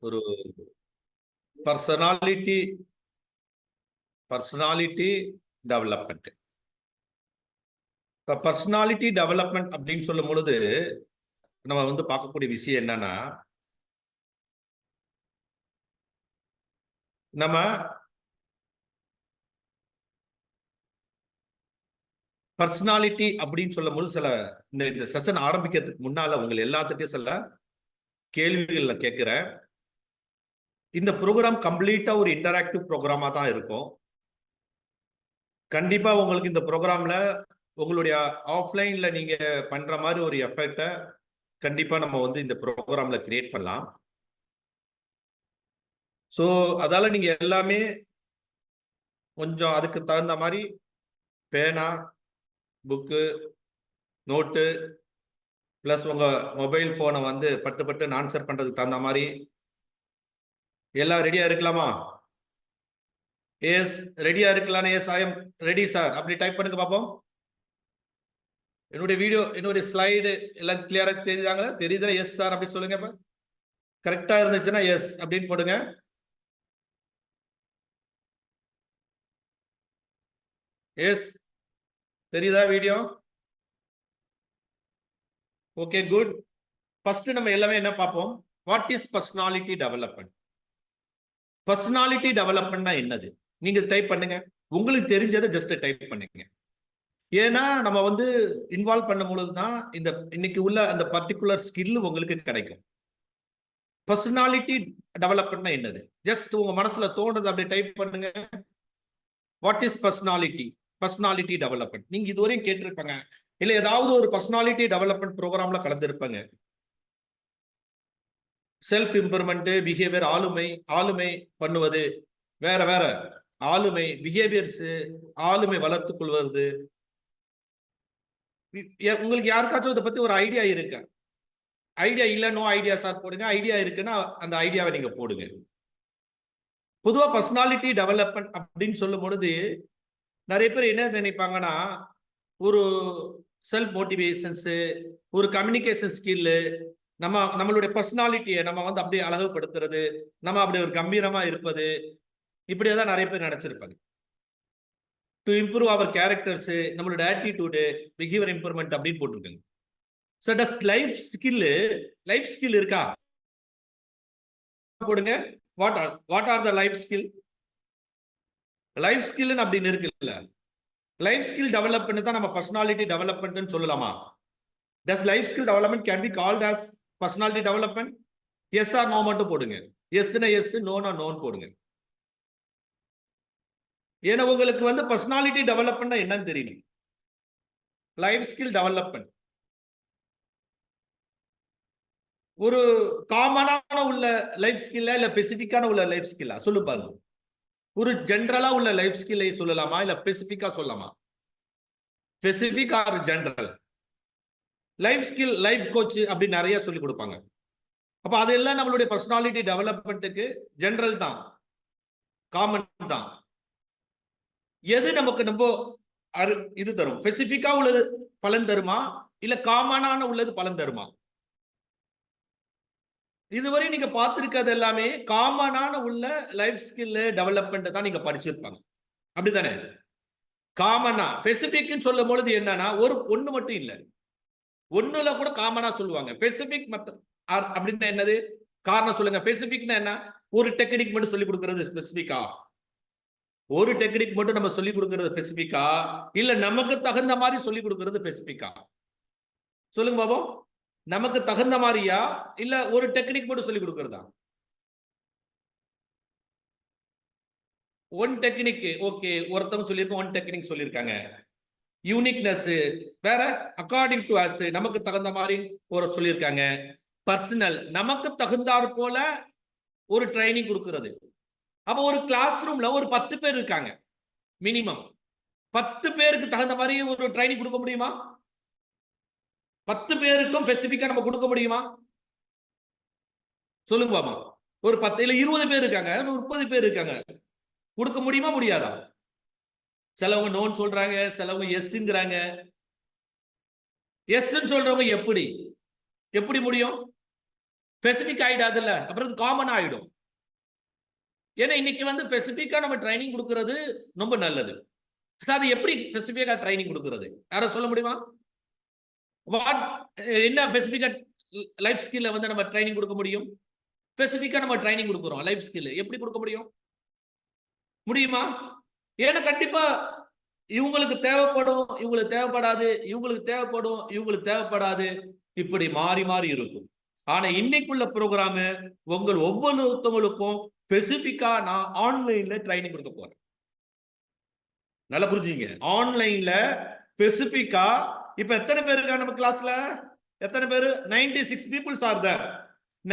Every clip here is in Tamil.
ஒரு பர்சனாலிட்டி பர்சனாலிட்டி டெவலப்மெண்ட். இப்போ பர்சனாலிட்டி டெவலப்மெண்ட் அப்படின்னு சொல்லும் பொழுது நம்ம பார்க்கக்கூடிய விஷயம் என்னன்னா, நம்ம பர்சனாலிட்டி அப்படின்னு சொல்லும் போது சில இந்த செஷன் ஆரம்பிக்கிறதுக்கு முன்னால உங்க எல்லாத்துட்டையும் சில கேள்விகள் கேட்கிறேன். இந்த ப்ரோக்ராம் கம்ப்ளீட்டா ஒரு இன்டராக்டிவ் ப்ரோக்ராமா தான் இருக்கும். கண்டிப்பா உங்களுக்கு இந்த ப்ரோக்ராம்ல உங்களுடைய ஆஃப்லைன்ல நீங்க பண்ற மாதிரி ஒரு எஃபெக்டை கண்டிப்பா நம்ம இந்த ப்ரோக்ராம்ல கிரியேட் பண்ணலாம். ஸோ அதால நீங்க எல்லாமே கொஞ்சம் அதுக்கு தகுந்த மாதிரி பேனா, புக்கு, நோட்டு பிளஸ் உங்க மொபைல் போனை பட்டு பட்டு ஆன்சர் பண்றதுக்கு தகுந்த மாதிரி எல்லாம் ரெடியா இருக்கலாமா? எஸ், ரெடியா இருக்கலாம். Yes, I am ready sir. அப்படி டைப் பண்ணுங்க பாப்போம். என்னுடைய வீடியோ, என்னுடைய ஸ்லைடு எல்லாம் கிளியரா தெரியுதாங்க? தெரியுதா? எஸ் சார் அப்படி சொல்லுங்க. இப்ப கரெக்டா இருந்துச்சுன்னா எஸ் அப்படின்னு போடுங்க. எஸ், தெரியுதா வீடியோ? Okay, good. ஃபர்ஸ்ட் நம்ம எல்லாமே என்ன பார்ப்போம்? What is personality development? Personality டெவலப்மெண்ட்னா என்னது? நீங்க டைப் பண்ணுங்க. உங்களுக்கு தெரிஞ்சதை ஜஸ்ட் டைப் பண்ணுங்க. ஏன்னா நம்ம இன்வால்வ் பண்ணும் பொழுதுதான் இந்த இன்னைக்கு உள்ள அந்த பர்டிகுலர் ஸ்கில் உங்களுக்கு கிடைக்கும். பர்சனாலிட்டி டெவலப்மெண்ட்னா என்னது? ஜஸ்ட் உங்க மனசுல தோணுது அப்படி டைப் பண்ணுங்க. What is personality? Personality development நீங்க இதுவரையும் கேட்டிருப்பாங்க, இல்ல ஏதாவது ஒரு பர்சனாலிட்டி டெவலப்மெண்ட் ப்ரோக்ராம்ல கலந்துருப்பாங்க. செல்ஃப் இம்ப்ரூவ்மெண்ட், பிஹேவியர், ஆளுமை, ஆளுமை பண்ணுவது வேற வேற, ஆளுமை, பிஹேவியர்ஸ், ஆளுமை வளர்த்துக் கொள்வது. உங்களுக்கு யாருக்காச்சும் இதை பத்தி ஒரு ஐடியா இருக்கு? ஐடியா இல்ல, நோ ஐடியா சார் போடுங்க. ஐடியா இருக்குன்னா அந்த ஐடியாவை நீங்க போடுங்க. பொதுவா பர்சனாலிட்டி டெவலப்மெண்ட் அப்படின்னு சொல்லும் பொழுது நிறைய பேர் என்ன நினைப்பாங்கன்னா, ஒரு செல்ஃப் மோட்டிவேஷன்ஸ், ஒரு கம்யூனிகேஷன் ஸ்கில், நம்மளுடைய பர்சனாலிட்டியை நம்ம அப்படியே அழகுபடுத்துறது, நம்ம அப்படி ஒரு கம்பீரமா இருப்பது, இப்படியே தான் நிறைய பேர் நினைச்சிருப்பாங்க. டு இம்ப்ரூவ் அவர் கேரக்டர்ஸ், நம்மளோட ஆட்டிடியூடு, பிஹேவியர் இம்ப்ரூவ்மெண்ட் அப்படின்னு போட்டிருக்காங்க. ஸோ டஸ் லைஃப் ஸ்கில் இருக்கா? போடுங்க. What are the life skill? Life skill அப்படின்னு இருக்குல்ல, லைஃப் ஸ்கில் டெவலப்மெண்ட் தான் நம்ம பர்சனாலிட்டி டெவலப்மெண்ட் சொல்லலாமா? Does life skill development can be called as personality development? Yes or no மட்டும் போடுங்க. எஸ்னா எஸ், நோனா நோன் போடுங்க. ஏன்னா உங்களுக்கு பர்சனாலிட்டி டெவலப்மெண்ட் என்னன்னு தெரியணும். லைஃப் ஸ்கில் டெவலப்மெண்ட் ஒரு காமனான உள்ள லைஃப் ஸ்கில்லா இல்ல ஸ்பெசிபிக்கான உள்ள லைஃப் ஸ்கில்லா சொல்லு பாருங்க. ஒரு ஜெனரலா உள்ள லைஃப் ஸ்கில்லை சொல்லலாமா இல்ல ஸ்பெசிபிக்கா சொல்லலாமா? Specific or general? Life skill, life coach அப்படி நிறைய சொல்லி கொடுப்பாங்க. அப்ப அதெல்லாம் நம்மளுடைய பர்சனாலிட்டி டெவலப்மெண்ட்டுக்கு ஜெனரல் தான், காமன் தான். எது நமக்கு ரொம்ப இது தரும்? ஸ்பெசிபிக்கா உள்ளது பலன் தருமா இல்ல காமனான உள்ளது பலன் தருமா? இதுவரை நீங்க பார்த்திருக்கிறது எல்லாமே காமனான உள்ள லைஃப் ஸ்கில் டெவலப்மெண்ட் தான் நீங்க படிச்சிருப்பாங்க, அப்படித்தானே? காமனா. ஸ்பெசிபிக் சொல்லும் பொழுது என்னன்னா ஒரு ஒண்ணு மட்டும் இல்ல, ஒண்ணுல கூட காமனா சொல்லுவாங்க. ஸ்பெசிபிக் அப்படின்னா என்னது? காரணம் சொல்லுங்க. ஸ்பெசிபிக்னா என்ன? ஒரு டெக்னிக் மட்டும் சொல்லி கொடுக்கிறது ஸ்பெசிபிக்கா? ஒரு டெக்னிக் மட்டும் நம்ம சொல்லி கொடுக்கிறது ஸ்பெசிபிக்கா இல்ல நமக்கு தகுந்த மாதிரி சொல்லி கொடுக்கிறது ஸ்பெசிபிக்கா? சொல்லுங்க பாபம். நமக்கு தகுந்த மாதிரியா இல்ல ஒரு டெக்னிக் மட்டும் சொல்லி கொடுக்கிறதா? One technique. ஓகே, ஒருத்தவங்க சொல்லியிருக்கோம், ஒன் டெக்னிக் சொல்லியிருக்காங்க. யூனிக்னஸ் வேற, அக்கார்டிங் டு அஸ் நமக்கு தகுந்த மாதிரி ஒரு சொல்லியிருக்காங்க. பர்சனல், நமக்கு தகுந்தாற் போல ஒரு ட்ரைனிங் கொடுக்கிறது. அப்ப ஒரு கிளாஸ் ரூம்ல ஒரு 10 பேர் இருக்காங்க மினிமம். 10 பேருக்கு தகுந்த மாதிரி ஒரு ட்ரைனிங் கொடுக்க முடியுமா? 10 பேருக்கும் ஸ்பெசிபிக்கா நம்ம கொடுக்க முடியுமா? சொல்லுங்க பாமா. ஒரு 10 இல்ல 20 பேர் இருக்காங்க, 30 பேர் இருக்காங்க, கொடுக்க முடியுமா முடியாதா? சிலவங்க நோன் சொல்றாங்க, சிலவங்க எஸ்ங்கிறாங்க. எஸ் சொல்றவங்க எப்படி எப்படி முடியும்? ஸ்பெசிபிக் ஆயிடாது இல்ல, அப்புறம் காமன் ஆயிடும். ஏன்னா இன்னைக்கு வந்து ஸ்பெசிபிக்கா நம்ம ட்ரைனிங் கொடுக்கிறது ரொம்ப நல்லது. அது எப்படி ஸ்பெசிபிக்கா ட்ரைனிங் கொடுக்கிறது, யாரும் சொல்ல முடியுமா? வாட் என்ன ஸ்பெசிபிக்கா லைஃப் ஸ்கில்ல வந்து நம்ம ட்ரைனிங் கொடுக்க முடியும்? ஸ்பெசிபிக்கா நம்ம ட்ரைனிங் கொடுக்கிறோம் லைஃப் ஸ்கில், எப்படி கொடுக்க முடியும்? முடியுமா? ஏன்னா கண்டிப்பா இவங்களுக்கு தேவைப்படும், இவங்களுக்கு தேவைப்படாது, இவங்களுக்கு தேவைப்படும், இவங்களுக்கு தேவைப்படாது, இப்படி மாறி மாறி இருக்கும். ஆனா இன்னைக்குள்ள ப்ரோக்ராம் உங்கள் ஒவ்வொருத்தவங்களுக்கும் ஸ்பெசிபிக்கா நான் ஆன்லைன்ல ட்ரைனிங் கொடுக்க போறேன். நல்லா புரிஞ்சுங்க. ஆன்லைன்ல ஸ்பெசிபிக்கா இப்ப எத்தனை பேர் இருக்கா நம்ம கிளாஸ்ல? எத்தனை பேர்? 96 பீப்புள்ஸ் ஆர் தேர்.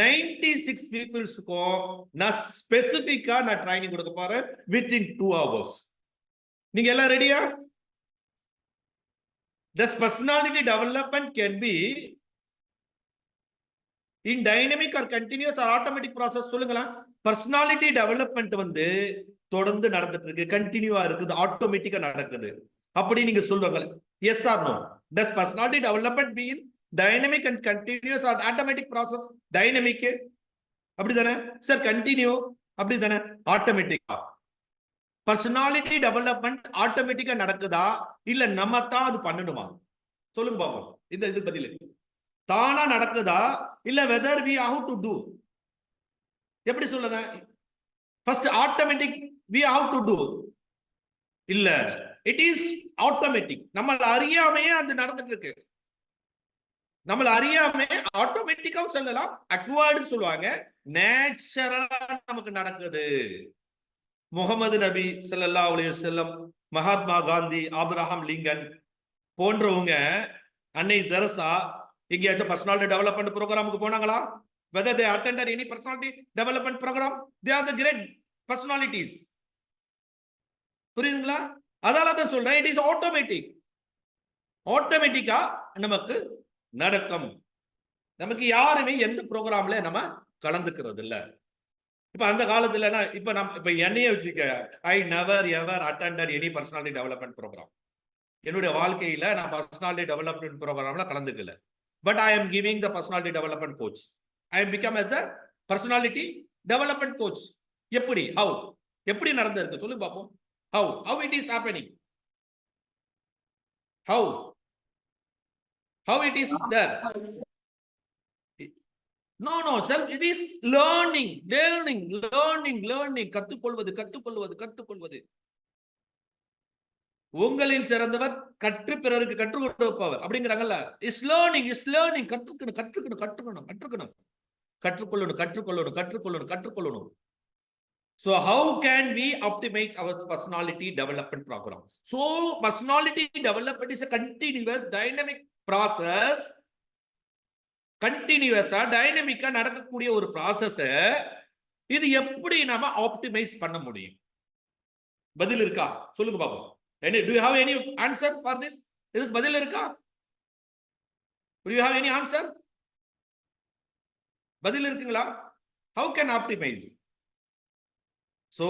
96 பீப்புள்ஸ்க்கும் நான் ஸ்பெசிபிக்கா நான் ட்ரைனிங் கொடுக்க போறேன் வித்தின் 2 hours. நீங்க எல்லாம் ரெடியா? This personality development can be in dynamic or continuous or automatic process. சொல்லுங்களா? பர்சனாலிட்டி டெவலப்மெண்ட் வந்து தொடர்ந்து நடந்துட்டு இருக்கு, கண்டினியூவா இருக்குது, ஆட்டோமேட்டிக்கா நடக்குது அப்படி நீங்க சொல்றாங்க. Yes or no? Does personality development be in dynamic and continuous or automatic process? Dynamic அப்படிதானே சார்? கண்டினியூ அப்படிதானே? ஆட்டோமேட்டிக்கா? பர்சனாலிட்டி டெவலப்மெண்ட் ஆட்டோமேட்டிக்கா நடக்குதா இல்ல நம்ம தான் அது பண்ணணுமா? சொல்லுங்க பாப்போம். இந்த இது பதில் தானா நடக்குதா இல்ல whether we have to do? எப்படி சொல்லுங்க? First automatic we have to do இல்ல, it is automatic. நம்மள அறியாமையே அது நடந்துட்டு இருக்கு. நம்மள அறியாமே ஆட்டோமேட்டிக்கா சொல்லலாம், அக்வயர்டு சொல்லுவாங்க, நேச்சுரலா நமக்கு நடக்குது. முகமது நபி ஸல்லல்லாஹு அலைஹி வஸல்லம், மகாத்மா காந்தி, ஆபிரகாம் லிங்கன் போன்றவங்க, அன்னை தெரசா எங்கேயாச்சும் பர்சனாலிட்டி டெவலப்மெண்ட் ப்ரோக்ராமுக்கு போனாங்களா? whether they attended any personality development program, they are the great personalities. புரியுதுங்களா? அதனால தான் சொல்றேன், it is automatic. ஆட்டோமேட்டிக்கா நமக்கு நடக்கும். நமக்கு யாருமே எந்த ப்ரோக்ராம்ல நம்ம கலந்துக்கிறது இல்ல. இப்ப அந்த காலத்துல இப்ப என்னையே வச்சுக்க, I never ever attended any personality development program. என்னுடைய வாழ்க்கையில நான் பர்சனாலிட்டி டெவலப்மெண்ட் ப்ரோக்ராம்ல கலந்துக்கல. But I am giving the personality development coach. I am become as a personality development coach. எப்படி? ஹவ்? எப்படி நடந்திருக்கு சொல்லுங்க பாப்போம். how it is happening? how it is there? no sir, it is learning. கத்துக்கொள்வது. உங்களின் சிறந்தவர் கற்று பிறருக்கு கற்றுக் கொடுப்பவர் அப்படிங்கிறாங்கல்ல. Is learning. கற்றுக்கொள்ளணும். So how can we optimize our personality development program? So personality development is a continuous dynamic process. கண்டினியூஸா டைனமிக்கா நடக்கக்கூடிய ஒரு ப்ராசஸ். இது எப்படி நாம ஆப்டிமைஸ் பண்ண முடியும்? பதில் இருக்கா சொல்லுங்க பாப்போம். Do you have any answer for this? இதுக்கு பதில் இருக்கா? Do you have any answer? பதில் இருக்குங்களா? How can optimize? So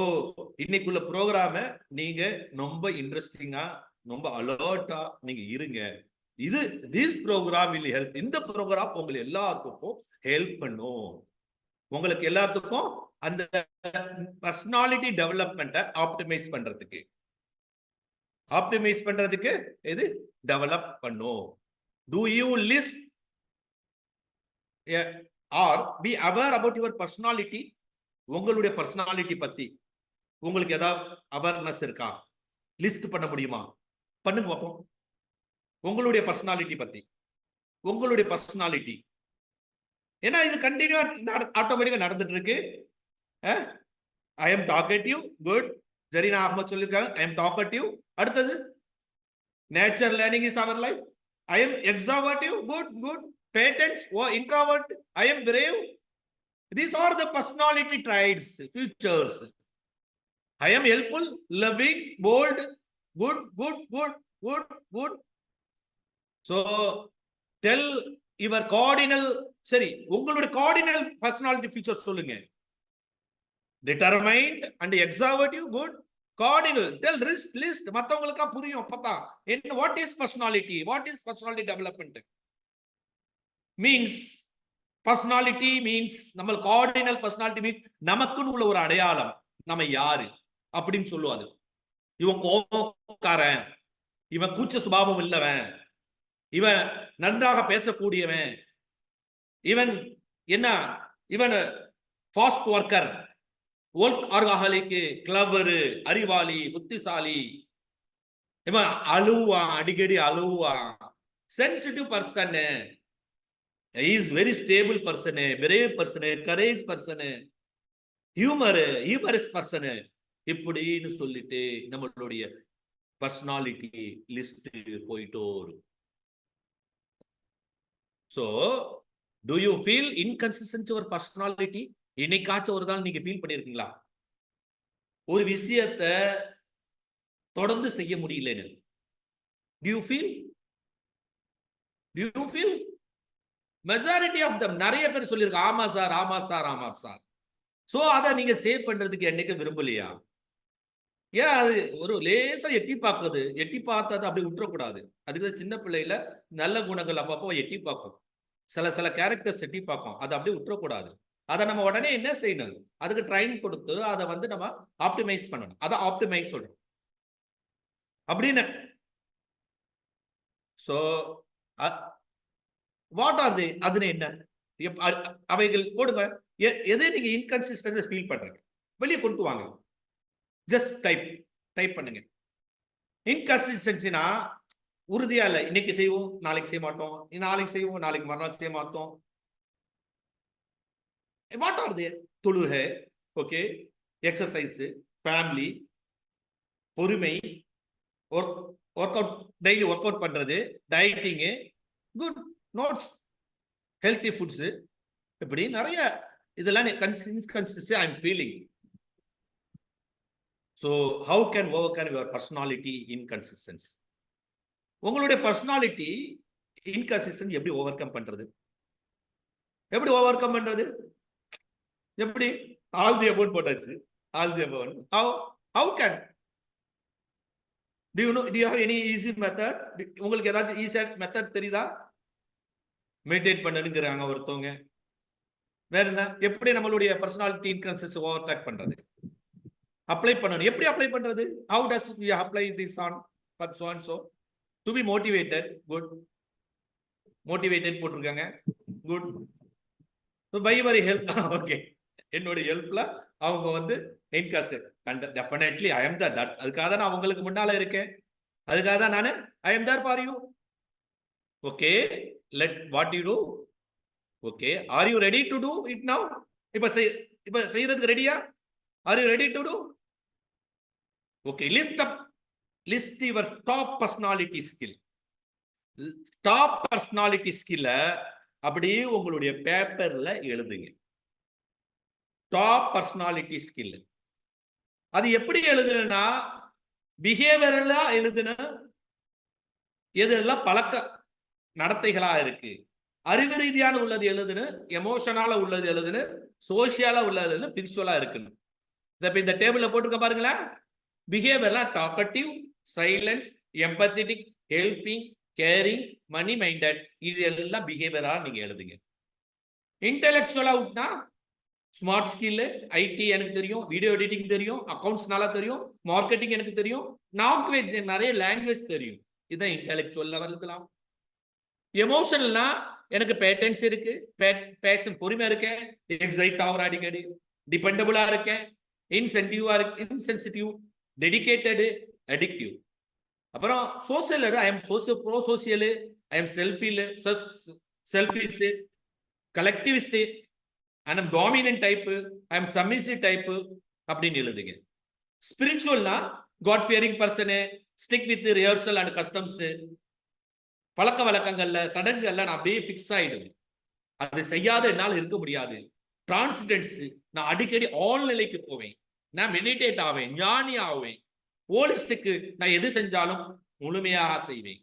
இன்னைக்குள்ள ப்ரோக்ராம நீங்க ரொம்ப இன்ட்ரெஸ்டிங்கா, ரொம்ப அலர்ட்டா நீங்க இருங்க. this program will help. இந்த ப்ரோக்ராம் உங்களுக்கு எல்லாத்துக்கும் ஹெல்ப் பண்ணும். உங்களுக்கு எல்லாத்துக்கும் அந்த பர்சனாலிட்டி டெவலப்மெண்ட்டை ஆப்டிமைஸ் பண்றதுக்கு இது டெவலப் பண்ணும். Do you list or be aware about your personality? உங்களுடைய பர்சனாலிட்டி பத்தி உங்களுக்கு ஏதாவது அவேர்னஸ் இருக்கா? லிஸ்ட் பண்ண முடியுமா? பண்ணுங்க பாப்போம். உங்களுடைய பர்சனாலிட்டி பத்தி, உங்களுடைய பர்சனாலிட்டி ஏன்னா இது கண்டினியூவா ஆட்டோமேட்டிக்கா நடந்துட்டு இருக்கு. I am talkative, good. Zarina Ahmad சொல்லிருக்காங்க, ஐ எம் டாக்கட்டிவ். அடுத்தது nature learning is our life. I am extrovert, good. Patience ஓ introvert, I am brave. These are the personality traits, features. I am helpful, loving, bold, good. So tell your cardinal, சரி உங்களுடைய கார்டினல் பர்சனாலிட்டி ஃபீச்சர்ஸ் சொல்லுங்க. Determined and extrovert, good. Cardinal tell list மத்தவங்களுக்கா புரியும் அப்பதான் என்ன what is personality, what is personality development means. Personality means நம்ம கார்டினல் பர்சனாலிட்டி மீன்ஸ் நமக்குன்னு உள்ள ஒரு அடையாளம், நம்ம யாரு அப்படின்னு சொல்லுவாரு. இவன் கோபக்காரன், இவன் கூச்ச சுபாவம் இல்லவன், இவன் நன்றாக பேசக்கூடியவன், இவன் என்ன, இவன் fast worker, workaholic, clever, அறிவாளி, புத்திசாலி, இவன் அழுவான், அடிக்கடி அழுவான், sensitive person, is very stable person, brave person, courage person, humorous person, இப்படின்னு சொல்லிட்டு நம்மளுடைய பர்சனாலிட்டி லிஸ்ட் போயிட்டோ இருக்கும். So, do you feel inconsistent your personality? என்னைக்காச்சும் ஒரு நாள் நீங்க ஃபீல் பண்ணிருக்கீங்களா? ஒரு விஷயத்தை தொடர்ந்து செய்ய முடியலன்னு. Do you feel? Do you feel? Majority of them நிறைய பேர் சொல்லிருக்காங்க, ஆமா சார், ஆமா சார், ஆமா சார். சோ அதை நீங்க சேவ் பண்றதுக்கு என்னைக்கு விரும்பலையா? ஏன் அது ஒரு லேசா எட்டி பார்க்குது, எட்டி பார்த்தது அப்படி விட்டுறக்கூடாது. அதுக்கு சின்ன பிள்ளையில நல்ல குணங்கள் அப்பப்போ எட்டி பார்க்கும், சில கேரக்டர்ஸ் எட்டி பார்க்கும், அதை அப்படியே விட்டுறக்கூடாது. அதை நம்ம உடனே என்ன செய்யணும், அதுக்கு ட்ரைன் கொடுத்து அதை வந்து நம்ம ஆப்டிமைஸ் பண்ணணும். அதை ஆப்டிமைஸ் சொல்றோம் அப்படின்னு. ஸோ வாட் ஆர் தே, அதுன்னு என்ன, அவைகள் போடுங்க. எதை நீங்க இன்கன்சிஸ்டன்ஸ் ஃபீல் பண்றீங்க, வெளியே கொண்டு வாங்க. ஜஸ்ட் டைப் பண்ணுங்க. இன்கன்சிஸ்டன்சினா உறுதியா இல்லை, இன்னைக்கு செய்வோம் நாளைக்கு செய்ய மாட்டோம், நாளைக்கு செய்வோம் நாளைக்கு மறுநாள் செய்ய மாட்டோம். வாட் ஆர் தே? தொழுகை, ஓகே, எக்ஸசைஸ், ஃபேமிலி, பொறுமை, work out, daily work out பண்றது, டயட்டிங்கு, குட் நோட்ஸ், ஹெல்த்தி ஃபுட்ஸ், இப்படி நிறைய இதெல்லாம் inconsistency I am feeling. So, how can overcome your personality inconsistency? உங்களுடைய பர்சனாலிட்டி இன்கன்சிஸ்டன்சி எப்படி ஓவர் கம் பண்றது? எப்படி ஓவர் கம் பண்றது? எப்படி? ஆல் தி அபவுட் போட்டாச்சு, all the about. how can? do you have any easy method? உங்களுக்கு ஏதாச்சும் ஈஸியா மெத்தட் தெரியுதா? மெடிடேட் பண்ணுங்கிறாங்க ஒருத்தவங்க. வேற என்ன, எப்படி நம்மளுடைய பர்சனாலிட்டி இன்கன்சிஸ்டன்சி ஓவர் கம் பண்றது? அப்ளை பண்ணணும். எப்படி அப்ளை பண்றது? how does we apply this on so and so to be motivated? good, motivated போட்டுருக்காங்க, good. so by your help, okay, என்னோட ஹெல்ப்ல அவங்க வந்து inconsistent, definitely I am that, அதுக்காக தான் நான் உங்களுக்கு முன்னால இருக்கேன், அதுக்காக தான் நான் I am there for you. okay, let what you do. okay, are you ready to do it now? இப்ப செய்யறதுக்கு ரெடியா? Are you ready to do? Okay, list your top personality skill. Top personality skill அப்படியே உங்களுடைய பேப்பர்ல எழுதுங்க. டாப் பர்சனாலிட்டி ஸ்கில் அது எப்படி எழுதுனா, பிஹேவியரலா எழுதுனா, எதெல்லாம் பழக்க நடத்தைகளா இருக்கு, அறிவு ரீதியான உள்ளது எழுதுன்னு, எமோஷனால உள்ளது எழுதுன்னு, சோசியலா உள்ளது ஸ்பிரிச்சுவலா இருக்குன்னு. இந்த டேபிள்ல போட்டுக்க பாருங்களேன். பிஹேவியர்லாம் talkative, silence, empathetic, helping, caring, money minded, இது எல்லாம் பிஹேவியரா நீங்க எழுதுங்க. இன்டெலெக்சுவலா விட்டா ஸ்மார்ட் ஸ்கில், ஐடி எனக்கு தெரியும், வீடியோ எடிட்டிங் தெரியும், அக்கௌண்ட்ஸ் நல்லா தெரியும், மார்க்கெட்டிங் எனக்கு தெரியும், லாங்குவேஜ் நிறைய லாங்குவேஜ் தெரியும், இதுதான் இன்டெலெக்சுவல் லெவலுக்குலாம். எமோஷனல்னா எனக்கு பேட்டன்ஸ் இருக்கு, பேஷன், பொறுமை இருக்கேன், எக்ஸைட் ஆகிற அடிக்கடி, டிபெண்டபிளா இருக்கேன், இன்சென்சிட்டிவ், டெடிகேட்டடு, அடிக்டிவ். அப்புறம் social, I am pro social, I am selfish, collectivist, I am dominant type, I am submissive type அப்படின்னு எழுதுங்க. ஸ்பிரிச்சுவல்னா காட் ஃபியரிங் பர்சனு, stick with rehearsal and customs, பழக்க வழக்கங்கள்ல சடங்குகள்ல நான் அப்படியே ஃபிக்ஸ் ஆயிடுவேன், அது செய்யாத என்னால் இருக்க முடியாது. டிரான்சிடென்ஸ், நான் அடிக்கடி ஆல் நிலைக்கு போவேன், நான் மெடிடேட் ஆவேன், ஞானி ஆவேன். ஹோலிஸ்டிக்கு நான் எது செஞ்சாலும் முழுமையாக செய்வேன்.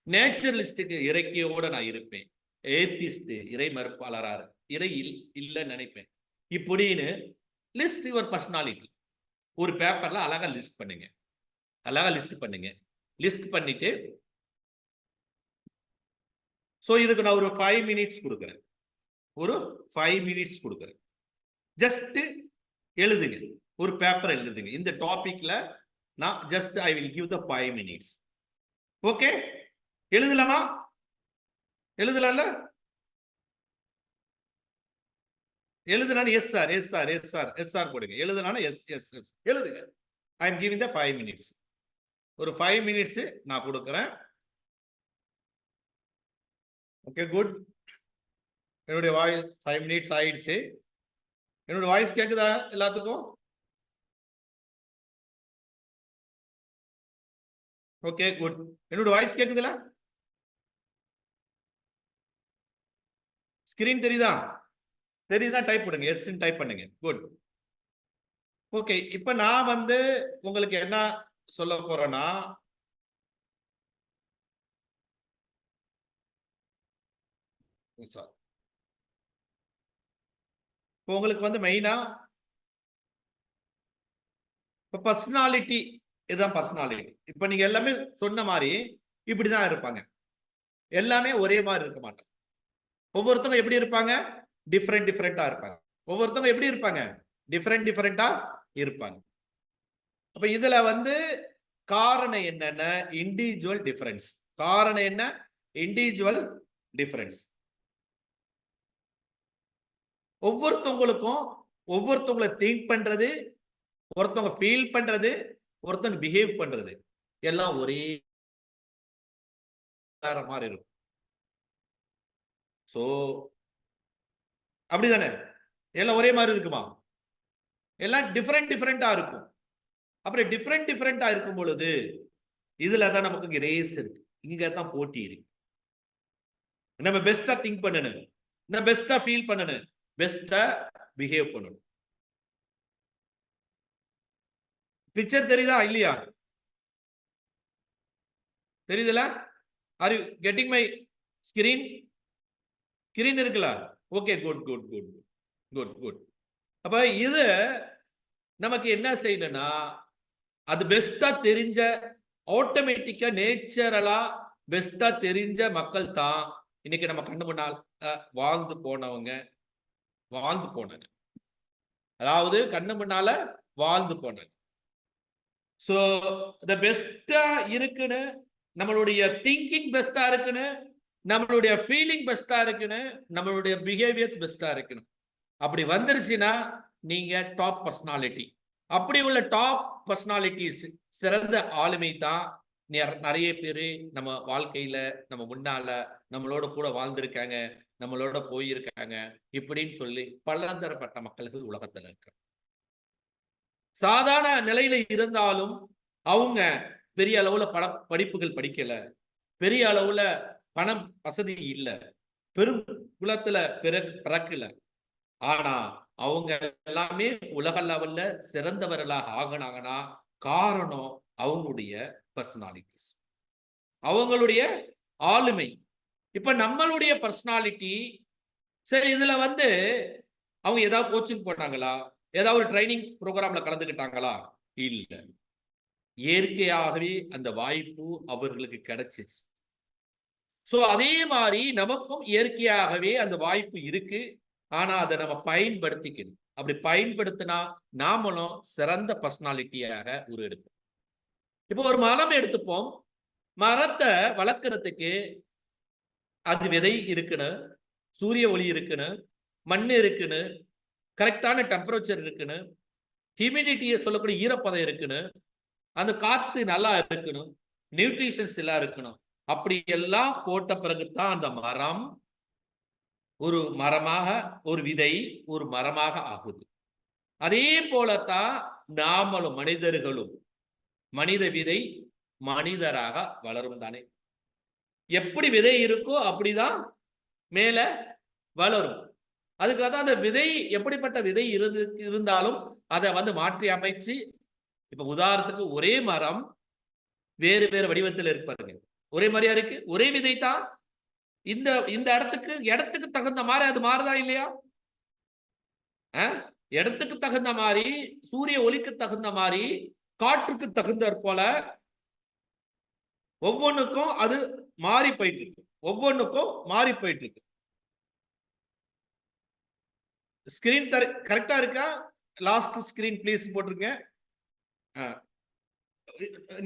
நேச்சுரலிஸ்டுக்கு இறைக்கையோட நான் இருப்பேன். ஏத்திஸ்ட், இறை மறுப்பாளரா இறை இல்லைன்னு நினைப்பேன். இப்படின்னு லிஸ்ட் யுவர் பர்சனாலிட்டி ஒரு பேப்பர்ல அழகா லிஸ்ட் பண்ணுங்க. லிஸ்ட் பண்ணிட்டு, ஸோ இதுக்கு நான் ஒரு 5 minutes கொடுக்குறேன். ஒரு 5 மினிட்ஸ் கொடுக்குறேன். ஜஸ்ட் எழுதுங்க, ஒரு பேப்பர் எழுதுங்க. இந்த டாபிக்ல நான் just I will give the 5 minutes. Okay, எழுதலாமா? எழுதலாம்ல? எழுதுனா yes sir, yes sir, yes sir, yes sir போடுங்க. எழுதுனா எஸ் எஸ் எஸ் எழுதுங்க. I am giving the 5 minutes. ஒரு 5 மினிட்ஸ் நான் கொடுக்குறேன். Okay, good. என்னுடைய வாய்ஸ் 5 மினிட்ஸ் ஆயிடுச்சு. என்னோட வாய்ஸ் கேக்குதா எல்லாத்துக்கும்? Okay, good. என்னோட வாய்ஸ் கேக்குதுல? ஸ்கிரீன் தெரியுதா? தெரியுதா? டைப் பண்ணுங்க, எஸ் டைப் பண்ணுங்க. குட். ஓகே, இப்ப நான் வந்து உங்களுக்கு என்ன சொல்ல போறேன்னா, உங்களுக்கு வந்து மெயினா இப்ப பர்சனாலிட்டி, இதுதான் பர்சனாலிட்டி. இப்ப நீங்க எல்லாமே சொன்ன மாதிரி இப்படிதான் இருப்பாங்க. எல்லாமே ஒரே மாதிரி இருக்க மாட்டாங்க. ஒவ்வொருத்தவங்க எப்படி இருப்பாங்க? டிஃப்ரெண்ட் டிஃப்ரெண்டா இருப்பாங்க. ஒவ்வொருத்தவங்க எப்படி இருப்பாங்க? டிஃப்ரெண்ட் டிஃப்ரெண்டா இருப்பாங்க. அப்ப இதுல வந்து காரணம் என்னன்னா இண்டிவிஜுவல் டிஃபரன்ஸ். காரணம் என்ன? Individual difference. ஒவ்வொருத்தவங்களுக்கும் ஒவ்வொருத்தவங்களை திங்க் பண்றது, ஒருத்தவங்க ஃபீல் பண்றது, ஒருத்தவங்க பிஹேவ் பண்றது எல்லாம் ஒரே மாதிரி இருக்கும். சோ அப்படிதானே? எல்லாம் ஒரே மாதிரி இருக்குமா? எல்லாம் டிஃபரெண்ட் டிஃபரெண்டா இருக்கும். அப்புறம் டிஃபரெண்ட் டிஃபரெண்டா இருக்கும் பொழுது இதுல தான் நமக்கு ரேஸ் இருக்கு. இங்க தான் போட்டி இருக்கு. நம்ம பெஸ்டா திங்க் பண்ணணும், நம்ம பெஸ்டா ஃபீல் பண்ணணும், பெஸ்டா பிஹேவ் பண்ணணும். பிக்சர் தெரியுதா இல்லையா? தெரியுதுல? Are you getting my screen? Screen இருக்குல்ல? Okay, good good good good good. அப்ப இது நமக்கு என்ன செய்யணும்னா, அது பெஸ்டா தெரிஞ்ச, ஆட்டோமேட்டிக்கா நேச்சுரலா பெஸ்டா தெரிஞ்ச மக்கள் தான் இன்னைக்கு நம்ம கண்ணு முன்னால் வாழ்ந்து போனவங்க, வாழ்ந்து போனாங்க. அதாவது கண்ணு முன்னால வாழ்ந்து போனாங்க. சோ த பெஸ்டா இருக்குன்னு, நம்மளுடைய திங்கிங் பெஸ்டா இருக்குன்னு, நம்மளுடைய ஃபீலிங் பெஸ்டா இருக்குன்னு, நம்மளுடைய பிஹேவியர்ஸ் பெஸ்டா இருக்கணும். அப்படி வந்துருச்சுன்னா நீங்க டாப் பர்சனாலிட்டி. அப்படி உள்ள டாப் பர்சனாலிட்டிஸ், சிறந்த ஆளுமை தான் நிறைய பேரு நம்ம வாழ்க்கையில நம்ம முன்னால நம்மளோட கூட வாழ்ந்திருக்காங்க, நம்மளோட போயிருக்காங்க. இப்படின்னு சொல்லி பலதரப்பட்ட மக்களுக்கு உலகத்துல இருக்க சாதாரண நிலையில இருந்தாலும் அவங்க பெரிய அளவுல படிப்புகள் படிக்கல, பெரிய அளவுல பணம் வசதி இல்ல, பெரும் குலத்துல பிறக்கல. ஆனா அவங்க எல்லாமே உலக லெவல்ல சிறந்தவர்களாக ஆகினாங்கன்னா காரணம் அவங்களுடைய பர்சனாலிட்டிஸ், அவங்களுடைய ஆளுமை. இப்ப நம்மளுடைய பர்சனாலிட்டி சரி, இதுல வந்து அவங்க ஏதாவது கோச்சிங் போட்டாங்களா, ஏதாவது ஒரு ட்ரைனிங் ப்ரோக்ராம்ல கலந்துக்கிட்டாங்களா? இல்ல, இயற்கையாகவே அந்த வாய்ப்பு அவர்களுக்கு கிடைச்சிச்சு. சோ அதே மாதிரி நமக்கும் இயற்கையாகவே அந்த வாய்ப்பு இருக்கு. ஆனா அதை நம்ம பயன்படுத்திக்கணும். அப்படி பயன்படுத்தினா நாமளும் சிறந்த பர்சனாலிட்டியாக உருவெடுப்போம். இப்போ ஒரு மரம் எடுத்துப்போம். மரத்தை வளர்க்கறதுக்கு அது விதை இருக்கணும், சூரிய ஒளி இருக்கணும், மண் இருக்கணும், கரெக்டான டெம்பரேச்சர் இருக்கணும், ஹியூமிடிட்டியை சொல்லக்கூடிய ஈரப்பதம் இருக்கணும், அந்த காத்து நல்லா இருக்கணும், நியூட்ரிஷன்ஸ் எல்லாம் இருக்கணும். அப்படி எல்லாம் போட்ட பிறகுதான் அந்த மரம் ஒரு மரமாக, ஒரு விதை ஒரு மரமாக ஆகுது. அதே போலத்தான் நாமளும் மனிதர்களும், மனித விதை மனிதராக வளரும் தானே. எப்படி விதை இருக்கோ அப்படிதான் மேல வளரும். அதுக்காக தான் அந்த விதை, எப்படிப்பட்ட விதை இருந்தாலும் அதை வந்து மாற்றி அமைச்சு, இப்ப உதாரணத்துக்கு ஒரே மரம் வேறு வேறு வடிவத்தில் இருப்பாருங்க, ஒரே மாதிரியா இருக்கு, ஒரே விதை தான். இந்த இந்த இடத்துக்கு தகுந்த மாதிரி அது மாறுதா இல்லையா? இடத்துக்கு தகுந்த மாதிரி, சூரிய ஒளிக்கு தகுந்த மாதிரி, காற்றுக்கு தகுந்த போல ஒவ்வொன்றுக்கும் அது மாறி போயிட்டு இருக்கு. ஒவ்வொன்றுக்கும் மாறி போயிட்டு இருக்கு. ஸ்கிரீன் கரெக்டா இருக்கா? லாஸ்ட் ஸ்கிரீன் ப்ளீஸ் போட்டிருங்க.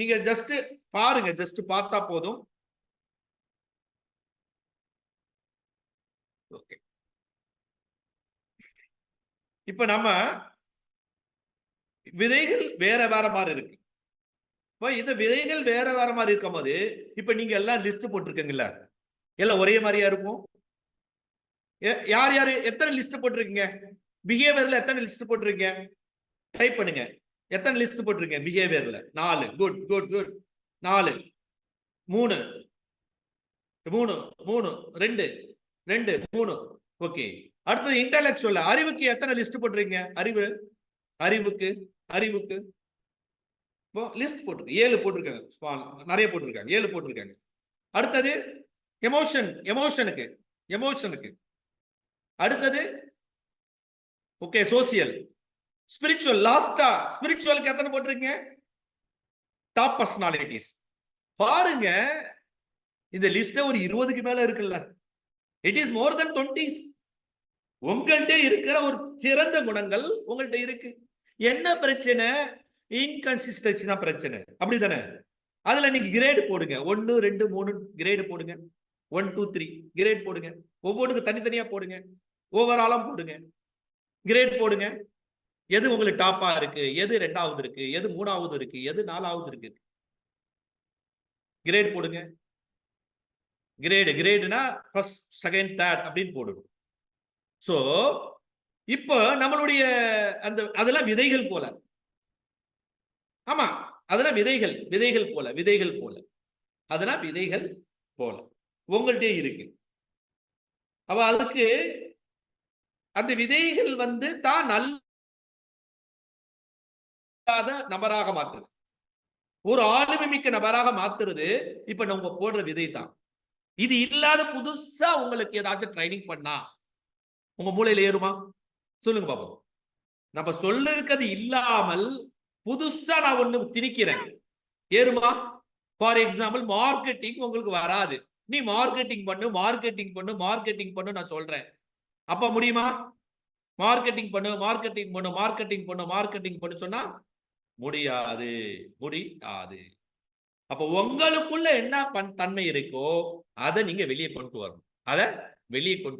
நீங்க ஜஸ்ட் பாருங்க, ஜஸ்ட் பார்த்தா போதும். ஓகே. இப்ப நம்ம விதைகள் வேற வேற மாதிரி இருக்கு. இப்ப இந்த விதைகள் வேற வேற மாதிரி இருக்கும்போது இப்ப நீங்க எல்லாம் லிஸ்ட் போட்டிருக்கீங்கல்ல, எல்லாம் ஒரே மாதிரியா இருக்கும். யார் யாரு எத்தனை லிஸ்ட் போட்டிருக்கீங்க? பிஹேவியர்ல எத்தனை லிஸ்ட் போட்டிருக்கீங்க? டைப் பண்ணுங்க. எத்தனை லிஸ்ட் போட்டிருக்கீங்க பிஹேவியர்ல? 4. Good good good. 4 3 3 3 2 2 3. ஓகே. அடுத்தது இன்டெலெக்சுவல் அறிவுக்கு எத்தனை லிஸ்ட் போட்டிருக்கீங்க? அறிவுக்கு அறிவுக்கு லிஸ்ட் போட்டிருக்கு 7 போட்டிருக்காங்க. நிறைய போட்டிருக்காங்க, 7 போட்டிருக்காங்க. அடுத்தது எமோஷனுக்கு அடுத்தது ஓகே சோசியல், ஸ்பிரிச்சுவல். லாஸ்டா ஸ்பிரிச்சுவலுக்கு எத்தனை போட்டிருக்கீங்க? Top personalities. பாருங்க, இந்த லிஸ்ட் ஒரு 20க்கு மேல இருக்குல்ல. It is more then 20s. உங்கள்கிட்ட இருக்கிற ஒரு சிறந்த குணங்கள் உங்கள்கிட்ட இருக்கு. என்ன பிரச்சனை? இன்கன்சிஸ்டன்சி தான் பிரச்சனை, அப்படிதானே? அதுல நீங்க கிரேடு போடுங்க. 1 2 3 கிரேடு போடுங்க. 1 2 3 கிரேட் போடுங்க. ஒவ்வொன்றுக்கு தனித்தனியா போடுங்க. ஓவராலா போடுங்க, கிரேட் போடுங்க. எது உங்களுக்கு டாப்பா இருக்கு, எது 2வது இருக்கு, எது 3வது இருக்கு, எது 4வது இருக்கு, கிரேட் போடுங்க. கிரேடுனா ஃபர்ஸ்ட் செகண்ட் தேர்ட் அப்படின்னு போடணும். சோ இப்போ நம்மளுடைய அந்த அதெல்லாம் விதைகள் போல. ஆமா, அதெல்லாம் விதைகள் போல அதெல்லாம் விதைகள் போல உங்கள்கிட்ட இருக்கு. அப்ப அதுக்கு அந்த விதைகள் தான் நல்ல நபராக மாத்துது. ஒரு ஆளுமை மிக்க நபராக மாத்துறது இப்ப நம்ம போடுற விதை தான். இது இல்லாத புதுசா உங்களுக்கு ஏதாச்சும் ட்ரைனிங் பண்ணா உங்க மூளையில ஏறுமா? சொல்லுங்க பாப்போம். நம்ம சொல்ல இருக்கிறது இல்லாமல் புதுசா நான் ஒண்ணு திணிக்கிறேன், ஏறுமா? ஃபார் எக்ஸாம்பிள், மார்க்கெட்டிங் உங்களுக்கு வராது. நீ மார்க்கெட்டிங் பண்ணு நான் சொல்றேன். அப்ப முடியுமா? மார்க்கெட்டிங் பண்ணு சொன்னா முடியாது. அப்ப உங்களுக்குள்ள என்ன தன்மை இருக்கோ அதை நீங்க வெளியே கொண்டு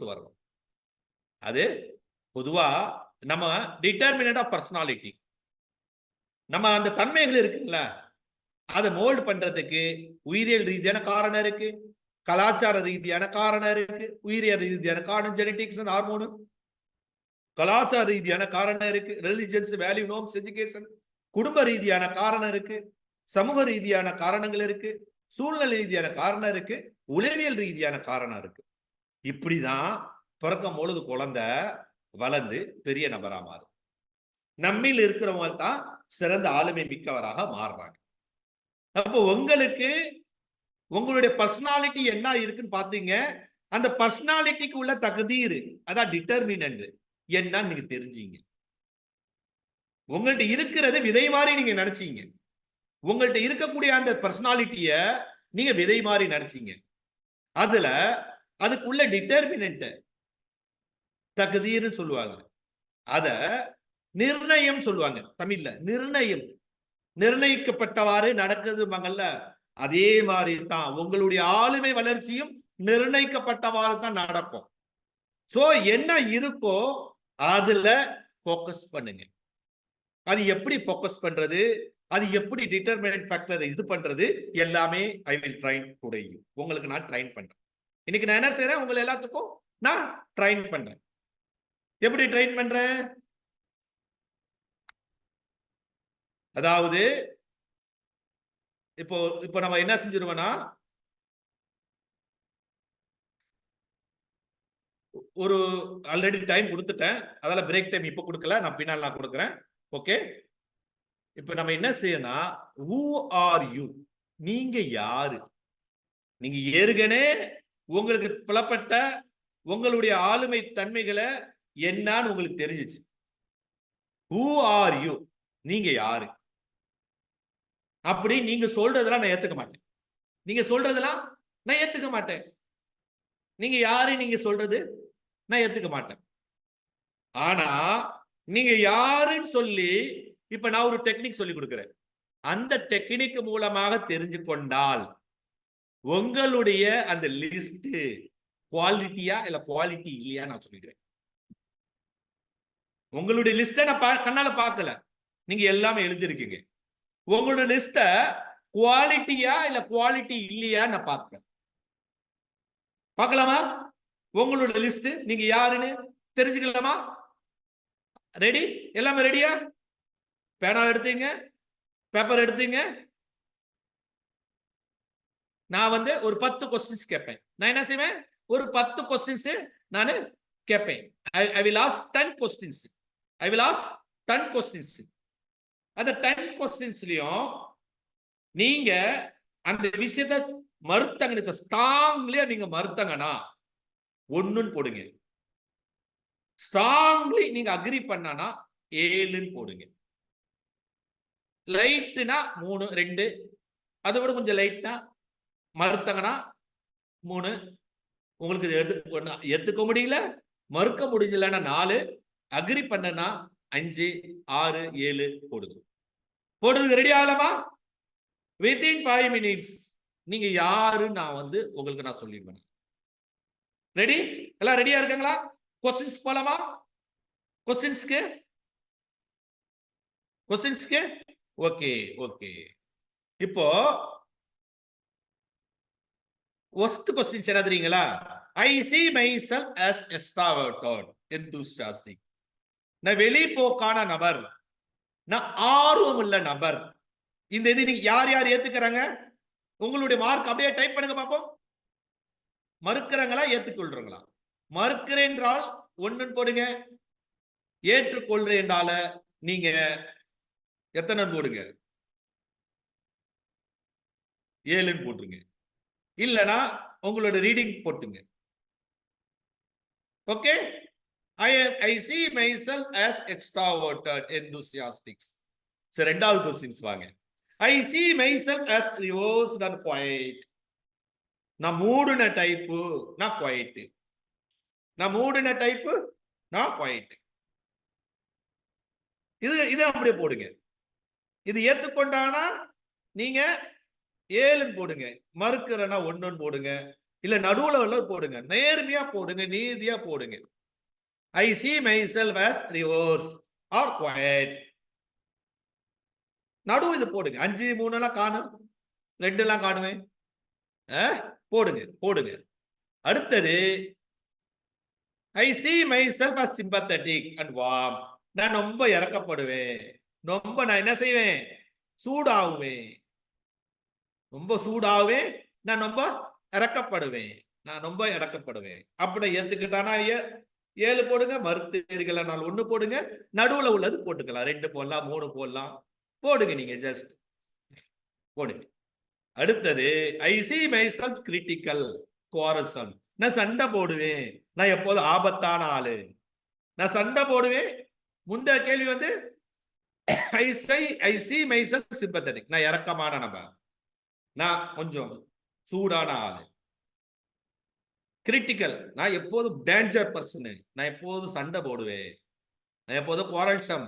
வரணும். அது பொதுவா நம்ம டிட்டர்மினன்ட் ஆஃப் பர்சனாலிட்டி, நம்ம அந்த தன்மைகள் இருக்குல்ல, அதை மோல்ட் பண்றதுக்கு உயிரியல் ரீதியான காரணம் இருக்கு, கலாச்சார ரீதியான காரணம் இருக்கு. உயிரியல் ரீதியான காரணம் ஜெனடிக்ஸ் அண்ட் ஹார்மோன், கலாச்சார ரீதியான காரணம் இருக்கு, ரிலிஜியன்ஸ், வேல்யூ, நோம்ஸ், எஜுகேஷன், குடும்ப ரீதியான காரணம் இருக்கு, சமூக ரீதியான காரணங்கள் இருக்கு, சூழ்நிலை ரீதியான காரணம் இருக்கு, உளவியல் ரீதியான காரணம் இருக்கு. இப்படிதான் பிறக்கும் பொழுது குழந்தை வளர்ந்து பெரிய நபரா மாறும். நம்மில் இருக்கிறவங்க தான் சிறந்த ஆளுமை மிக்கவராக மாறுறாங்க. அப்போ உங்களுக்கு உங்களுடைய பர்சனாலிட்டி என்ன இருக்குன்னு பாத்தீங்க. அந்த பர்சனாலிட்டிக்கு உள்ள தகுதிர், அதான் டிட்டர்மினன்ட் என்னன்னு நீங்க தெரிஞ்சீங்க. உங்கள்ட்ட இருக்கிறது விதை மாதிரி நீங்க நினைச்சீங்க. உங்கள்ட்ட இருக்கக்கூடிய அந்த பர்சனாலிட்டிய நீங்க விதை மாதிரி நினைச்சீங்க. அதுல அதுக்குள்ள டிட்டர்மினன்ட் தகுதிர்னு சொல்லுவாங்க. அத நிர்ணயம் சொல்லுவாங்க தமிழ்ல. நிர்ணயிக்கப்பட்டவாறு நடக்குது மகள்ல. அதே மாதிரி தான் உங்களுடைய ஆளுமை வளர்ச்சியும் நிர்ணயிக்கப்பட்டவாறு தான் நடக்கும். சோ என்ன இருக்கோ அதுல போக்கஸ் பண்ணுங்க. அது எப்படி போக்கஸ் பண்றது, அது எப்படி டிட்டர்மினன்ட் ஃபேக்டர் இது பண்றது, எல்லாமே ஐ வில் ட்ரைன் டுடே. உங்களுக்கு நான் ட்ரைன் பண்றேன். இன்னைக்கு நான் என்ன செய்யறேன், உங்களை எல்லாத்துக்கும் நான் ட்ரைன் பண்றேன். எப்படி ட்ரைன் பண்றேன்? அதாவது இப்போ நம்ம என்ன செஞ்சிருவோம்னா, ஒரு ஆல்ரெடி டைம் கொடுத்துட்டேன், அதால பிரேக் டைம் இப்ப கொடுக்கல, நான் பின்னால் நான் கொடுக்குறேன். ஓகே, இப்ப நம்ம என்ன செய்யணும், who are you, நீங்க யாரு? நீங்க ஏற்கனவே உங்களுக்கு புலப்பட்ட உங்களுடைய ஆளுமை தன்மைகளை என்னன்னு உங்களுக்கு தெரிஞ்சிச்சு. who are you, நீங்க யாரு? அப்படி நீங்க சொல்றதெல்லாம் நான் ஏத்துக்க மாட்டேன். நீங்க சொல்றதெல்லாம் நான் ஏத்துக்க மாட்டேன். நீங்க யாரு நீங்க சொல்றது நான் ஏத்துக்க மாட்டேன். ஆனா நீங்க யாருன்னு சொல்லி இப்ப நான் ஒரு டெக்னிக் சொல்லி கொடுக்கிறேன். அந்த டெக்னிக் மூலமாக தெரிஞ்சு கொண்டால் உங்களுடைய அந்த லிஸ்ட் குவாலிட்டியா இல்ல குவாலிட்டி இல்லையா நான் சொல்லிடுவேன். உங்களுடைய லிஸ்ட நான் கண்ணால பார்க்கல, நீங்க எல்லாமே எழுதிருக்கீங்க. உங்களோட லிஸ்ட குவாலிட்டியா இல்ல குவாலிட்டி இல்லையா நான் பார்ப்பேன். பார்க்கலாமா? உங்களோட லிஸ்ட் நீங்க யாருன்னு தெரிஞ்சுக்கலாமா? ரெடி? எல்லாமே ரெடியா? பேனா எடுத்தீங்க, பேப்பர் எடுத்தீங்க. நான் வந்து ஒரு 10 கொஸ்டின்ஸ் கேட்பேன். நான் என்ன செய்வேன்? ஒரு 10 கொஸ்டின்ஸ் நான் கேட்பேன். I will ask 10 questions. I will ask 10 questions. அந்த 10 கொஸ்டின்ஸ்லயும் நீங்க அந்த விஷயத்தை மறுத்தங்க, ஸ்ட்ராங்லியா நீங்க மறுத்தங்கன்னா ஒண்ணுன்னு போடுங்க. ஸ்ட்ராங்லி நீங்க அக்ரி பண்ணனா 7ன்னு போடுங்க. லைட்னா 3, 2, அதை விட கொஞ்சம் லைட்னா மறுத்தங்கன்னா 3. உங்களுக்கு ஏத்துக்க முடியல, மறுக்க முடியலன்னா 4, அக்ரி பண்ணனா 5, 6, 7 போடுங்க. போடுறதுக்கு ரெடி ஆகலாமா? வித்தின் 5 minutes நீங்க யாருன்னு நான் வந்து உங்களுக்கு நான் சொல்லிடுவேன். ரெடி? எல்லாம் ரெடியா இருக்காங்களா? கொஸ்டின்ஸ் போலாமா? கொஸ்டின்ஸ்க்கு ஓகே ஓகே. இப்போ ஃபர்ஸ்ட் கொஸ்டின் என்ன தெரியுங்களா? I see myself as extroverted, enthusiastic. நான் வெளிப்போக்கான நபர், நான் ஆர்வம் உள்ள நபர். இந்த இது நீங்க யார் யார் ஏத்துக்கறாங்க? உங்களுடைய மார்க் அப்படியே டைப் பண்ணுங்க பாப்போம். மறுக்கறாங்களா ஏத்துக்கொள்றீங்களா? மறுக்கிறேன் என்றால் 1 போடுங்க. ஏற்றுக்கொள்றேன் என்றால நீங்க எத்தனை போடுங்க? 7 போட்டுருங்க. இல்லனா உங்களோட ரீடிங் போட்டுங்க. Okay? I see myself as extroverted, enthusiastic. சரி, ரெண்டாவது क्वेश्चंस வாங்க. I see myself as reserved and quiet. நான் மூடுன டைப், நான் குவைட். நான் மூடுன டைப், நான் குவைட். இது அப்படியே போடுங்க. இது ஏத்துக்கொண்டானா நீங்க 7 போடுங்க. மறுக்கிறனா 1 போடுங்க. இல்ல நடுவுல போடுங்க. நேர்மையா போடுங்க, நீதியா போடுங்க. I see myself as reserved or quiet. நடுவு இது போடுங்க. 5, 3 எல்லாம் காணும், 2 எல்லாம் காணுமே. போடுங்க போடுங்க. அடுத்தது I see myself as sympathetic and warm. நான் ரொம்ப இறக்கப்படுவேன். ரொம்ப நான் என்ன செய்வேன்? சூடாகுவேன். ரொம்ப சூடாகுவேன். நான் ரொம்ப இறக்கப்படுவேன். நான் ரொம்ப இறக்கப்படுவேன். அப்படி ஏத்துக்கிட்டானா 7 போடுங்க. மறுத்தீர்கள் 1 போடுங்க. நடுவுல உள்ளது போட்டுக்கலாம். 2 போடலாம், 3 போடலாம். போடுங்க நீங்க ஜஸ்ட் போடுங்க. அடுத்தது I see myself critical, quarrelsome. நான் சண்டை போடுவேன். நான் எப்போது ஆபத்தான ஆளு. நான் சண்டை போடுவேன். முந்தைய கேள்வி வந்து I see myself sympathetic. நான் இரக்கமான நபர். நான் கொஞ்சம் சூடான ஆளு. கிரிட்டிக்கல், நான் எப்போதும் டேஞ்சர் பர்சன். நான் எப்போதும் சண்டை போடுவேன். நான் எப்போதும் குவாரல்சம்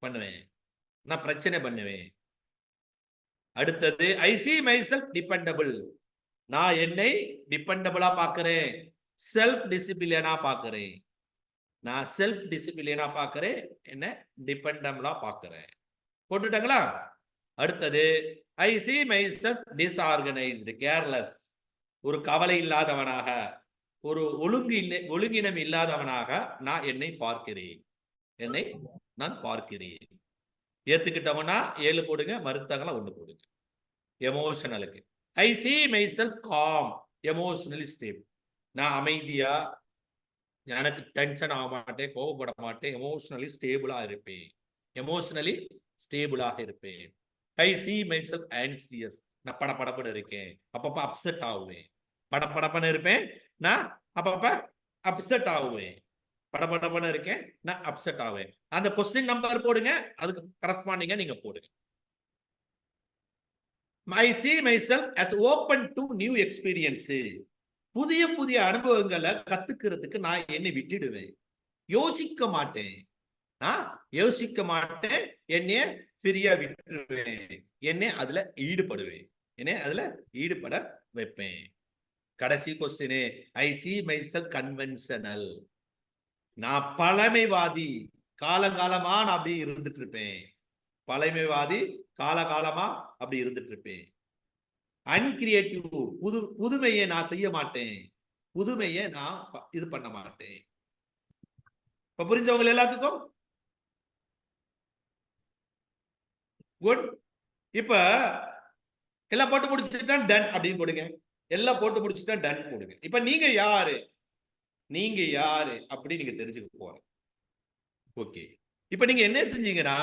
பண்ணுவேன். நான் பிரச்சனை பண்ணுவேன். அடுத்தது I see myself dependable. நான் என்னை டிபெண்டபிளா பார்க்கிறேன். செல்ஃப் டிசிப்ளினா பார்க்கிறேன். நான் செல்ஃப் டிசிப்ளினா பார்க்கிறேன். என்ன டிபெண்டபிளா பார்க்கிறேன். போட்டுட்டாங்களா? அடுத்தது I see myself disorganized, careless. ஒரு கவலை இல்லாதவனாக, ஒரு ஒழுங்கினம் இல்லாதவனாக நான் என்னை பார்க்கிறேன். என்னை நான் பார்க்கிறேன். ஏத்துக்கிட்டவனா 7 போடுங்க. மறுத்தாங்களா 1 போடுங்க. எமோஷனலுக்கு I see myself calm, emotionally stable. நான் அமைதியா, எனக்கு டென்ஷன் ஆக மாட்டேன், கோபப்பட மாட்டேன், எமோஷனலி ஸ்டேபிளா இருப்பேன். எமோஷனலி ஸ்டேபிளாக இருப்பேன். I see myself anxious. நான் படபடப்புன்னு இருக்கேன். அப்பப்ப அப்செட் ஆகுவேன். படபடப்புன்னு இருப்பேன். நான் அப்பப்ப அப்செட் ஆகுவேன். படபடப்புன்னு இருக்கேன். நான் அப்செட் ஆகுவேன். அந்த கொஸ்டின் நம்பர் போடுங்க. அதுக்கு கரஸ்பாண்டிங்கா நீங்க போடுங்க. I see myself as open to new experience. புதிய புதிய அனுபவங்களை கத்துக்கிறதுக்கு நான் என்னை விட்டுடுவேன். யோசிக்க மாட்டேன். நான் யோசிக்க மாட்டேன். என்னைய ஃப்ரீயா விட்டுருவேன். என்னை அதுல ஈடுபடுவேன். என்னை அதுல ஈடுபட வைப்பேன். கடைசி கொஸ்டின், ஐ சி மைசெல்ஃப் கன்வென்ஷனல். நான் பழமைவாதி. காலகாலமா நான் அப்படி இருந்துட்டு இருப்பேன். பழமைவாதி, காலகாலமா அப்படி இருந்துட்டு இருப்பேன். அன்கிரியேட்டிவ், புதுமையை நான் செய்ய மாட்டேன். புதுமையை நான் இது பண்ண மாட்டேன். இப்ப புரிஞ்சவங்க எல்லாத்துக்கும் குட். இப்ப எல்லாம் போட்டு முடிச்சுட்டா டன் அப்படின்னு போடுங்க. எல்லாம் போட்டு முடிச்சுட்டா டன் போடுங்க. இப்ப நீங்க யாரு, நீங்க யாரு அப்படி நீங்க தெரிஞ்சுக்க போற. ஓகே, இப்ப நீங்க என்ன செஞ்சீங்கன்னா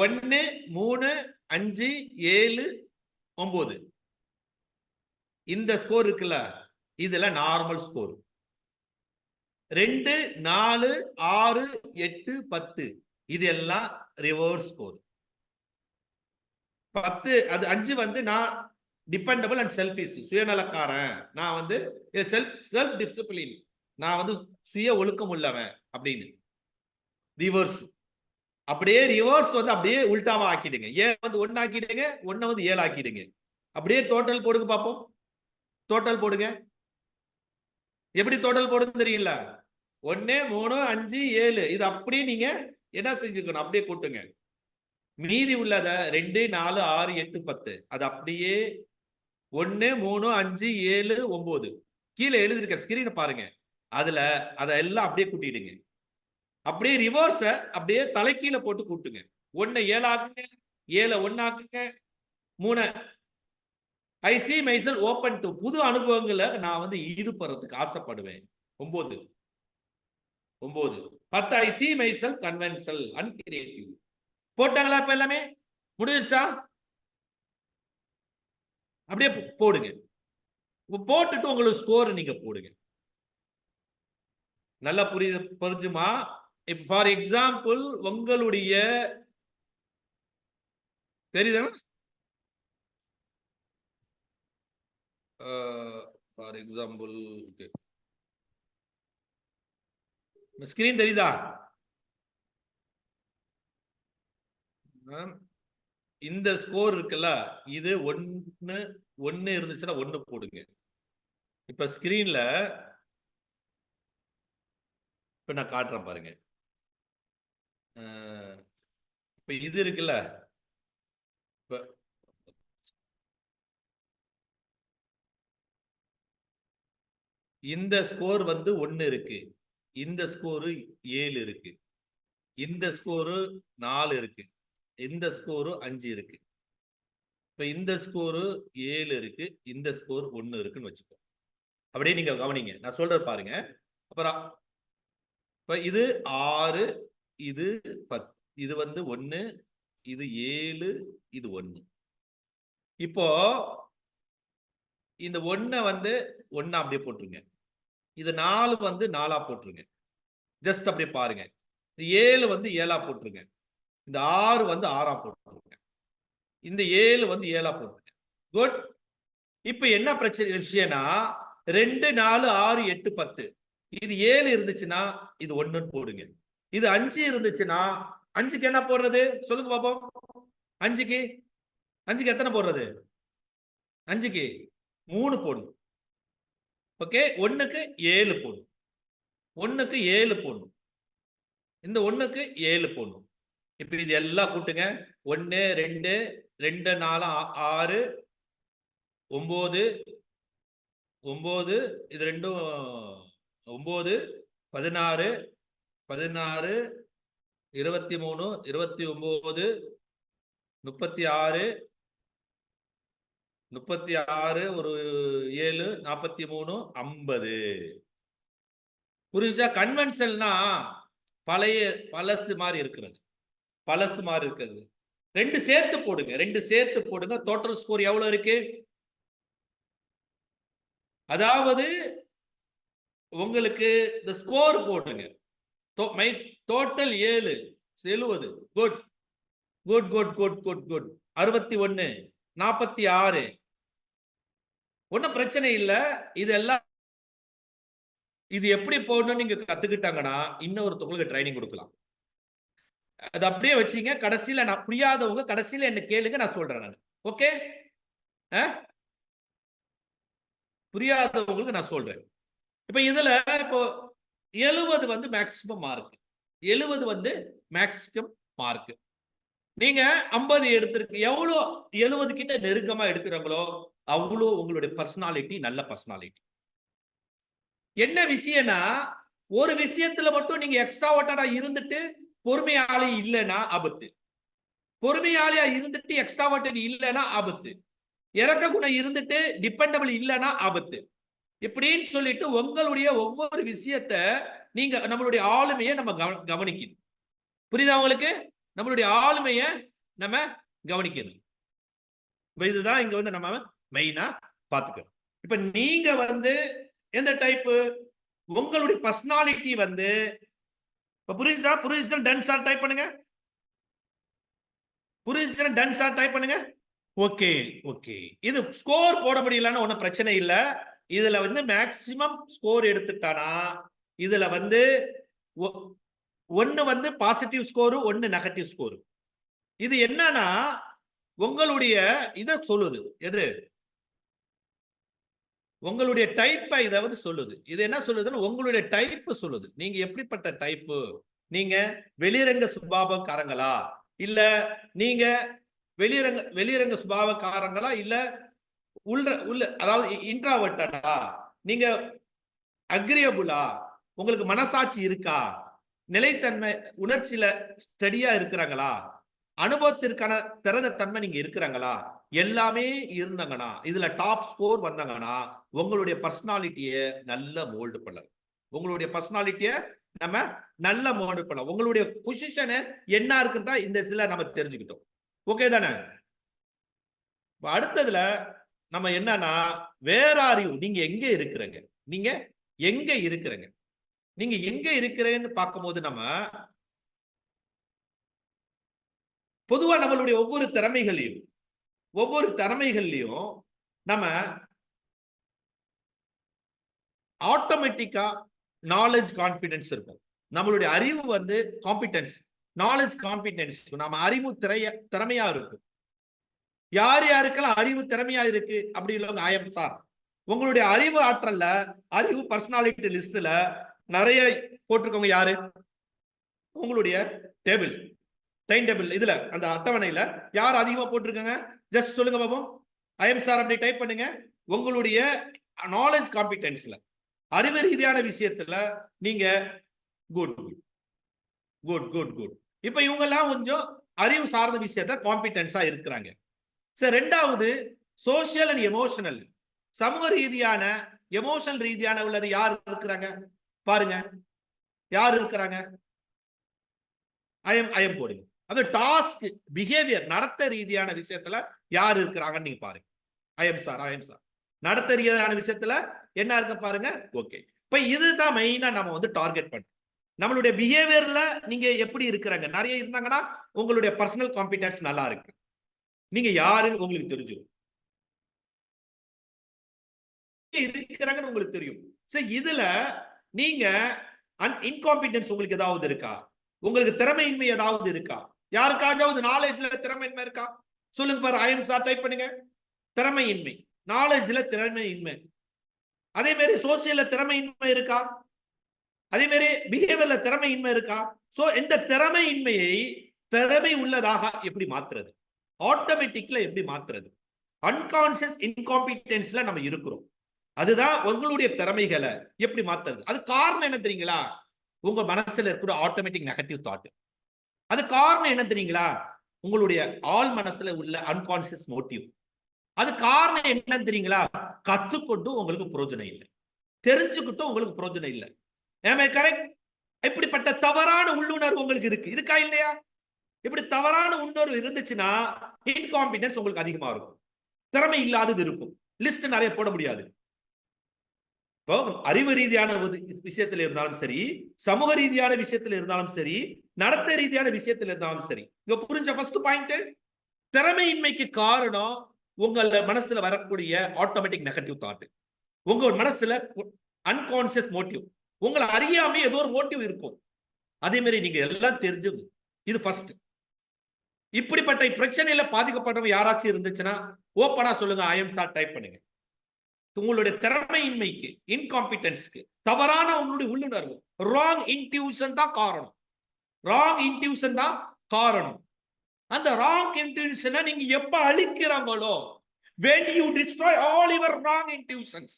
1 3 5 7 9 இந்த ஸ்கோர் இருக்குல்ல, இதுல நார்மல் ஸ்கோர். 2 4 6 8 10 இதெல்லாம் ரிவர்ஸ் ஸ்கோர். 10 அது 5 வந்து நான் டிபெண்டபிள் அண்ட் செல்ஃபிஷ், சுயநலக்காரன். நான் வந்து செல்ஃப் டிசிப்ளின், நான் வந்து சுய ஒழுக்கம் உள்ளவன் அப்படின்னு ரிவர்ஸ். அப்படியே ரிவர்ஸ் வந்து அப்படியே உல்டாவா ஆக்கிடுங்க. ஏன் வந்து 1 ஆக்கிடுங்க, 1 வந்து 7 ஆக்கிடுங்க. அப்படியே டோட்டல் போடுங்க பாப்போம். டோட்டல் போடுங்க. எப்படி டோட்டல் போடுன்னு தெரியல. 1 3 5 7 இது அப்படியே நீங்க என்ன செஞ்சுக்கணும், அப்படியே கூட்டுங்க. மீதி உள்ளத 2 4 6 8 10 அது அப்படியே 1 3 5 7 9 கீழே எழுதிருக்க ஸ்கிரீன் பாருங்க. அதுல அதெல்லாம் அப்படியே கூட்டிடுங்க. அப்படியே ரிவர்ஸ அப்படியே தலைக்கீழ போட்டு கூட்டுங்க. 1 7 ஆக்குங்க, 7 1 ஆக்குங்க, 3 I see myself open to, புது அனுபவங்களை நான் வந்து ஈடுபடுறதுக்கு ஆசைப்படுவேன். 9 10 I see myself conventional and creative. போட்டாங்களா? இப்ப எல்லாமே முடிஞ்சிருச்சா? அப்படியே போடுங்க. போட்டுட்டு உங்களுக்கு ஸ்கோர் நீங்க போடுங்க. நல்லா புரிஞ்சுமா? ஃபார் எக்ஸாம்பிள் உங்களுடைய தெரியுதா? ஃபார் எக்ஸாம்பிள் ஸ்கிரீன் தெரியுதா? இந்த ஸ்கோர் இருக்குல்ல, இது 1 இருந்துச்சுன்னா 1 போடுங்க. இப்ப ஸ்கிரீன்ல இப்ப நான் காட்டுறேன் பாருங்க. இப்ப இது இருக்குல்ல, இப்ப இந்த ஸ்கோர் வந்து 1 இருக்கு, இந்த ஸ்கோரு 7 இருக்கு, இந்த ஸ்கோரு 4 இருக்கு, இந்த ஸ்கோரு 5 இருக்கு. இப்ப இந்த ஸ்கோரு 7 இருக்கு, இந்த ஸ்கோர் 1 இருக்குன்னு வச்சுக்கோ. அப்படியே நீங்க கவனிங்க, நான் சொல்றது பாருங்க. அப்புறம் இப்ப இது 6, இது 10, இது வந்து 1, இது 7, இது 1. இப்போ இந்த 1 வந்து 1 அப்படியே போட்டுருங்க. இது 4 வந்து 4 போட்டுருங்க. ஜஸ்ட் அப்படியே பாருங்க. இந்த 7 வந்து 7 போட்டுருங்க. இந்த 6 வந்து 6 போட்டுருங்க. இந்த 7 வந்து 7 போட்டுருங்க. குட். இப்ப என்ன பிரச்சனை விஷயம்னா 2 4 6 8 10 இது 7 இருந்துச்சுன்னா இது 1 போடுங்க. இது 5 இருந்துச்சுன்னா 5க்கு என்ன போடுறது சொல்லுங்க பாப்போம். 5க்கு எத்தனை போடுறது? 5க்கு 3 போடணும். ஓகே, 1க்கு 7 போடணும். 1க்கு 7 போடணும். இந்த 1க்கு 7 போடணும். இப்ப இது எல்லாம் கூட்டுங்க. 1 2 2 4 6 9 9 இது ரெண்டும் 9 16 16 23 29 36 36 ஒரு 7 43 50. புரிஞ்சா? கன்வென்ஷனல்னா பழசு மாதிரி இருக்கிறது. பழசு மாதிரி இருக்கிறது. 2 சேர்த்து போடுங்க. 2 சேர்த்து போடுங்க. டோட்டல் ஸ்கோர் எவ்வளவு இருக்கு? அதாவது உங்களுக்கு இந்த ஸ்கோர் போடுங்க. Total 7 70. Good good good good good good 61 46. ஒன்னும் பிரச்சனை இல்ல. இதெல்லாம் இது எப்படி போடணும்னு நீங்க கத்துக்கிட்டாங்கன்னா இன்னொருத்தவங்களுக்கு ட்ரைனிங் கொடுக்கலாம். அது அப்படியே வச்சீங்க. கடைசியில நான் புரியாதவங்க கடைசியில என்ன கேளுங்க, நான் சொல்றேன் நான். ஓகே? புரியாதவங்களுக்கு நான் சொல்றேன். இப்ப இதுல இப்போ 70 வந்து மேக்ஸிமம் மார்க். 70 வந்து மேக்ஸிமம் மார்க். நீங்க 50 எடுத்திருக்கு. எவ்வளோ 70 கிட்ட நெருக்கமா எடுக்கிறீங்களோ அவ்வளோ உங்களுடைய பர்சனாலிட்டி நல்ல பர்சனாலிட்டி. என்ன விஷயம்னா ஒரு விஷயத்துல மட்டும் நீங்க எக்ஸ்ட்ராவர்ட்டடா இருந்துட்டு பொறுமையாளி இல்லைன்னா ஆபத்து. பொறுமையாளியா இருந்துட்டு எக்ஸ்ட்ராவர்ட்டட் இல்லைன்னா ஆபத்து. இறக்க குணம் இருந்துட்டு டிபெண்டபிள் இல்லைன்னா ஆபத்து. இப்படின்னு சொல்லிட்டு உங்களுடைய ஒவ்வொரு விஷயத்த நீங்க நம்மளுடைய ஆளுமையை நம்ம கவனிக்கணும். புரியுதா உங்களுக்கு? நம்மளுடைய ஆளுமையை நம்ம கவனிக்கணும். இதுதான் இங்க வந்து நம்ம மெயினா பாத்துக்கணும். இப்ப நீங்க வந்து எந்த டைப், உங்களுடைய பர்சனாலிட்டி வந்து புரியுதா? புரியுதா? டன் சார் டைப் பண்ணுங்க. புரியுதா? டன் சார் டைப் பண்ணுங்க. Okay okay. இது ஸ்கோர் போட முடியலன்னு ஒன்றும் பிரச்சனை இல்லை. இதுல வந்து மேக்சிமம் ஸ்கோர் எடுத்துட்டானா இதுல வந்து ஒன்னு வந்து பாசிட்டிவ் ஸ்கோரு, ஒன்னு நெகட்டிவ் ஸ்கோரு. இது என்னன்னா உங்களுடைய இதை சொல்லுது. எது? உங்களுடைய டைப்பை இதை வந்து சொல்லுது. இது என்ன சொல்லுதுன்னு உங்களுடைய டைப் சொல்லுது. நீங்க எப்படிப்பட்ட டைப்பு? நீங்க வெளிரங்க சுபாவக்காரங்களா, இல்ல நீங்க வெளிரங்க சுபாவக்காரங்களா, இல்ல உள்ள அதாவது இன்ட்ராவர்ட்டடா, நீங்க அக்ரியபுலா, உங்களுக்கு மனசாட்சி இருக்கா, நிலைத்தன்மை உணர்ச்சியில ஸ்டடியா இருக்கிறாங்களா, அனுபவத்திற்கான திறந்த தன்மை நீங்க இருக்கிறாங்களா, எல்லாமே இருந்தாங்கன்னா இதுல டாப் ஸ்கோர் வந்தாங்கன்னா உங்களுடைய பர்சனாலிட்டியை நல்ல மோல்டு பண்ணலாம். உங்களுடைய பர்சனாலிட்டியை நம்ம நல்ல மோல்டு பண்ணலாம். உங்களுடைய பொசிஷன் என்ன இருக்குன்னு தான் இந்த சில நம்ம தெரிஞ்சுக்கிட்டோம். ஓகே தானே? அடுத்ததுல நம்ம என்னன்னா வேற அறிவு. நீங்க எங்க இருக்கிறீங்க? நீங்க எங்க இருக்கிறீங்க? நீங்க எங்க இருக்கிறேன்னு பார்க்கும்போது நம்ம பொதுவா நம்மளுடைய ஒவ்வொரு திறமைகள்லையும் நம்ம ஆட்டோமேட்டிக்கா நாலேஜ் கான்பிடன்ஸ் இருக்கும். நம்மளுடைய அறிவு வந்து காம்பிடன்ஸ், நாலேஜ் காம்பிடன்ஸ், நம்ம அறிவு திறமையா இருக்கும். யார் யாருக்கெல்லாம் அறிவு திறமையா இருக்கு அப்படி இல்லவங்க ஐஎம் சார். உங்களுடைய அறிவு ஆற்றல்ல, அறிவு பர்சனாலிட்டி லிஸ்ட்ல நிறைய போட்டிருக்கவங்க யாரு? உங்களுடைய டேபிள், டைம் டேபிள், இதுல அந்த அட்டவணையில யார் அதிகமா போட்டிருக்காங்க? ஜஸ்ட் சொல்லுங்க பாப்போம். ஐஎம் சார் அப்படி டைப் பண்ணுங்க. உங்களுடைய நாலேஜ் காம்பிடன்ஸ்ல, அறிவு ரீதியான விஷயத்துல நீங்க குட் குட் குட் குட். இப்ப இவங்க எல்லாம் கொஞ்சம் அறிவு சார்ந்த விஷயத்த காம்பிடன்ஸா இருக்கிறாங்க. சரி, ரெண்டாவது சோசியல் அண்ட் எமோஷனல், சமூக ரீதியான எமோஷனல் ரீதியான உள்ளது யார் இருக்கிறாங்க பாருங்க. யார் இருக்கிறாங்க? ஐஎம் போடுங்க. அது டாஸ்க் பிஹேவியர் நடத்த ரீதியான விஷயத்துல யார் இருக்கிறாங்கன்னு நீங்க பாருங்க. ஐஎம் சார் நடத்த ரீதியான விஷயத்துல என்ன இருக்க பாருங்க. ஓகே, இப்ப இதுதான் மெயினா நம்ம வந்து டார்கெட் பண்ணோம். நம்மளுடைய பிஹேவியர்ல நீங்க எப்படி இருக்கிறாங்க நிறைய இருந்தாங்கன்னா உங்களுடைய பர்சனல் காம்பிடன்ஸ் நல்லா இருக்கு. நீங்க யாருன்னு உங்களுக்கு தெரிஞ்சிடும், இருக்கிறாங்கன்னு உங்களுக்கு தெரியும். சரி, இதுல நீங்க இன்காம்பிடன்ஸ் உங்களுக்கு ஏதாவது இருக்கா? உங்களுக்கு திறமையின்மை ஏதாவது இருக்கா? யாருக்காவது நாலேஜ்ல திறமையின்மை இருக்கா? சொல்லுங்க பாரு. ஐஎம் சார் டைப் பண்ணுங்க. திறமையின்மை, நாலேஜ்ல திறமையின்மை, அதே மாதிரி சோசியல்ல திறமையின்மை இருக்கா? அதே மாதிரி பிஹேவியர்ல திறமையின்மை இருக்கா? சோ இந்த திறமையின்மையை திறமை உள்ளதாக எப்படி மாத்துறது? ஆட்டோமேட்டிக்ல எப்படி மாத்துறது? அன்கான்சியஸ் இன்காம்பிடன்ஸ்ல நம்ம இருக்கிறோம். அதுதான் உங்களுடைய திறமைகளை எப்படி மாத்துறது. அது காரணம் என்ன தெரியுங்களா? உங்க மனசுல இருக்கிற ஆட்டோமேட்டிக் நெகட்டிவ் தாட். அது காரணம் என்ன தெரியுங்களா? உங்களுடைய ஆள் மனசுல உள்ள அன்கான்சியஸ் மோட்டிவ். அது காரணம் என்ன தெரியுங்களா? கத்துக்கொண்டு உங்களுக்கு பிரயோஜனம் இல்லை, தெரிஞ்சுக்கிட்டும் உங்களுக்கு பிரயோஜனம் இல்லை. கரெக்ட்? இப்படிப்பட்ட தவறான உள்ளுணர்வு உங்களுக்கு இருக்கா இல்லையா? இப்படி தவறான உள்ளுணர்வு இருந்துச்சுன்னா இன்காம்பிடன்ஸ் உங்களுக்கு அதிகமா இருக்கும், திறமை இல்லாதது இருக்கும். லிஸ்ட் நிறைய போட முடியாது. அறிவு ரீதியான விஷயத்தில் இருந்தாலும் சரி, சமூக ரீதியான விஷயத்தில் இருந்தாலும் சரி, நடத்த ரீதியான விஷயத்தில் இருந்தாலும் சரி. இங்க புரிஞ்ச ஃபர்ஸ்ட் பாயிண்ட், திறமையின்மைக்கு காரணம் உங்க மனசுல வரக்கூடிய ஆட்டோமேட்டிக் நெகட்டிவ் தாட், உங்க மனசுல அன்கான்சியஸ் மோட்டிவ். உங்களை அறியாம ஏதோ ஒரு மோட்டிவ் இருக்கும். அதே மாதிரி நீங்க எல்லாம் தெரிஞ்சு, இது ஃபர்ஸ்ட். இப்படிப்பட்ட பிரச்சனையில பாதிக்கப்பட்டவங்க யாராச்சும் இருந்துச்சுன்னா ஓப்பனா சொல்லுங்க, ஐ எம் சார் டைப் பண்ணுங்க. உங்களுடைய திறமையின்மைக்கு, இன்காம்பிட்டன்ஸ்க்கு, தவறான உங்களுடைய உள்ளுணர்வு, ராங் இன்ட்யூஷன் தான் காரணம். ராங் இன்ட்யூஷன் தான் காரணம். அந்த ராங் இன்ட்யூஷனை நீங்க எப்ப அழிக்கிறாங்களோ, when you destroy all your wrong intuitions,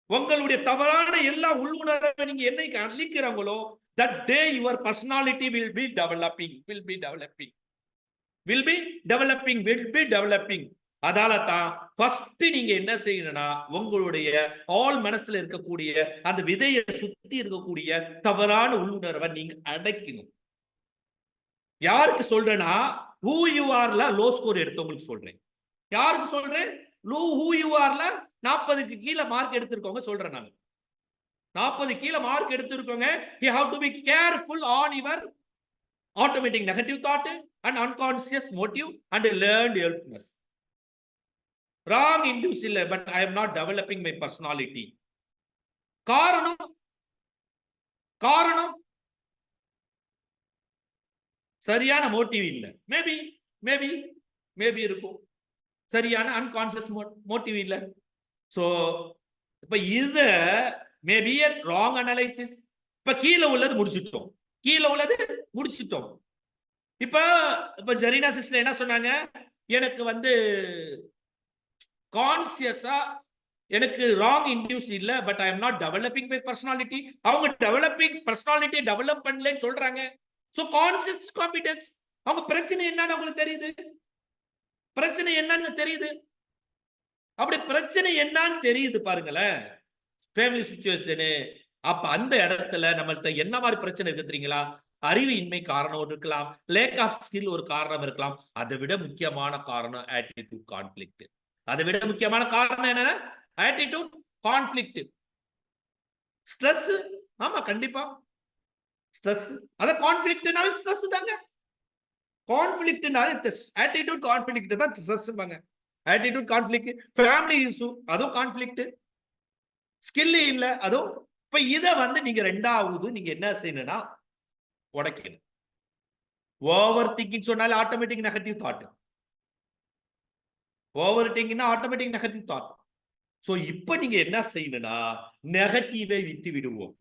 உங்களுடைய தவறான எல்லா உள்ளுணர்வை நீங்க என்னைக்கு அழிக்கிறாங்களோ, that day your personality will be developing. அதால தான் ஃபர்ஸ்ட் நீங்க என்ன செய்யணும்னா, உங்களுடைய ஆல் மனசுல இருக்கக்கூடிய அந்த விதையை சுத்தி இருக்கக்கூடிய தவறான உள்ளுணர்வை நீங்க அடைக்கணும். யாருக்கு சொல்றேன்னா, who you are-ல லோ ஸ்கோர் எடுத்தவங்களுக்கு சொல்றேன். யாருக்கு சொல்றேன்? who you are-ல 40க்கு கீழே மார்க் எடுத்திருக்கவங்க சொல்றேன் நான். 40 கீழே mark எடுத்திருக்கவங்க, you have to be careful on your automatic negative thought and unconscious motive and learned helpness. Wrong induce இல்ல, but I am not developing my personality. காரணம் சரியான மோட்டிவ் இல்ல. மேபி இருக்கும். சரியான அன்கான்சியஸ் மோட்டிவ் இல்ல. சோ இப்ப இத மேபி ராங் அனலைசிஸ். இப்ப கீழே உள்ளது முடிச்சிட்டோம். இப்ப ஜெரினா சிஸ்டர் என்ன சொன்னாங்க, எனக்கு கான்சியஸா எனக்கு ராங் இன்டியூஸ் இல்ல, but I am not developing my personality. அவங்க டெவலப்பிங் பர்சனாலிட்டி டெவலப் பண்ணலன்னு சொல்றாங்க. சோ கான்சியஸ் காம்பிடன்ஸ், அவங்க பிரச்சனை என்னன்னு அவங்களுக்கு தெரியுது. அப்படி பிரச்சனை என்னன்னு தெரியுது பாருங்களேன், ஃபேமிலி சிச்சுவேஷனு. அப்ப அந்த இடத்துல நம்மள்ட்ட என்ன மாதிரி பிரச்சனை இருக்கு தெரியுங்களா? அறிவு இன்மை காரணம் இருக்கலாம், லேக் ஆஃப் ஸ்கில் ஒரு காரணம் இருக்கலாம். அதை விட முக்கியமான காரணம் ஆட்டிடியூட் கான்ஃபிளிக்ட். என்ன? Attitude conflict. ஸ்ட்ரெஸ். ஆமா, கண்டிப்பா ஸ்ட்ரெஸ். அத கான்ஃபிளிக்ட்னாவே ஸ்ட்ரெஸ் தாங்க. கான்ஃபிளிக்ட்னாலே ஆட்டிடியூட் கான்ஃபிளிக்ட் தான் ஸ்ட்ரெஸ்பாங்க. ஆட்டிடியூட் கான்ஃபிளிக்ட், ஃபேமிலி இஷ்யூ அதுவும் கான்ஃபிளிக்ட், ஸ்கில் இல்ல அதுவும். இப்ப இத நீங்க ரெண்டாவது நீங்க என்ன செய்யணும்னா உடைக்கணும். ஓவர் திங்கிங் சொன்னாலே ஆட்டோமேட்டிக் நெகட்டிவ் தாட். ஓவர் திங்கிங்னா ஆட்டோமேட்டிக் நெகட்டிவ் தாட். சோ இப்ப நீங்க என்ன செய்யணும்னா நெகட்டிவை விட்டு விடுவோம்.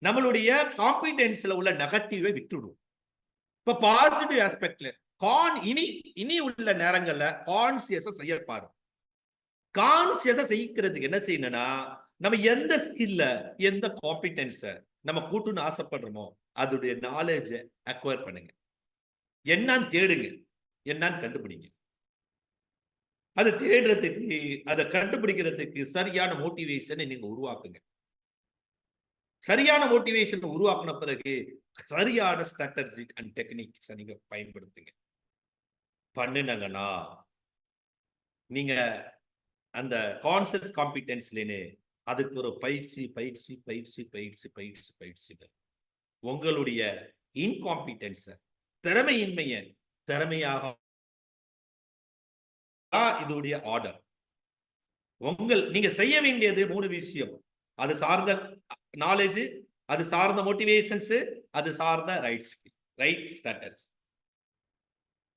நம்மளுடைய காம்பிடன்ஸ்ல உள்ள நெகட்டிவை விட்டுடுவோம். இப்ப பாசிட்டிவ் ஆஸ்பெக்ட்ல இனி உள்ள நேரங்கள்ல கான்சியஸா செய்ய பாரு. கான்சியஸா செய்யறதுக்கு என்ன செய்யணும்னா, நம்ம எந்த ஸ்கில்ல எந்த காம்பிடன்ஸ நம்ம கூட்டுன்னு ஆசைப்படுறோமோ அதோடைய நாலேஜ் அக்வயர் பண்ணுங்க. என்னன்னு தேடுங்க, என்னன்னு கண்டுபிடிங்க. அதை தேடுறதுக்கு, அதை கண்டுபிடிக்கிறதுக்கு சரியான மோட்டிவேஷனை நீங்க உருவாக்குங்க. சரியான மோட்டிவேஷன் உருவாக்கின பிறகு சரியான ஸ்ட்ராட்டஜி அண்ட் டெக்னிக்ஸ் நீங்க பயன்படுத்துங்க. பண்ணுனாங்கன்னா நீங்க அந்த கான்சியஸ் காம்பிடன்ஸ்லன்னு அதுக்கு ஒரு பயிற்சி உங்களுடைய இன்காம்பிடன்ஸ, திறமையின்மைய திறமையாக இதோடைய ஆர்டர். நீங்க செய்ய வேண்டியது 3 விஷயம். அது சார்ந்த நாலேஜ், அது சார்ந்த மோட்டிவேஷன்ஸ், அது சார்ந்த ரைட் ஸ்ட்ராட்டஜி.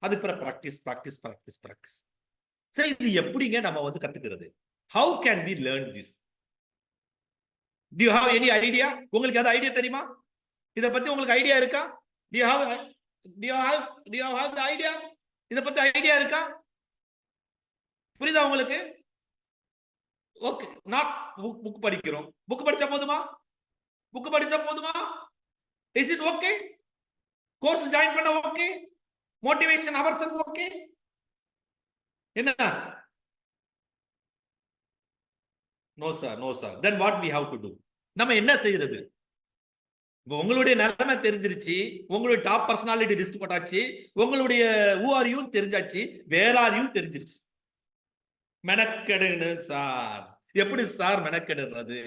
அது பிராக்டிஸ். சரி, இது எப்படிங்க நம்ம கத்துக்கிறது? How can we learn this? Do you have any idea? உங்களுக்கு ஏதாவது ஐடியா தெரியுமா? இத பத்தி உங்களுக்கு ஐடியா இருக்கா? Do you have the idea? இத பத்தி ஐடியா இருக்கா? புரியுதா உங்களுக்கு? ஓகே, நாட் புக் படிக்கிறோம். புக் படிச்சா போதுமா? Is it okay? Course join பண்ண ஓகே? Motivation aversion okay? என்ன? No sir. Then what we have to do? நம்ம என்ன செய்யறது? உங்களுடைய நிலைமை தெரிஞ்சிருச்சு, உங்களுடைய டாப் பர்சனாலிட்டி லிஸ்ட் போட்டாச்சு, உங்களுடைய who are you தெரிஞ்சாச்சு, where are you தெரிஞ்சிருச்சு. மெனக்கெடுன்னு சார். எப்படி சார் மெனக்கெடுறது?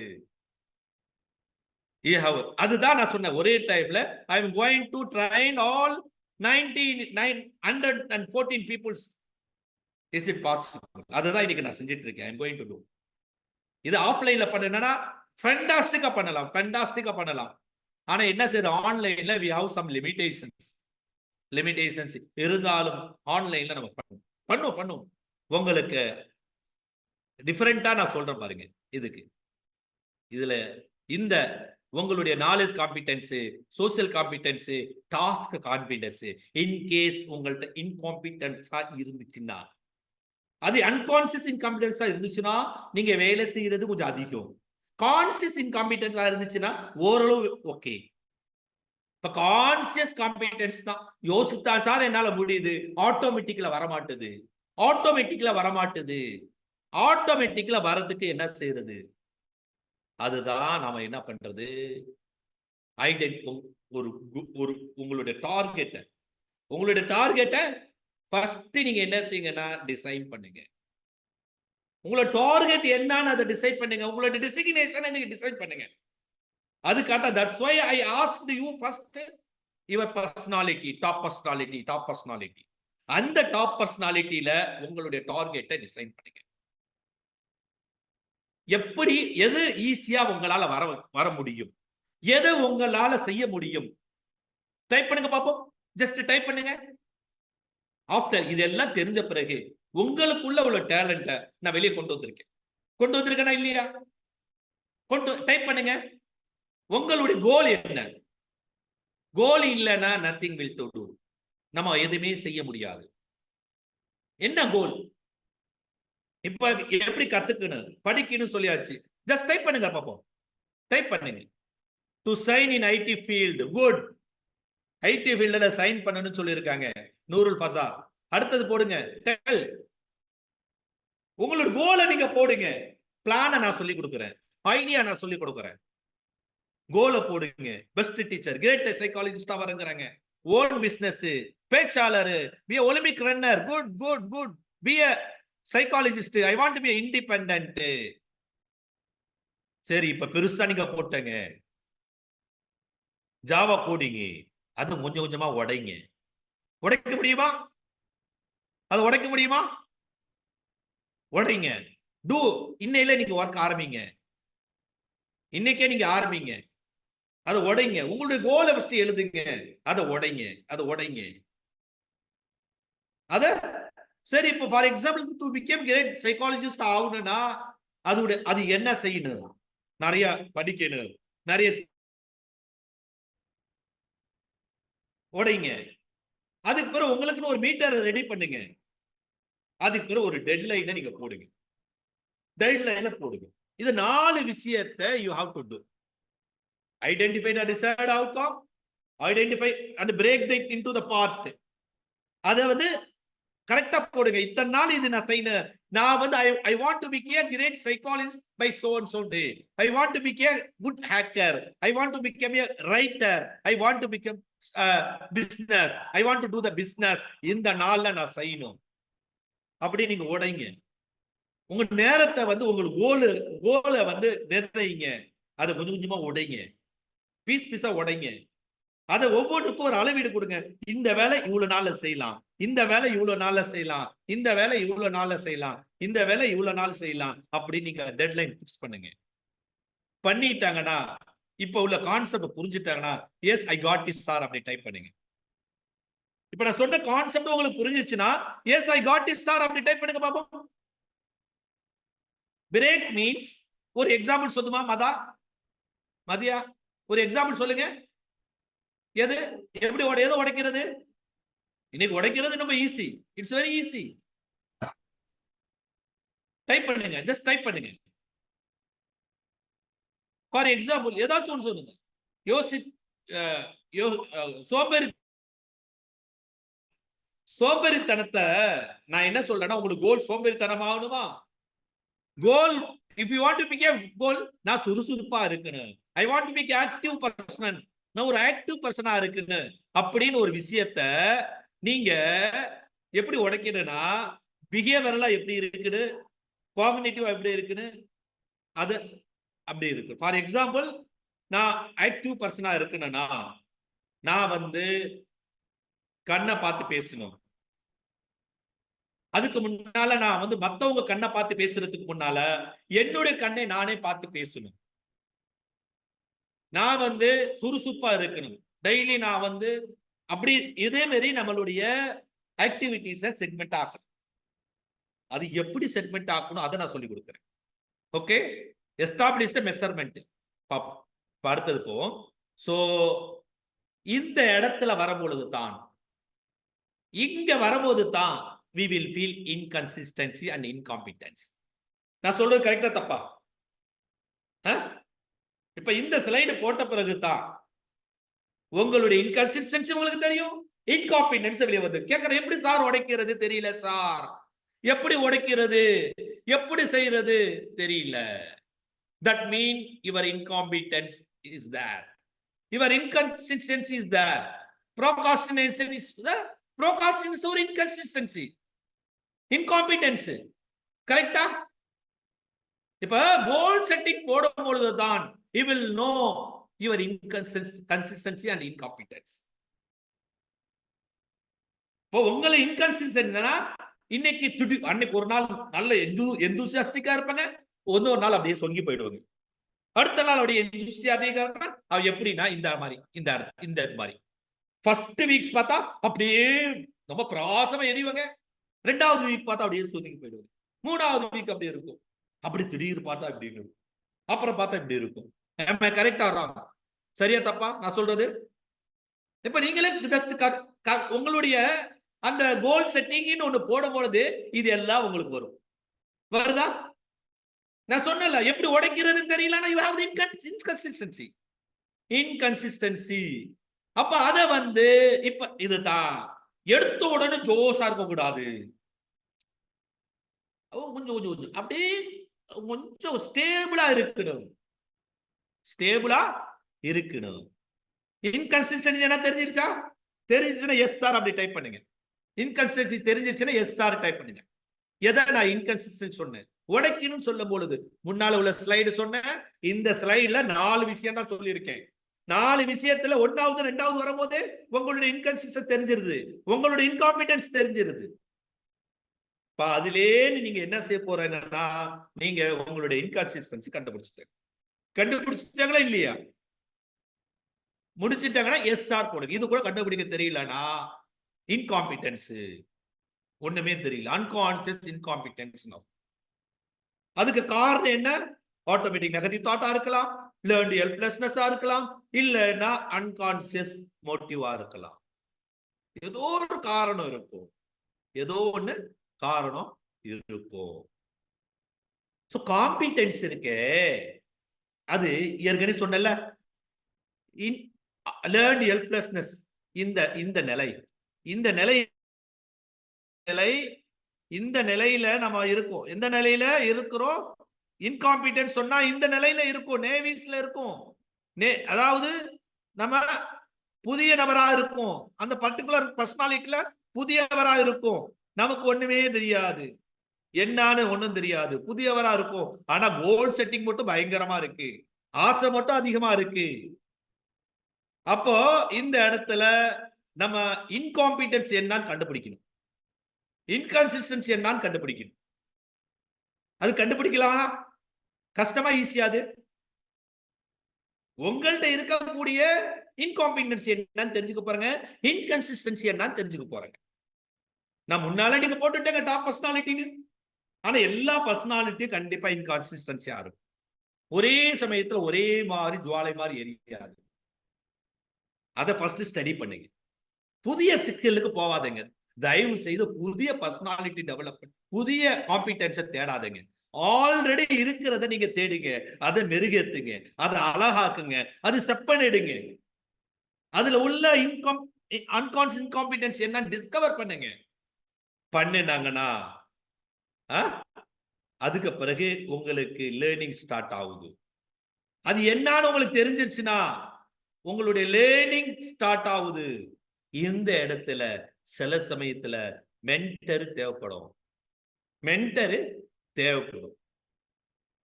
அதுதான் நான் சொன்னேன். ஒரே டைம்ல I am going to train all 914 peoples. Is it possible? அதுதான் இன்னைக்கு நான் செஞ்சிட்டு இருக்கேன். I am going to do. இது ஆஃப்லைன்ல பண்ணனா ஃபென்டாஸ்டிக்கா பண்ணலாம், ஃபென்டாஸ்டிக்கா பண்ணலாம். ஆனா என்ன செய்யறது, ஆன்லைன்ல we have some லிமிடேஷன்ஸ் இருந்தாலும் ஆன்லைன்ல நம்ம பண்ணுவோம். உங்களுக்கு டிஃபரெண்டா நான் சொல்றேன் பாருங்க. இதுல இந்த உங்களுடைய knowledge competence, social competence, task confidence, in case உங்கள்ட்ட இன்காம்பிடன்ஸா இருந்துச்சுன்னா, அது அன்கான்சியஸ் இன்காம்பிடன்ஸா இருந்துச்சுன்னா நீங்க வேலை செய்யறது கொஞ்சம் அதிகம். கான்சியஸ் இன்காம்பிடன்ஸா இருந்துச்சுன்னா ஓரளவு ஓகே. இப்ப கான்சியஸ் காம்பிடன்ஸ் தான், யோசித்தா சார் என்னால முடியுது, ஆட்டோமேட்டிக்ல வரதுக்கு என்ன செய்யறது, அதுதான் நாம என்ன பண்றது, ஒரு உங்களுடைய டார்கெட்டை ஃபர்ஸ்ட் நீங்க என்ன செய்யுங்கன்னா டிசைன் பண்ணுங்க. உங்களோட டார்கெட் என்னன்னு அதை டிசைட் பண்ணுங்க. உங்களோட டெசிக்னேஷனை நீங்க டிசைட் பண்ணுங்க. அதுக்காக that's why I asked you first your personality, top personality. அந்த டாப் பர்சனாலிட்டியில உங்களுடைய டார்கெட்டை டிசைன் பண்ணுங்க. எப்படி எது ஈஸியா உங்களால வர முடியும், எதை உங்களால செய்ய முடியும், டைப் பண்ணுங்க பாப்போம். ஜஸ்ட் டைப் பண்ணுங்க. ஆஃப்டர் இதெல்லாம் தெரிஞ்ச பிறகு உங்களுக்குள்ள உள்ள டேலண்ட நான் வெளியே கொண்டு வந்திருக்கேனா இல்லையா? டைப் பண்ணுங்க. உங்களுடைய கோல் என்ன? கோல் இல்லைன்னா நத்திங் வில் டு டூ. நம்ம எதுவுமே செய்ய முடியாது. என்ன கோல்? இப்ப எப்படி கத்துக்கணும், படிக்கணும் சொல்லியாச்சு. ஜஸ்ட் டைப் பண்ணுங்க பாப்போம். டைப் பண்ணுங்க. To sign in IT field. Good. IT ஃபீல்ட்ல சைன் பண்ணணும்னு சொல்லியிருக்காங்க நூருல் ஃபசா. அடுத்தது போடுங்க. டெல். உங்களோட கோலை நீங்க போடுங்க. பிளானை நான் சொல்லி கொடுக்குறேன், ஐடியா நான் சொல்லி கொடுக்குறேன். கோலை போடுங்க. பெஸ்ட் டீச்சர், கிரேட் சைக்காலஜிஸ்டா வரங்கிறாங்க. ஓன் பிசினஸ், பேச்சாளர், be Olympic runner. Good good good. Be a psychologist. I want to be independent. சரி, இப்ப பெருசா நீங்க போட்டங்க ஜாவா கோடிங். அது கொஞ்சம் கொஞ்சமா உடைக்க முடியுமா? அது உடைக்க முடியுமா? உடைங்க. டூ. இன்னையில நீங்க ஒர்க் ஆரம்பிங்க. இன்னைக்கே நீங்க ஆரம்பிங்க. அதை உடைங்க. உங்களுடைய கோலை ஃபர்ஸ்ட் எழுதுங்க. அதை உடைங்க. அத சரி, இப்போ for example to become great psychologist ஆகணும்னா அது என்ன செய்யணும்? நிறைய படிக்கணும், நிறைய உடைங்க. அதுக்கு பிறகு உங்களுக்குன்னு ஒரு மீட்டர் ரெடி பண்ணுங்க. அதுக்கு பிறகு ஒரு டெட்லைனை நீங்க போடுங்க. இது 4 விஷயத்தை you have to to. Identify the desired outcome, identify and break it into the part. அத வந்து கரெக்டா போடுங்க. இத்தனை நாள் இது நான் செய்யணும். நான் வந்து I want to be a great psychologist by so and so day. I want to be a good hacker. I want to become a writer. I want to become business. I want to do the business. இந்த நாள்ல நான் செய்யணும். அப்படி நீங்க உடைங்க. உங்க நேரத்தை வந்து உங்களுக்கு கோலை வந்து நிர்ணயிங்க. அதை கொஞ்சம் கொஞ்சமா உடைங்க. பீஸா உடைங்க. அதை ஒவ்வொன்றுக்கும் ஒரு அளவீடு கொடுங்க. இந்த வேலை இவ்வளவு நாள்ல செய்யலாம், இந்த வேலை இவ்வளவு நாள்ல செய்யலாம், இந்த வேலை இவ்வளவு நாள்ல செய்யலாம், இந்த வேலை இவ்வளவு நாள் செய்யலாம். அப்படி நீங்க டெட்லைன் பிக்ஸ் பண்ணுங்க. பண்ணிட்டாங்கன்னா, இப்ப உள்ள கான்செப்ட் புரிஞ்சுட்டாங்கன்னா, yes I got this sir அப்படி டைப் பண்ணுங்க. இப்ப நான் சொன்ன கான்செப்ட் உங்களுக்கு புரிஞ்சிச்சுன்னா, yes I got this sir அப்படி டைப் பண்ணுங்க பாப்போம். பிரேக் மீன்ஸ், ஒரு எக்ஸாம்பிள் சொல்லுமா மதியா? ஒரு எக்ஸாம்பிள் சொல்லுங்க. எது எப்படி எது உடைக்கிறது? இன்னைக்கு உடைக்கிறது ரொம்ப easy. It's very easy. Type பண்ணுங்க. ஜஸ்ட் டைப் பண்ணுங்க. ஃபார் எக்ஸாம்பிள் ஏதாச்சும் ஒன்று சொல்லுங்க. சோம்பேறித்தனத்தை நான் என்ன சொல்றேன்னா, உங்களுக்கு கோல் சோம்பேறித்தனம் ஆகணுமா? Goal, if you want to become goal, நான் சுறுசுறுப்பா இருக்கணும். I want to be active person. நான் ஒரு ஆக்டிவ் பர்சனா இருக்குன்னு அப்படின்னு ஒரு விஷயத்த நீங்க எப்படி உடைக்கணும்னா, பிஹேவியரலா எப்படி இருக்குன்னு, காம்பினேட்டிவா எப்படி இருக்குன்னு, அது அப்படி இருக்கு. ஃபார் எக்ஸாம்பிள், நான் ஆக்டிவ் பர்சனா இருக்குன்னா, நான் வந்து கண்ணை பார்த்து பேசணும். அதுக்கு முன்னால நான் வந்து மத்தவங்க கண்ணை பார்த்து பேசுறதுக்கு முன்னால என்னுடைய கண்ணை நானே பார்த்து பேசணும். நான் வந்து சுறுசுறுப்பா இருக்கணும், டெய்லி நான் வந்து அப்படி இதே மாதிரி நம்மளுடைய ஆக்டிவிட்டிஸை செக்மெண்ட் ஆக்கணும். அது எப்படி செக்மெண்ட் ஆக்கணும் அதை நான் சொல்லி கொடுக்குறேன். ஓகே, எஸ்டாப்ளிஷ் த மெஷர்மெண்ட் பாப்போம். அடுத்தது போவோம். சோ இந்த இடத்துல வரும்பொழுது தான், இங்க வரும்போது தான் we will feel inconsistency and incompetence. நான் சொல்றது கரெக்டா தப்பா? இப்ப இந்த ஸ்லைடு போட்ட பிறகு தான் உங்களுடைய இன்கன்சிஸ்டன்சி உங்களுக்கு தெரியும், இன்காம்பிடன்ஸ் வெளியே வந்து கேட்கற எப்படி சார் உடைக்கிறது தெரியல சார், எப்படி உடைக்கிறது, எப்படி செய்யறது தெரியல. That mean your incompetence is there, your inconsistency is there, procrastination is there, procrastination or inconsistency, incompetence. கரெக்டா? இப்ப கோல் செட்டிங் போடும் பொழுது தான் you will know your inconsistency and incompetence. இப்போ உங்களை இன்கன்சிஸ்டன்ட்னா இன்னைக்கு அன்னைக்கு ஒரு நாள் நல்ல எந்தூசியாஸ்டிக்கா இருப்பாங்க, ஒரு நாள் அப்படியே சொங்கி போயிடுவாங்க. அடுத்த நாள் அப்படியே எந்தூசியாஸ்டிக்கா இருப்பாங்க. அவ எப்படின்னா இந்த மாதிரி இந்த மாதிரி ஃபர்ஸ்ட் வீக்ஸ் பார்த்தா அப்படியே ரொம்ப பிரகாசமா எரிவாங்க, ரெண்டாவது வீக் பார்த்தா அப்படியே சொங்கி போயிடுவாங்க, மூணாவது வீக் அப்படியே இருக்கும், அப்படி திடீர் பார்த்தா இப்படி இருக்கும், அப்புறம் பார்த்தா இப்படி இருக்கும். கரெக்டா வர்றாங்க, சரியா தப்பா நான் சொல்றது? இப்ப நீங்களே ஜஸ்ட் உங்களுடைய அந்த கோல் செட்டிங் ஒண்ணு போடும் பொழுது இது எல்லாம் உங்களுக்கு வரும். வருதா? நான் சொன்னல எப்படி உடைக்கிறதுன்னு தெரியலன்னா you have the inconsistency. அப்ப அத வந்து இப்ப இதுதான் எடுத்த உடனே ஜோஷா இருக்க கூடாது, கொஞ்சம் கொஞ்சம் கொஞ்சம் அப்படியே கொஞ்சம் ஸ்டேபிளா இருக்கணும், ஸ்டேபிளா இருக்கணும். இன்கன்சிஸ்டன்சி என்ன தெரிஞ்சிருச்சா? தெரிஞ்சிச்சுன்னா எஸ் சார் அப்படி டைப் பண்ணுங்க. இன்கன்சிஸ்டன்சி தெரிஞ்சிருச்சுன்னா எஸ் சார் டைப் பண்ணுங்க. எதை நான் இன்கன்சிஸ்டன்ட் சொன்னேன்? உடைக்கணும்னு சொல்லும் பொழுது முன்னால உள்ள ஸ்லைடு சொன்னேன், இந்த ஸ்லைடுல 4 விஷயம் தான் சொல்லியிருக்கேன். 4 விஷயத்துல 1வது 2வது வரும்போது உங்களுடைய இன்கன்சிஸ்டன்ஸ் தெரிஞ்சிருது, உங்களுடைய இன்காம்பிடன்ஸ் தெரிஞ்சிருது. அதிலே நீங்க என்ன செய்ய போறேன்னா நீங்க உங்களுடைய இன்கன்சிஸ்டன்சி கண்டுபிடிச்சிட்டாங்களா இல்லையா? முடிச்சிட்டாங்கன்னா எஸ் ஆர் போடுங்க. இது கூட கண்டுபிடிக்க தெரியலனா இன்காம்பிடன்ஸ், ஒண்ணுமே தெரியல, அன்கான்சியஸ் இன்காம்பிடன்ஸ். அதுக்கு காரணம் என்ன? ஆட்டோமேட்டிக் நெகட்டிவ் தாட்டா இருக்கலாம், லேர்ன்ட் ஹெல்ப்லெஸ்னஸா இருக்கலாம், இல்லைன்னா அன்கான்சியஸ் மோட்டிவா இருக்கலாம். ஏதோ ஒரு காரணம் இருக்கும், ஏதோ ஒண்ணு காரணம் இருக்கும். சோ காம்பிடன்ஸ் இருக்கே, அது ஏற்கனவே சொன்னல, லேர்ன்ட் ஹெல்ப்லெஸ்னஸ், இந்த நிலை, இந்த நிலையில நம்ம இருக்கோம். எந்த நிலையில இருக்கிறோம்? இன்காம்பிடன்ஸ் சொன்னா இந்த நிலையில இருக்கும், நேவிஸ்ல இருக்கும். அதாவது நம்ம புதிய நபரா இருக்கும், அந்த பர்டிகுலர் பர்சனாலிட்டில புதியவரா இருக்கும், நமக்கு ஒண்ணுமே தெரியாது, என்னன்னு ஒண்ணும் தெரியாது, புதியவரா இருக்கும். ஆனா கோல் செட்டிங் மட்டும் பயங்கரமா இருக்கு, ஆசை மட்டும் அதிகமா இருக்கு. அப்போ இந்த இடத்துல நம்ம இன்காம்பிடன்ஸ் என்னன்னு கண்டுபிடிக்கணும், இன்கன்சிஸ்டன்சி என்னன்னு கண்டுபிடிக்கணும். அது கண்டுபிடிக்கலாம் கஷ்டமா ஈஸியா? அது உங்கள்ட்ட இருக்கக்கூடிய இன்காம்பிடன்சி என்னன்னு தெரிஞ்சுக்க போறேங்க, இன்கன்சிஸ்டன்சி என்னன்னு தெரிஞ்சுக்க போறேங்க. நான் முன்னால நீங்க போட்டுட்டேங்க டாப் பர்சனாலிட்டின்னு, ஆனா எல்லா பர்சனாலிட்டியும் கண்டிப்பா இன்கன்சிஸ்டன்சியா இருக்கும். ஒரே சமயத்துல ஒரே மாதிரி ஜுவாலை மாதிரி எரியாது. அதை ஃபர்ஸ்ட் ஸ்டடி பண்ணுங்க. புதிய சிக்கலுக்கு போவாதீங்க தயவு செய்து. புதிய பர்சனாலிட்டி டெவலப்மெண்ட், புதிய காம்பிடன்ஸை தேடாதீங்க. ஆல்ரெடி இருக்கிறத நீங்க தேடுங்க, அதை மெருகேத்துங்க, அதை அழகாக்குங்க, அது செப்பனிடுங்க. அதுல உள்ள அன்கான்ஷியஸ் இன்காம்பிடன்ஸ் என்ன டிஸ்கவர் பண்ணுங்க. பண்ணினாங்கன்னா அதுக்கு பிறகு உங்களுக்கு லேர்னிங் ஸ்டார்ட் ஆகுது. அது என்னன்னு உங்களுக்கு தெரிஞ்சிருச்சுன்னா உங்களுடைய லேர்னிங் ஸ்டார்ட் ஆகுது. இந்த இடத்துல சில சமயத்துல மென்டர் தேவைப்படும்,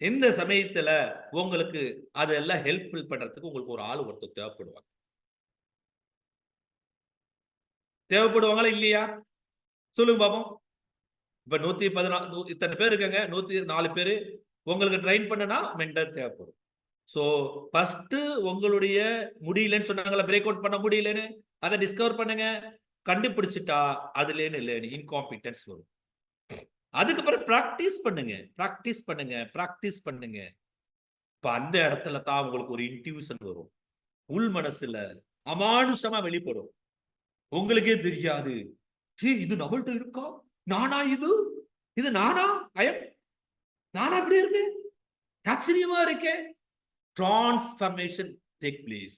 இந்த சமயத்துல உங்களுக்கு அதெல்லாம் ஹெல்ப்ஃபுல் பண்றதுக்கு உங்களுக்கு ஒரு ஆள் ஒருத்தர் தேவைப்படுவாங்களா இல்லையா? சொல்லுங்க பாப்போம். இப்ப 114 இத்தனை பேர் இருக்காங்க, 104 பேரு உங்களுக்கு ட்ரெயின் பண்ணனா மென்டர் தேவைப்படும். சோ ஃபர்ஸ்ட் உங்களுடைய முடியலன்னு சொன்னாங்களா, பிரேக் அவுட் பண்ண முடியலன்னு, அதை டிஸ்கவர் பண்ணுங்க. கண்டுபிடிச்சிட்டா அதுலேன்னு இல்லை இன்காம்பிட்டன்ஸ் வரும். அதுக்கப்புறம் பிராக்டிஸ் பண்ணுங்க, பிராக்டிஸ் பண்ணுங்க, பிராக்டிஸ் பண்ணுங்க. இப்ப அந்த இடத்துல தான் உங்களுக்கு ஒரு இன்ட்யூஷன் வரும். உள் மனசுல அமானுஷமா வெளிப்படும். உங்களுக்கே தெரியாது, இது நம்மள்ட்ட இருக்கா, நானா இது, இது நானா, நானா அப்படி இருக்கு, ஆச்சரியமா இருக்கே. Transformation take place.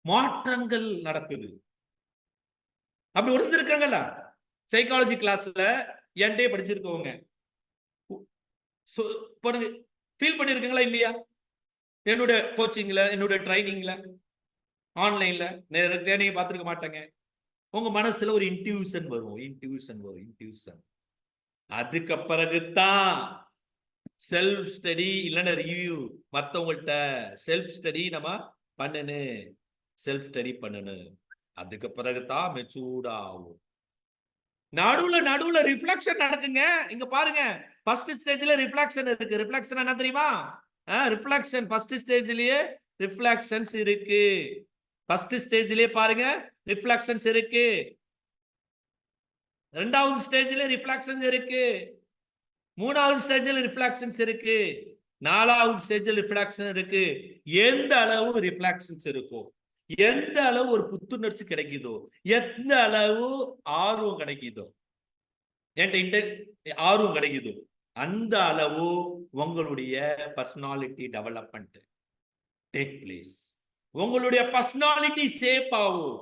மாற்றங்கள் நடக்குது. அப்படி இருக்காங்கல்ல சைக்காலஜி கிளாஸ்ல என்கிட்டே படிச்சிருக்கவங்க ஃபீல் பண்ணிருக்கீங்களா இல்லையா? என்னோட கோச்சிங்ல, என்னோட ட்ரைனிங்ல, ஆன்லைன்ல நீங்க பார்த்திருக்க மாட்டாங்க. உங்க மனசுல ஒரு இன்ட்யூஷன் வரும், இன்ட்யூஷன். அதுக்கு பிறகுதான் செல்ஃப் ஸ்டடி இல்லைன்னா ரிவ்யூ, மத்தவங்கள்ட்ட செல்ஃப் ஸ்டடி நம்ம பண்ணணும், செல்ஃப் ஸ்டடி பண்ணணும். அதுக்கு பிறகுதான் மெச்சூர்டா ஆகும். நடுவுல ரிஃப்ளெக்ஷன் நடக்குங்க. இங்க பாருங்க, ஃபர்ஸ்ட் ஸ்டேஜ்ல ரிஃப்ளெக்ஷன் இருக்கு. ரிஃப்ளெக்ஷன் என்ன தெரியுமா? ரிஃப்ளெக்ஷன் ஃபர்ஸ்ட் ஸ்டேஜ்லயே ரிஃப்ளெக்ஷன்ஸ் இருக்கு. ஃபர்ஸ்ட் ஸ்டேஜ்லயே பாருங்க ரிஃப்ளெக்ஷன்ஸ் இருக்கு. இரண்டாவது ஸ்டேஜ்ல ரிஃப்ளெக்ஷன்ஸ் இருக்கு. மூணாவது ஸ்டேஜ்ல ரிஃப்ளெக்ஷன்ஸ் இருக்கு. நாலாவது ஸ்டேஜ்ல ரிஃப்ளெக்ஷன் இருக்கு. எந்த அளவு ரிஃப்ளெக்ஷன்ஸ் இருக்கும், எந்த அளவு ஒரு புத்துணர்ச்சி கிடைக்குதோ, எந்த அளவு ஆர்வம் கிடைக்குதோ, ஆர்வம் கிடைக்குதோ, அந்த அளவு உங்களுடைய பர்சனாலிட்டி டெவலப்மெண்ட் டேக் பிளேஸ். உங்களுடைய பர்சனாலிட்டி சேப் ஆகும்.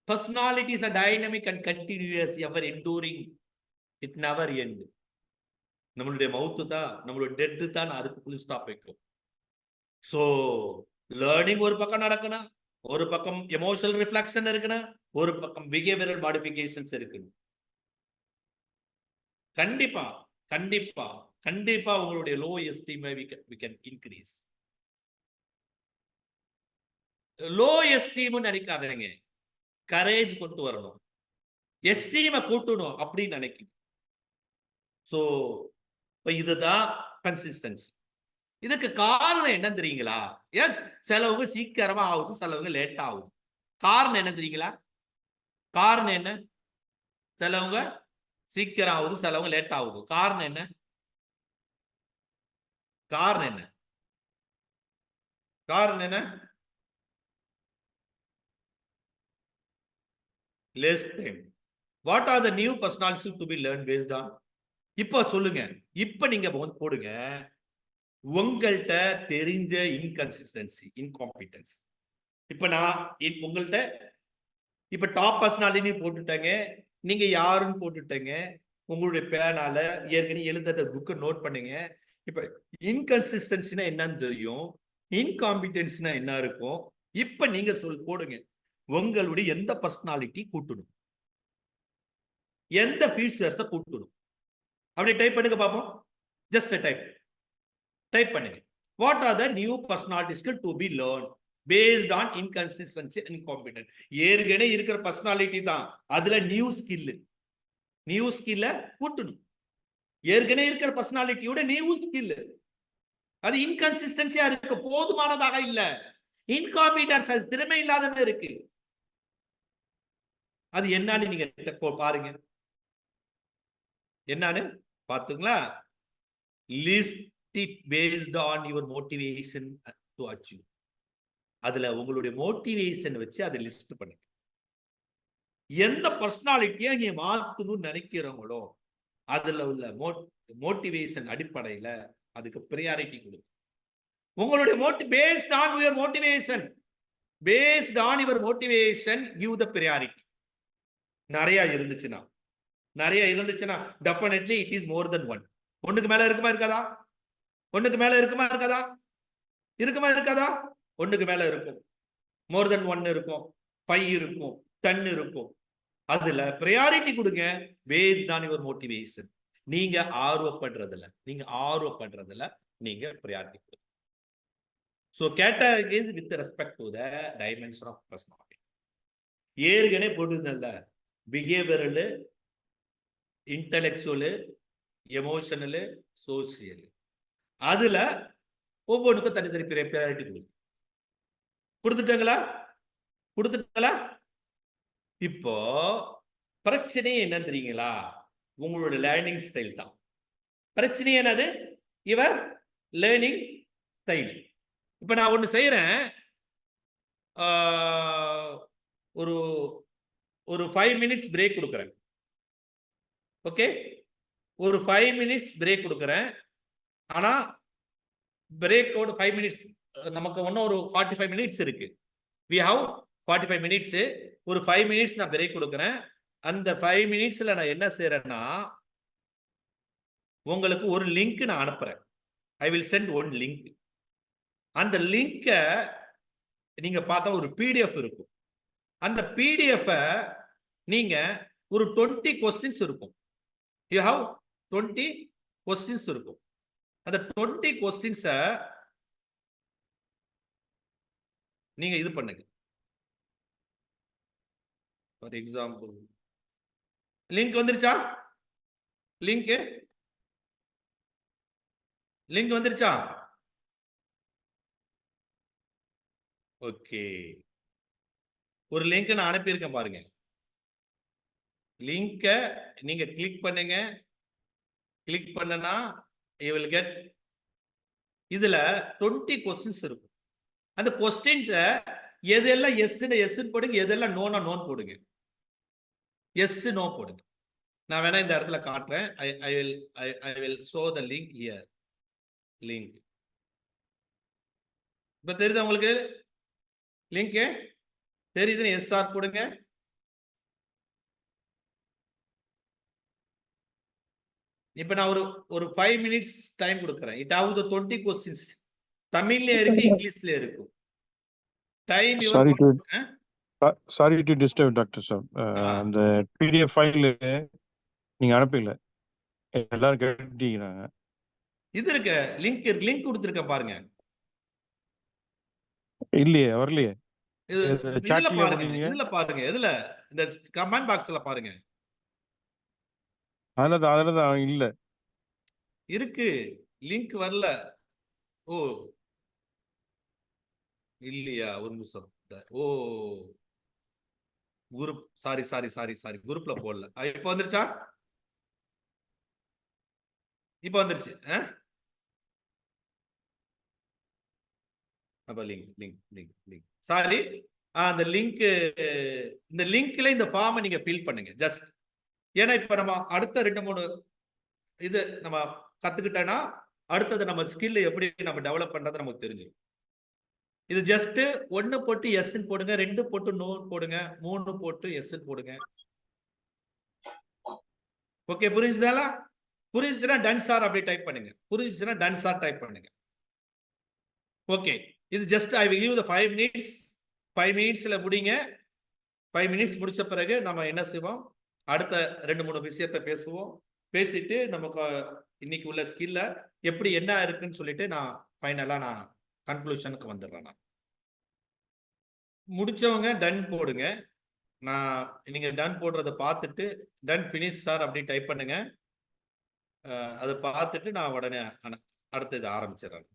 Personality is a dynamic and continuous, ever enduring, it never end. நம்மளுடைய மவுத்து தான், நம்மளுடைய டெட் தான் அதுக்கு ஃபுல் ஸ்டாப் வைக்கும். சோ லேர்னிங் ஒரு பக்கம் நடக்கணும், ஒரு பக்கம் எமோஷனல் ரிஃப்ளெக்ஷன் இருக்கணும், ஒரு பக்கம் பிஹேவியரல் மாடிஃபிகேஷன்ஸ் இருக்கணும். கண்டிப்பா கண்டிப்பா கண்டிப்பா உங்களுடைய low esteem we can increase. Low esteem நினைக்காதீங்க, கரேஜ் கொண்டு வரணும், எஸ்டீமை கூட்டணும் அப்படின்னு நினைக்கணும். சோ இதுதான் கன்சிஸ்டன்சி. இதுக்கு காரணம் என்ன தெரியுங்களா? சிலவங்க சீக்கிரமா ஆகுது, சிலவங்க லேட் ஆகுது. காரணம் என்ன தெரியுங்களா? காரணம் என்ன? சிலவங்க சீக்கிரம் ஆகுது, சிலவங்க லேட் ஆகுது. காரணம் என்ன? காரணம் என்ன? காரணம் என்ன? less time. What are the new personalities to be learned based on? இப்ப சொல்லுங்க, இப்ப நீங்க போடுங்க உங்கள்கிட்ட தெரிஞ்ச இன்கன்சிஸ்டன்சி, இன்காம்பிட்டன்ஸ். இப்ப நான் உங்கள்கிட்ட இப்ப டாப் பர்சனாலிட்டி போட்டுட்டேங்க, நீங்க யாருன்னு போட்டுட்டேங்க, உங்களுடைய பேனால ஏற்கனவே எழுத புக்கை நோட் பண்ணுங்க. இப்ப இன்கன்சிஸ்டன்சினா என்னன்னு தெரியும், இன்காம்பிட்டன்ஸ்னா என்ன இருக்கும். இப்ப நீங்க போடுங்க உங்களுடைய எந்த பர்சனாலிட்டி கூட்டணும், எந்த ஃபீச்சர்ஸை கூட்டணும். அப்படி டைப் பண்ணுங்க பாப்போம். ஜஸ்ட் டைப் பண்ணுங்க. What are the new personality skill to be learn based on inconsistency and incompetent. ஏற்கனவே இருக்கிற பர்சனாலிட்டி தான், அதுல நியூ ஸ்கில்ல கூட்டணும். ஏற்கனவே இருக்கிற பர்சனாலிட்டியோட நியூ ஸ்கில், அது இன்கன்சிஸ்டன்சியா இருக்கு, போதுமானதாக இல்ல, இன்காம்பிட்டன்ஸ், அது திறமை இல்லாத இருக்கு. அது என்னன்னு நீங்க பாருங்க, என்னன்னு பாத்துங்களா? List it based on your motivation to achieve. அதுல உங்களுடைய மோட்டிவேஷன் வச்சு அதை லிஸ்ட் பண்ணுங்க. எந்த பர்சனாலிட்டியை நீங்க மாத்தணும்னு நினைக்கிறவங்களோ அதுல உள்ள மோட்டிவேஷன் அடிப்படையில அதுக்கு பிரியாரிட்டி கொடுங்க. உங்களுடைய paste on your motivation, paste on your motivation give the priority. நிறைய இருந்துச்சுன்னா definitely it is more then one. ஒண்ணுக்கு மேல இருக்குமா இருக்காதா? ஒண்ணுக்கு மேல இருக்குமா இருக்காதா? ஒண்ணுக்கு மேல இருக்கும். மோர் தென் ஒன் இருக்கும், 5 இருக்கும், 10 இருக்கும். அதுல பிரையாரிட்டி கொடுங்க பேஸ்ட் ஆன் யுவர் மோட்டிவேஷன். நீங்க ஆர்வப்படுறதுல நீங்க பிரையாரிட்டி கொடுங்க. So category with respect to the dimension of personality. ஏற்கனவே போடுதல்ல, பிஹேவியரல், இன்டெலெக்சுவல், எமோஷனல், சோசியல். அதுல ஒவ்வொன்றுக்கும் தனித்தனி ப்ரையாரிட்டி கொடுத்துட்டாங்களா? கொடுத்துட்டாங்களா? இப்போ பிரச்சனை என்னன்னு தெரியுங்களா? உங்களோட லேர்னிங் ஸ்டைல் தான் பிரச்சனை. என்னது? இவர் லேர்னிங் ஸ்டைல். இப்ப நான் ஒண்ணு செய்யறேன், ஒரு ஒரு 5 மினிட்ஸ் பிரேக் கொடுக்குறேன். ஓகே, ஒரு 5 மினிட்ஸ் பிரேக் கொடுக்குறேன். ஆனா பிரேக்கோட 5 மினிட்ஸ் நமக்கு இன்னும் ஒரு 45 மினிட்ஸ் இருக்கு. we have 45 minutes. ஒரு 5 மினிட்ஸ் நான் பிரேக் கொடுக்குறேன். அந்த 5 மினிட்ஸ்ல நான் என்ன செய்யறேன்னா, உங்களுக்கு ஒரு லிங்க் நான் அனுப்புறேன். I will send one link. அந்த லிங்க நீங்க பார்த்தா ஒரு பிடிஎஃப் இருக்கும். அந்த பிடிஎஃப் நீங்க ஒரு 20 கொஸ்டின்ஸ் இருக்கும். யூ ஹாவ் 20 கொஸ்டின்ஸ் இருக்கும். அந்த 20 கொஸ்டின்ஸ நீங்க இது பண்ணுங்க. ஃபார் எக்ஸாம்பிள், லிங்க் வந்துருச்சா? லிங்க் லிங்க் வந்துருச்சா? ஓகே, ஒரு லிங்க் நான் அனுப்பியிருக்கேன் பாருங்க. லிங்க நீங்க கிளிக் பண்ணுங்க. கிளிக் பண்ணனா you will get, இதுல 20 கொஸ்டின்ஸ் இருக்கும். அந்த கொஸ்டின்ஸ் எதெல்லாம் எஸ் போடுங்க, எதெல்லாம் நோனா நோன் போடுங்க. எஸ் நோ போடுங்க. நான் வேணா இந்த இடத்துல காட்டுறேன். I will show the link here. Link இப்ப தெரியுதா உங்களுக்கு? லிங்க் தெரியுதுன்னு எஸ்ஆர் போடுங்க. இப்ப நான் ஒரு 5 மினிட்ஸ் டைம் கொடுக்குறேன். It have the 20 questions. தமிழ்ல இருக்கு, இங்கிலீஷ்ல இருக்கும். Time sorry to disturb doctor sir. அந்த பிடிஎஃப் ஃபைல் நீங்க அனுப்பல, எல்லாரும் கேட்டீங்கறாங்க. இது இருக்கு, லிங்க் கொடுத்திருக்கேன் பாருங்க. இல்லையே, வரலையே. இதுல பாருங்க, இதுல பாருங்க, இதுல இந்த கமெண்ட் பாக்ஸ்ல பாருங்க. அதுலதான் இல்ல இருக்கு, லிங்க் வரல. ஓ இல்லையா, ஒரு நிமிஷம். ஓ குரூப், சாரி குரூப்ல போடல. இப்ப வந்துருச்சா? இப்ப வந்துருச்சு. அப்ப லிங்க் சாரி, அந்த லிங்க், இந்த லிங்க்ல இந்த ஃபார்மை நீங்க ஃபில் பண்ணுங்க ஜஸ்ட். ஏன்னா இப்ப நம்ம அடுத்த 2-3 இது நம்ம கத்துக்கிட்டோம்னா அடுத்தது நம்ம ஸ்கில் எப்படி நம்ம டெவலப் பண்றது நமக்கு தெரிஞ்சிடும். இது ஜஸ்ட் 1 போட்டு எஸ் போடுங்க, 2 போட்டு நோ போடுங்க, 3 போட்டு எஸ் போடுங்க. ஓகே, புரிஞ்சுதா? புரிஞ்சுச்சுன்னா டன் சார் அப்படி டைப் பண்ணுங்க. புரிஞ்சுச்சுன்னா டன் சார் டைப் பண்ணுங்க. ஓகே, இது just I will give the 5 minutes. 5 மினிட்ஸ்ல முடிங்க. 5 மினிட்ஸ் முடிச்ச பிறகு நம்ம என்ன செய்வோம், அடுத்த 2-3 விஷயத்தை பேசுவோம். பேசிட்டு நமக்கு இன்னைக்கு உள்ள ஸ்கில்ல எப்படி என்ன இருக்குன்னு சொல்லிட்டு நான் ஃபைனலா நான் கன்க்ளூஷனுக்கு வந்துடுறேன். நான் முடிச்சவங்க டன் போடுங்க. நான் நீங்க டன் போடுறதை பார்த்துட்டு டன் ஃபினிஷ் சார் அப்படி டைப் பண்ணுங்க. அதை பார்த்துட்டு நான் உடனே அடுத்தது ஆரம்பிச்சிடறேன்.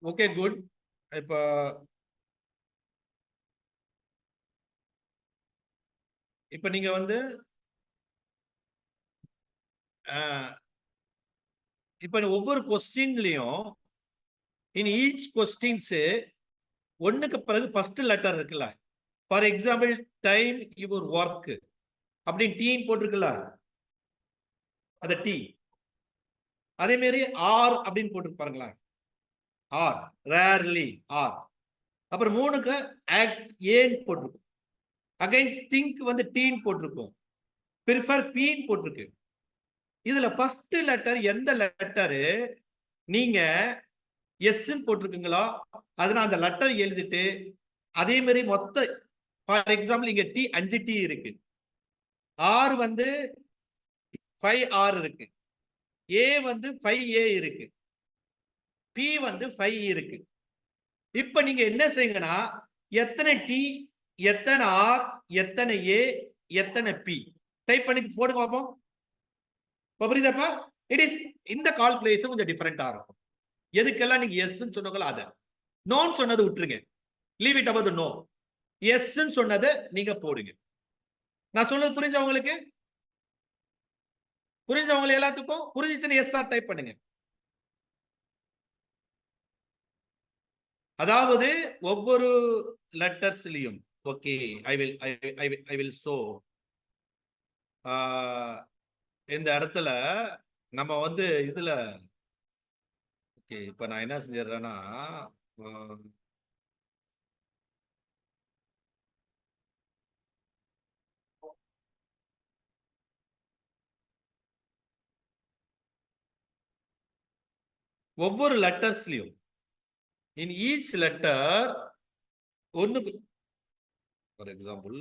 Okay good. இப்போ இப்போ நீங்க வந்து இப்போ ஒவ்வொரு கொஸ்டின்லயும் இன் ஈச் கொஸ்டின்ஸ் ஒண்ணுக்கு பிறகு ஃபர்ஸ்ட் லெட்டர் இருக்குல்ல. For example time your work அப்படின்னு டீன்னு போட்டிருக்குல்ல, அத டி. அதே மாதிரி ஆர் அப்படின்னு போட்டிருக்கு பாருங்களேன், ஆர் ரேர்லி ஆர். அப்புறம் மூணுக்கு ஆக்ட் ஏன்னு போட்டிருக்கும். அகைன் திங்க் வந்து டீன்னு போட்டிருக்கும். ப்ரிஃபர் பீன்னு போட்டிருக்கு. இதுல ஃபர்ஸ்ட் லெட்டர் எந்த லெட்டரு நீங்க எஸ்ன்னு போட்டிருக்குங்களோ அதனால அந்த லெட்டர் எழுதிட்டு அதே மாதிரி மொத்த ஃபார் எக்ஸாம்பிள் இங்க டி 5 டி இருக்கு, ஆர் வந்து 5 ஆர் இருக்கு, ஏ வந்து 5 ஏ இருக்கு, பி வந்து 5 இருக்கு. இப்ப நீங்க என்ன செய்யுங்கன்னா எத்தனை டி, எத்தனை ஆர், எத்தனை ஏ, எத்தனை பி டைப் பண்ணி போடுங்க பார்ப்போம். புரியுதாப்பா? இட் இஸ் இந்த கால்குலேஷன் கொஞ்சம் டிஃபரெண்டா இருக்கும். எதுக்கெல்லாம் நீங்க எஸ் சொன்னீங்களோ அத, நோன்னு சொன்னது விட்டுருங்க, leave it about no. Yes சொன்னதை நீங்க போடுங்க. நான் சொல்றது புரிஞ்ச உங்களுக்கு? புரிஞ்சவங்க எல்லாத்துக்கும் புரிஞ்சுச்சுன்னு எஸ் ஆர் டைப் பண்ணுங்க. அதாவது ஒவ்வொரு லெட்டர்ஸ்லயும் ஓகே ஐ வில் சோ இந்த இடத்துல நம்ம வந்து இதுல ஓகே இப்ப நான் என்ன செஞ்சிடறேன்னா ஒவ்வொரு லெட்டர்ஸ்லயும் இன் ஈச் லெட்டர் ஒன்னு ஃபார் எக்ஸாம்பிள்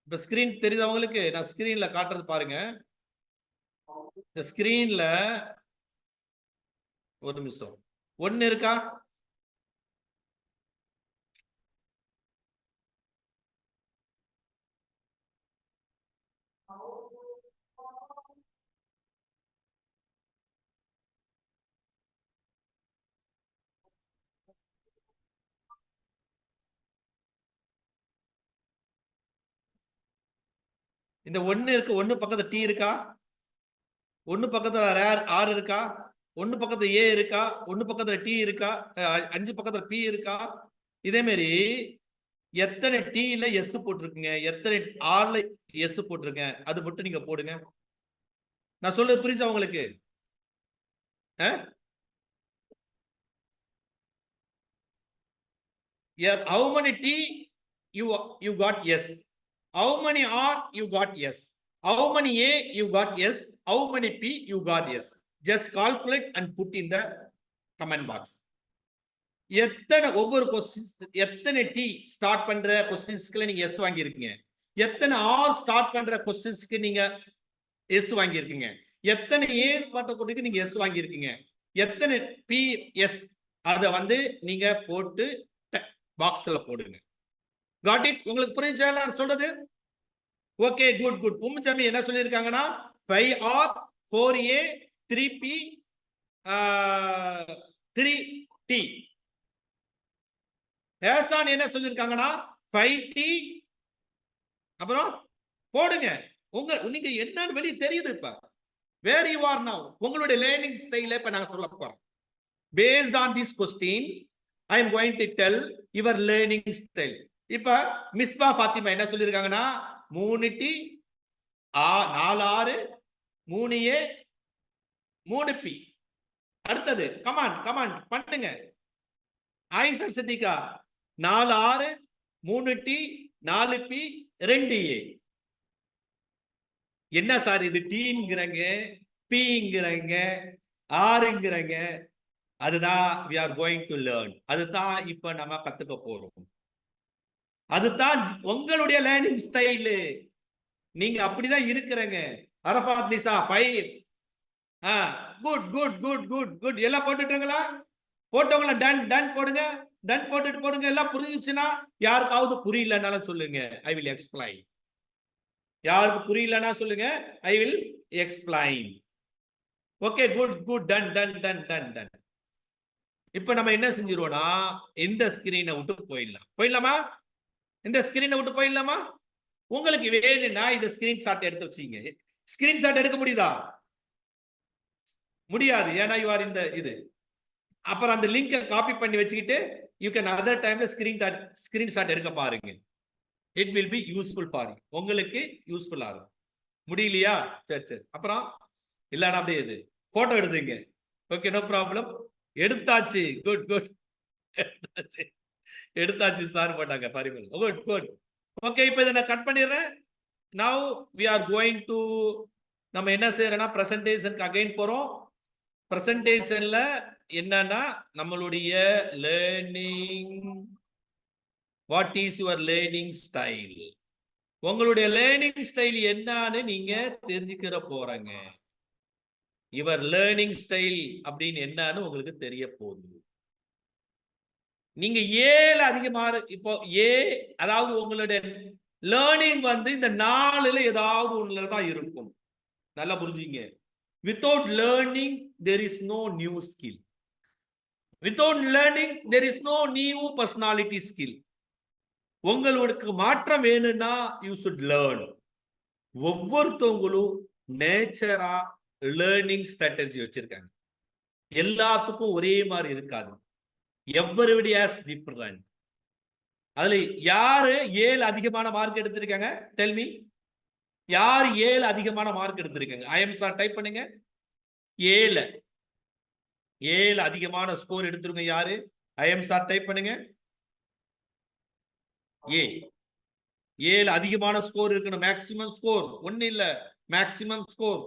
இப்ப ஸ்கிரீன் தெரியுது அவங்களுக்கு? நான் ஸ்கிரீன்ல காட்டுறது பாருங்க. இந்த ஸ்கிரீன்ல ஒரு நிமிஷம் ஒன்னு இருக்கா? இந்த ஒன்னு இருக்கு, ஒன்னு பக்கத்துல டி இருக்கா, ஒன்னு பக்கத்துல ஆர் இருக்கா, ஒன்னு பக்கத்துல ஏ இருக்கா, ஒன்னு பக்கத்துல டி இருக்கா, 5 பக்கத்துல பி இருக்கா. இதே மாதிரி எத்தனை டீல எஸ் போட்டிருக்குங்க, எத்தனை ஆர்ல எஸ் போட்டிருங்க, அது மட்டும் நீங்க போடுங்க. நான் சொல்றது புரிஞ்சா உங்களுக்கு? how many T you got yes, how many R you got yes, how many A you got yes, how many P you got yes. Just calculate and put in the comment box. எத்தனை ஒவ்வொரு கொஸ்டின் எத்தனை டி ஸ்டார்ட் பண்ற கொஸ்டின்ஸ்க்கு நீங்க எஸ் வாங்கி இருக்கீங்க, எத்தனை ஆர் ஸ்டார்ட் பண்ற கொஸ்டின்ஸ்க்கு நீங்க எஸ் வாங்கி இருக்கீங்க, எத்தனை ஏ பட்டத்துக்கு நீங்க எஸ் வாங்கி இருக்கீங்க, எத்தனை பி எஸ் அத வந்து நீங்க போட்டு பாக்ஸ்ல போடுங்க. Got it? உங்களுக்கு புரிஞ்சா நான் சொல்றது? Okay good good. உம்சாமி என்ன சொல்லியிருக்காங்கன்னா 5R 4A 3P 3T. Easun என்ன சொல்லியிருக்காங்கன்னா 5T அப்புறம் போடுங்க. நீங்க என்னன்னு வெளியே தெரியுது. இப்ப வேர் யூ ஆர் நவ் உங்களுடைய லேர்னிங் ஸ்டைல இப்ப நாங்க சொல்ல போறோம். Based on these questions I am going to tell your learning style. இப்ப மிஸ்பா ஃபாத்திமா என்ன சொல்லிருக்காங்கன்னா 3T 4R 3A 3P. அடுத்தது கமான் பண்ணுங்க. Ayesha Siddiqa 4R 3T 4P 2A. என்ன சார் இது டீங்கிறங்க, பிங்கிறங்க, ஆறுங்கிறங்க? அதுதான் we are going to learn. அதுதான் இப்ப நம்ம கத்துக்க போறோம். அதுதான் உங்களுடைய லேர்னிங் ஸ்டைல். நீங்க அப்படிதான் இருக்கிறங்க. அரபாத் நிசா 5. Good good good good good. எல்லாம் போட்டுட்டீங்களா? போட்டவங்கள டன் போடுங்க. டன் போட்டுட்டு போடுங்க. எல்லாம் புரிஞ்சுச்சுன்னா யாருக்காவது புரியலனாலும் சொல்லுங்க, ஐ வில் எக்ஸ்பிளைன். யாருக்கு புரியலன்னா சொல்லுங்க, I will explain. Okay, good good, done done done done done. இப்ப நம்ம என்ன செஞ்சிருவோம்னா, இந்த ஸ்கிரீனை விட்டு போயிடலாமா? இந்த ஸ்கிரீனை விட்டு போயிடலாமா? உங்களுக்கு வேணும்னா இந்த ஸ்கிரீன்ஷாட் எடுத்து வச்சீங்க. ஸ்கிரீன்ஷாட் எடுக்க முடியுதா? முடியாது, ஏன்னா யூ ஆர் இந்த இது. அப்புறம் அந்த லிங்கை காப்பி பண்ணி வச்சுக்கிட்டு யூ கேன் அதர் டைம்ல ஸ்கிரீன்ஷாட் எடுக்க பாருங்க. It will be useful for you. உங்களுக்கு யூஸ்ஃபுல்லா இருக்கும். முடியலையா? சரி சரி. அப்புறம் இல்லைன்னா அப்படியே இது போட்டோ எடுத்துங்க. Okay, no problem. எடுத்தாச்சு, குட் குட். எடுத்தாச்சு சார் போட்டாங்க பரிமல். Good good. ஓகே, இப்போ இதை நான் கட் பண்ணிடுறேன். Now we are going to, நம்ம என்ன செய்யறோம்னா பிரசன்டேஷனுக்கு அகைன் போறோம். பிரசன்டேஷன்ல என்னன்னா நம்மளுடைய learning, what is your learning style, உங்களுடைய லேர்னிங் ஸ்டைல் என்னன்னு நீங்க தெரிஞ்சுக்கிற போறங்க. யுவர் லேர்னிங் ஸ்டைல் அப்படின்னு என்னன்னு உங்களுக்கு தெரிய போகுது. நீங்க ஏல அதிகமா இப்போ அதாவது உங்களுடைய லேர்னிங் வந்து இந்த 4ல ஏதாவது ஒண்ணுல தான் இருக்கும். நல்லா புரிஞ்சுங்க. Without learning, there is no new skill. Without learning, there is no new personality skill. உங்களுக்கு மாற்றம் வேணும்னா you should learn. ஒவ்வொருத்தவங்களும் நேச்சரா லேர்னிங் ஸ்ட்ராட்டஜி வச்சிருக்காங்க. எல்லாத்துக்கும் ஒரே மாதிரி இருக்காது. everybody has different. அதுல யாரு 7 அதிகமான மார்க் எடுத்திருக்காங்க? Tell me. யார் 7 அதிகமான மார்க் எடுத்திருக்காங்க? ஐஎம் சார் டைப் பண்ணுங்க. 7 அதிகமான ஸ்கோர் எடுத்துருங்க. யாரு? ஐஎம் சார் டைப் பண்ணுங்க. 7 அதிகமான ஸ்கோர் இருக்கணும். மேக்ஸிமம் ஸ்கோர் ஒண்ணு இல்ல, மேக்ஸிமம் ஸ்கோர்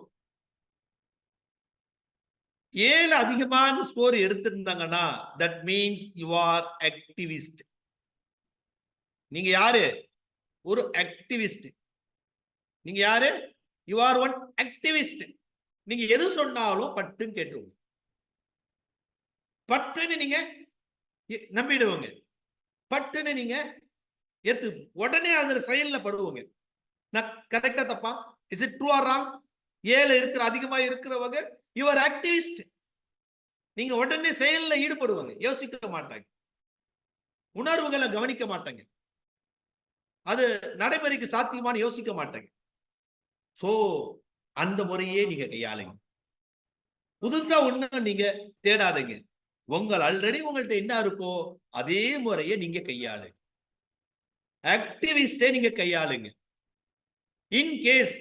7 அதிகமான ஸ்கோர் எடுத்திருந்தாங்கன்னா that means you are activist. நீங்க யாரு? ஒரு ஆக்டிவிஸ்ட். நீங்க யாரு? You are one activist. நீங்க எது சொன்னாலும் பட்டுன்னு கேட்டுருவோம். பட்டுன்னு நீங்க நம்பிடுவோங்க. பட்டுன்னு நீங்க ஏத்து உடனே அதுல செயல்ல படுவோங்க. நான் கரெக்டா தப்பா? Is it true R wrong? 7 இருக்கிற அதிகமா இருக்கிறவங்க யூ ஆர் ஆக்டிவிஸ்ட். நீங்க உடனே செயல்ல ஈடுபடுவாங்க. யோசிக்க மாட்டாங்க, உணர்வுகளை கவனிக்க மாட்டாங்க, அது நடைமுறைக்கு சாத்தியமான யோசிக்க மாட்டாங்க. சோ அந்த முறையே நீங்க கையாளுங்க. புதுசா ஒண்ணு நீங்க தேடாதீங்க. ஆல்ரெடி உங்கள்ட்ட என்ன இருக்கோ அதே முறையை நீங்க கையாளுங்க. ஆக்டிவிஸ்டே நீங்க கையாளுங்க. இன் கேஸ்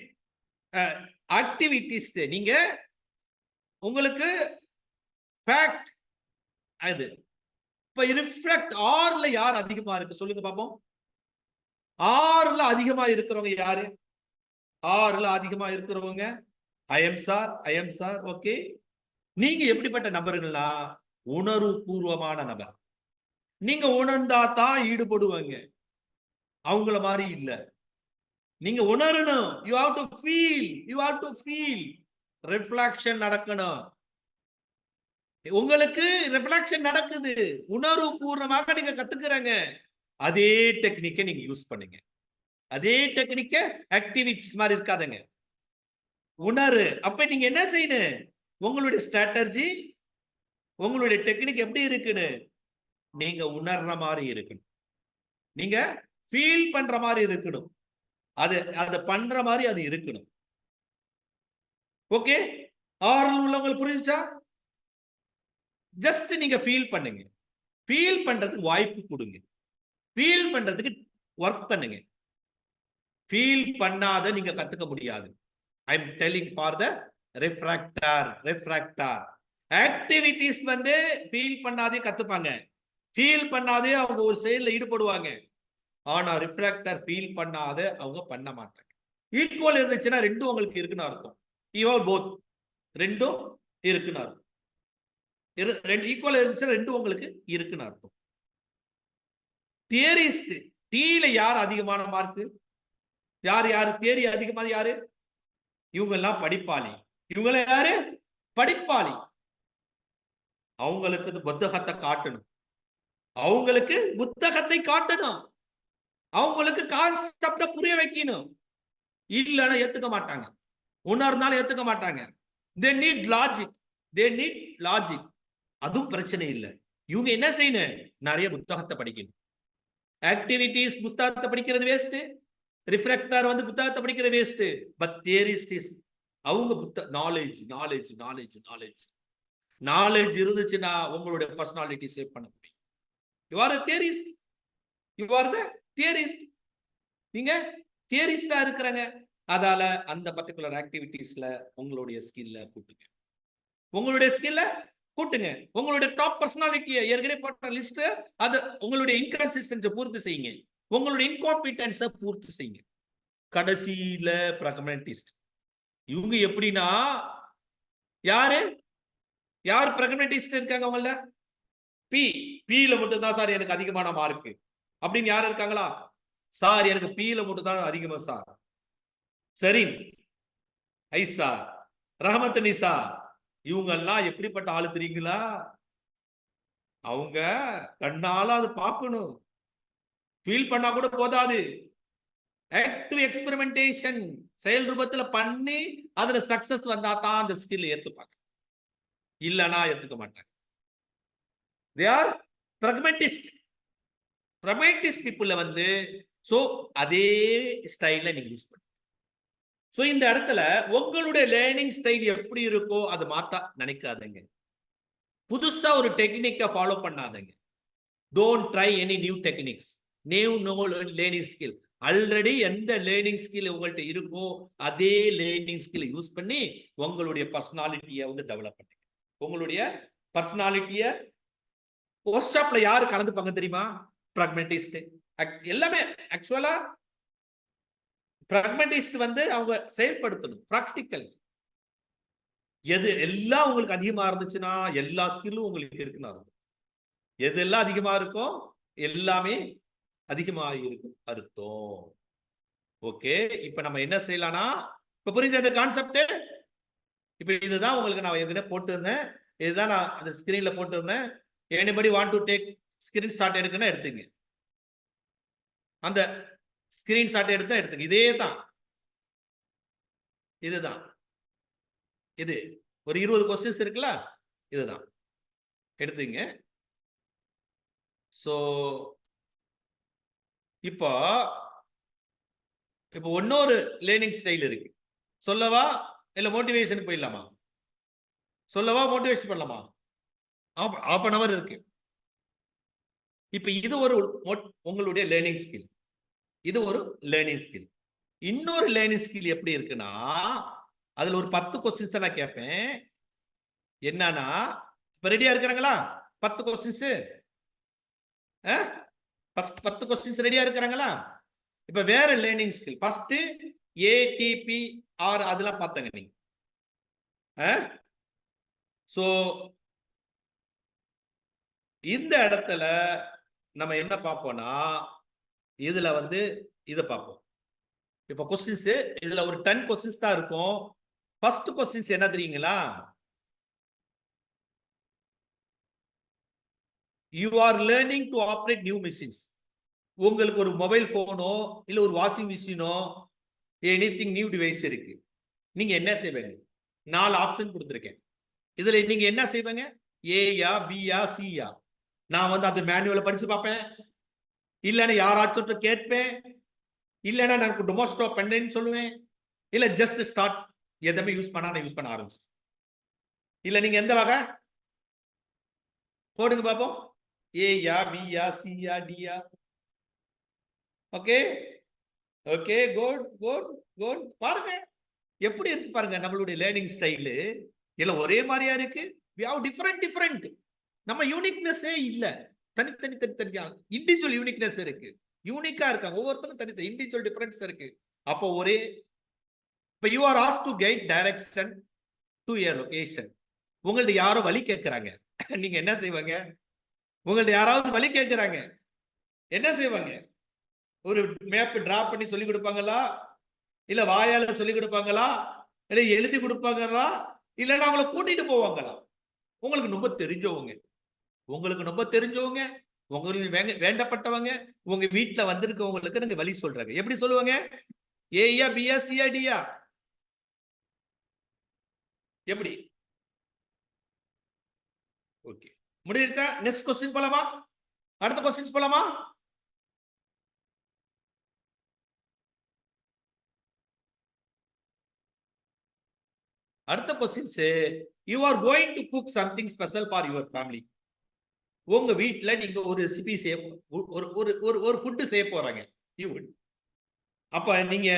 ஆக்டிவிட்டிஸ் நீங்க உங்களுக்கு ஃபேக்ட் அது இப்ப ரிஃப்ளெக்ட் ஆர்ல யார் அதிகமா இருக்கு சொல்லுங்க பாப்போம். ஆர்ல அதிகமா இருக்கிறவங்க யாரு? ஆர்ல அதிகமா இருக்கிறவங்க ஐஎம் சார். ஓகே, நீங்க எப்படிப்பட்ட நபர்கள்னா உணர்வு பூர்வமான நபர். நீங்க உணர்ந்தா தான் ஈடுபடுவாங்க, அவங்கள மாதிரி இல்ல. நீங்க உணரணும். You have to feel. Reflection நடக்கணும். உங்களுக்கு ரிஃப்ளெக்ஷன் நடக்குது, உணர்வு பூர்வமாக நீங்க கத்துக்கிறீங்க. அதே டெக்னிக்கை நீங்க யூஸ் பண்ணுங்க. அதே டெக்னிக்க ஆக்டிவிட்டிஸ் மாதிரி இருக்காதுங்க. உணரு. அப்ப நீங்க என்ன செய்யணும்? உங்களுடைய ஸ்ட்ராட்டஜி, உங்களுடைய டெக்னிக் எப்படி இருக்குன்னு நீங்க உணர்ற மாதிரி இருக்கணும். நீங்க ஃபீல் பண்ற மாதிரி இருக்கணும். அது பண்ற மாதிரி அது இருக்கணும். ஓகே, ஆர்ல உள்ளவங்களுக்கு புரிஞ்சுச்சா? ஜஸ்ட் நீங்க ஃபீல் பண்ணுங்க. ஃபீல் பண்றதுக்கு வாய்ப்பு கொடுங்க. ஃபீல் பண்றதுக்கு ஒர்க் பண்ணுங்க. ஃபீல் பண்ணாத நீங்க கத்துக்க முடியாது. I am telling for the refractor. Activities வந்து ஃபீல் பண்ணாதே கத்துப்பாங்க. ஃபீல் பண்ணாதே அவங்க ஒரு செயல்ல ஈடுபடுவாங்க. ஆனா ரிஃப்ராக்டர் ஃபீல் பண்ணாத அவங்க பண்ண மாட்டாங்க. ஈக்குவல் இருந்துச்சுன்னா ரெண்டும் உங்களுக்கு இருக்குன்னு அர்த்தம். You are both. ரெண்டும் இருக்குன்னு அர்த்தம். ஈக்குவல் இருந்துச்சுன்னா ரெண்டும் உங்களுக்கு இருக்குன்னு அர்த்தம். தியரிஸ்ட், டீல யார் அதிகமான மார்க்? யார் தியரி அதிகமா? யாரு? இவங்க எல்லாம் படிப்பாளி. இவங்க யாரு? படிப்பாளி. அவங்களுக்கு புத்தகத்தை காட்டணும். அவங்களுக்கு கான்செப்ட புரிய வைக்கணும். இல்லைன்னா ஏத்துக்க மாட்டாங்க. இன்னொரு நாள் ஏத்துக்க மாட்டாங்க. They need logic. அதுவும் பிரச்சனை இல்லை. இவங்க என்ன செய்யணும்? நிறைய புத்தகத்தை படிக்கணும். ஆக்டிவிட்டிஸ் புத்தகத்தை படிக்கிறது வேஸ்ட். ரிஃப்ராக்டர் வந்து புத்தகத்தை படிக்கிறது வேஸ்ட். பட் தியரிஸ்ட் அவங்க நாலேஜ் இருந்துச்சுன்னா உங்களுடைய பர்சனாலிட்டி சேவ் பண்ண முடியும். You are theorist. நீங்க தியரிஸ்டா இருக்கிறாங்க. அதால அந்த பர்டிகுலர் ஆக்டிவிட்டிஸ்ல உங்களுடைய ஸ்கில்ல கூட்டுங்க. உங்களுடைய டாப் பர்சனாலிட்டியை ஏற்கனவே போட்ட லிஸ்ட், அது உங்களுடைய இன்கன்சிஸ்டன்ஸை பூர்த்தி செய்யுங்க. உங்களுடைய இன்காம்பிட்டன்ஸை பூர்த்தி செய்யுங்க. கடைசியில பிரக்மெண்டிஸ்ட். இவங்க எப்படின்னா, யார் பிரக்மெண்டிஸ்ட் இருக்காங்க? அவங்கள பில மட்டும் தான் சார் எனக்கு அதிகமான மார்க் அப்படின்னு யாரும் இருக்காங்களா? சார் எனக்கு பில மட்டும் தான் அதிகமா சார். சரின், ஐசா, ரஹமத் நிசா, இவங்க எல்லாம் எப்படிப்பட்ட ஆளு தெரியுங்களா? அவங்க கண்ணால அது பார்க்கணும். ஃபீல் பண்ணா கூட போதாது. ஆக்டிவ் எக்ஸ்பெரிமெண்டேஷன் செயல் ரூபத்துல பண்ணி அதுல சக்சஸ் வந்தா தான் அந்த ஸ்கில் ஏத்துப்பாங்க. இல்லனா ஏத்துக்க மாட்டாங்க. they are pragmatist people வந்து சோ அதே ஸ்டைல்ல நீங்க யூஸ் பண்ணுங்க. சோ இந்த இடத்துல உங்களுடைய லேர்னிங் ஸ்டைல் எப்படி இருக்கோ அதை மாத்த நினைக்காதீங்க. புதுசா ஒரு டெக்னிக்கை ஃபாலோ பண்ணாதீங்க. Don't try any new techniques, new learning skill. Already எந்த லேர்னிங் ஸ்கில் உங்கள்கிட்ட இருக்கோ அதே லேர்னிங் ஸ்கில் யூஸ் பண்ணி உங்களுடைய பர்சனாலிட்டியை வந்து டெவலப் பண்ணுங்க. உங்களுடைய பர்சனாலிட்டியை ஒர்க் ஷாப்ல யாரு கலந்துப்பாங்க தெரியுமா? பிராக்மெண்டிஸ்ட். எல்லாமே ஆக்சுவலா பிராக்மெண்டிஸ்ட் வந்து அவங்க செயல்படுத்தணும். பிராக்டிக்கல். எது எல்லாம் உங்களுக்கு அதிகமா இருந்துச்சுன்னா எல்லா ஸ்கில்லும் உங்களுக்கு இருக்குன்னு அர்த்தம். எது எல்லாம் அதிகமா இருக்கோ எல்லாமே அதிகமா இருக்கும் அர்த்தம். ஓகே, இப்ப நம்ம என்ன செய்யலாம்னா, இப்ப புரிஞ்ச அந்த கான்செப்ட். இப்ப இதுதான் உங்களுக்கு நான் ஏற்கனவே போட்டிருந்தேன். இதுதான் நான் அந்த ஸ்கிரீன்ல போட்டிருந்தேன். anybody want to take screenshot எடுக்கணும் எடுத்துங்க. அந்த ஸ்கிரீன்ஷாட் எடுத்துங்க. இதே தான், இதுதான். இது ஒரு 20 क्वेश्चंस இருக்குல்ல, இதுதான் எடுத்துங்க. சோ இப்போ இன்னொரு லேர்னிங் ஸ்டைல் இருக்கு. சொல்லவா இல்ல மோட்டிவேஷனுக்கு போயிடலாமா? சொல்லவா மோட்டிவேஷன் பண்ணலாமா? half an hour இருக்கு. இப்ப இது ஒரு உங்களுடைய லேர்னிங் ஸ்கில். இது ஒரு லேர்னிங் ஸ்கில். இன்னொரு லேர்னிங் ஸ்கில் எப்படி இருக்குன்னா, அதுல ஒரு 10 क्वेश्चंस நான் கேட்பேன். என்னன்னா, இப்ப ரெடியா இருக்கிறாங்களா? 10 क्वेश्चंस 10 क्वेश्चंस ரெடியா இருக்கிறாங்களா? இப்ப வேற learning skill. First ADP R அதெல்லாம் பார்த்தங்க நீங்க. சோ இந்த இடத்துல நம்ம என்ன பார்ப்போம்னா, இதுல வந்து இத பார்ப்போம். இப்ப क्वेश्चंस இதுல ஒரு 10 क्वेश्चंस தான் இருக்கும். ஃபர்ஸ்ட் क्वेश्चंस என்ன தெரியுங்களா? you are learning to operate new machines. உங்களுக்கு ஒரு மொபைல் போனோ இல்ல ஒரு வாஷிங் மிஷினோ எனிதிங் நியூ டிவைஸ் இருக்கு. நீங்க என்ன செய்வீங்க? 4 ஆப்ஷன் கொடுத்திருக்கேன். இதுல நீங்க என்ன செய்வீங்க? ஏயா, பியா, சியா? நான் வந்து அது மேனுவலை படிச்சு பார்ப்பேன், இல்லைன்னா யாராச்சும் கேட்பேன், இல்லைன்னா நான் டெமோ ஸ்டாப் பண்றேன்னு சொல்லுவேன், இல்ல ஜஸ்ட் ஸ்டார்ட் எதுவுமே யூஸ் பண்ண ஆரம்பிச்சு. இல்ல நீங்க எந்த வகை போடுங்க பாப்போம். ஏயா, பியா, சியா, டியா? Okay okay, good. பாருங்க எப்படி இருக்கு பாருங்க நம்மளுடைய லேர்னிங் ஸ்டைலு. இல்ல ஒரே மாதிரியா இருக்கு. we have different. நம்ம யூனிக்னஸே இல்ல. தனித்தனியா இண்டிவிஜுவல் யூனிக்னஸ் இருக்கு. யூனிக்கா இருக்காங்க ஒவ்வொருத்தரும். தனித்தனி இண்டிவிஜுவல் டிஃபரன்ஸ் இருக்கு. அப்போ ஒரே இப்ப you are asked to guide direction to your location. உங்கள்ட்ட யாரோ வழி கேட்கறாங்க. நீங்க என்ன செய்வாங்க? உங்கள்ட்ட யாராவது வழி கேட்கறாங்க, என்ன செய்வாங்க? ஒரு மேப் டிரா பண்ணி சொல்லி கொடுப்பாங்களா? இல்ல வாயால சொல்லி கொடுப்பாங்களா? இல்ல எழுதி கொடுப்பாங்களா? இல்லன்னா அவங்கள கூட்டிட்டு போவாங்களா? உங்களுக்கு ரொம்ப தெரிஞ்சவங்க, உங்களுக்கு வேண்டப்பட்டவங்க, உங்க வீட்டுல வந்திருக்கவங்களுக்கு நீங்க வழி சொல்றாங்க. எப்படி சொல்லுவாங்க? ஏயா பியா சியா டியா? எப்படி? ஓகே, முடிஞ்சிருச்சா? நெக்ஸ்ட் கொஸ்டின் போலாமா? அடுத்த கொஸ்டின்ஸ் போலாமா? அடுத்த questions, you are going to cook something special for your family. உங்க வீட்ல நீங்க ஒரு ரெசிபி செய்ய ஒரு ஒரு ஒரு ஒரு ஃபுட் செய்ய போறாங்க. You would. அப்ப நீங்க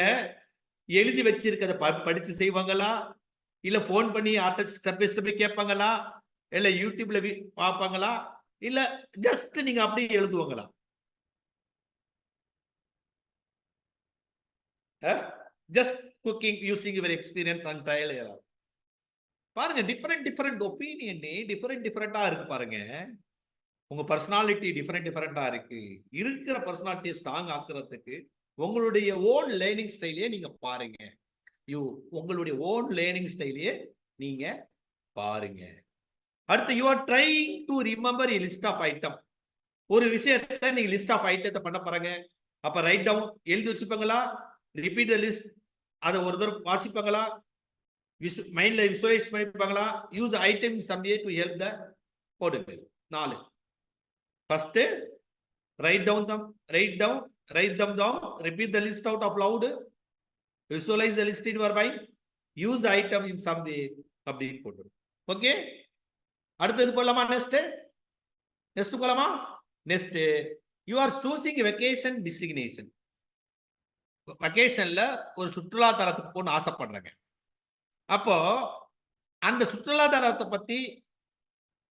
எழுதி வச்சிருக்கிறத படிச்சு செய்வாங்களா? இல்ல போன் பண்ணி ஆர்டிஸ்ட் ஸ்டெப் பை ஸ்டெப் கேட்பாங்களா? இல்ல யூடியூப்ல பார்ப்பாங்களா? இல்ல ஜஸ்ட் நீங்க அப்படியே எழுதுவாங்களா? Just cooking using your experience and trial error. பாருங்க, டிஃபரெண்ட் ஒப்பீனியன் டிஃபரெண்டா இருக்கு பாருங்க. உங்க பர்சனாலிட்டி டிஃபரெண்டா இருக்கு. இருக்கிற பர்சனாலிட்டியை ஸ்ட்ராங் ஆக்குறதுக்கு உங்களுடைய ஓன் லேர்னிங் ஸ்டைலையே நீங்க பாருங்க. உங்களுடைய ஓன் லேர்னிங் ஸ்டைலையே நீங்க பாருங்க. அடுத்து, you are trying to remember a list of item. ஒரு விஷயத்தை நீங்க லிஸ்ட் ஆஃப் ஐட்டத்தை பண்ண போறாங்க. அப்ப ரைட் டவுன் எழுதி வச்சுப்பாங்களா? ரிப்பீட் த லிஸ்ட், அதை ஒரு தடவை வாசிப்பாங்களா? மைண்ட்ல விசுவலைஸ் பண்ணிப்பாங்களா? Use item some way to help the போடுங்க. 4. First, write them down, repeat the list out of loud, visualize the list in your mind, use the item in some way. அப்படின்னு போட்டு ஓகே. அடுத்தது போலாமா? நெக்ஸ்ட் போலாமா? Next, you are choosing vacation destination. வெக்கேஷன்ல ஒரு சுற்றுலா தலத்துக்கு போகணும்னு ஆசைப்படுறாங்க. அப்போ அந்த சுற்றுலா தலத்தை பத்தி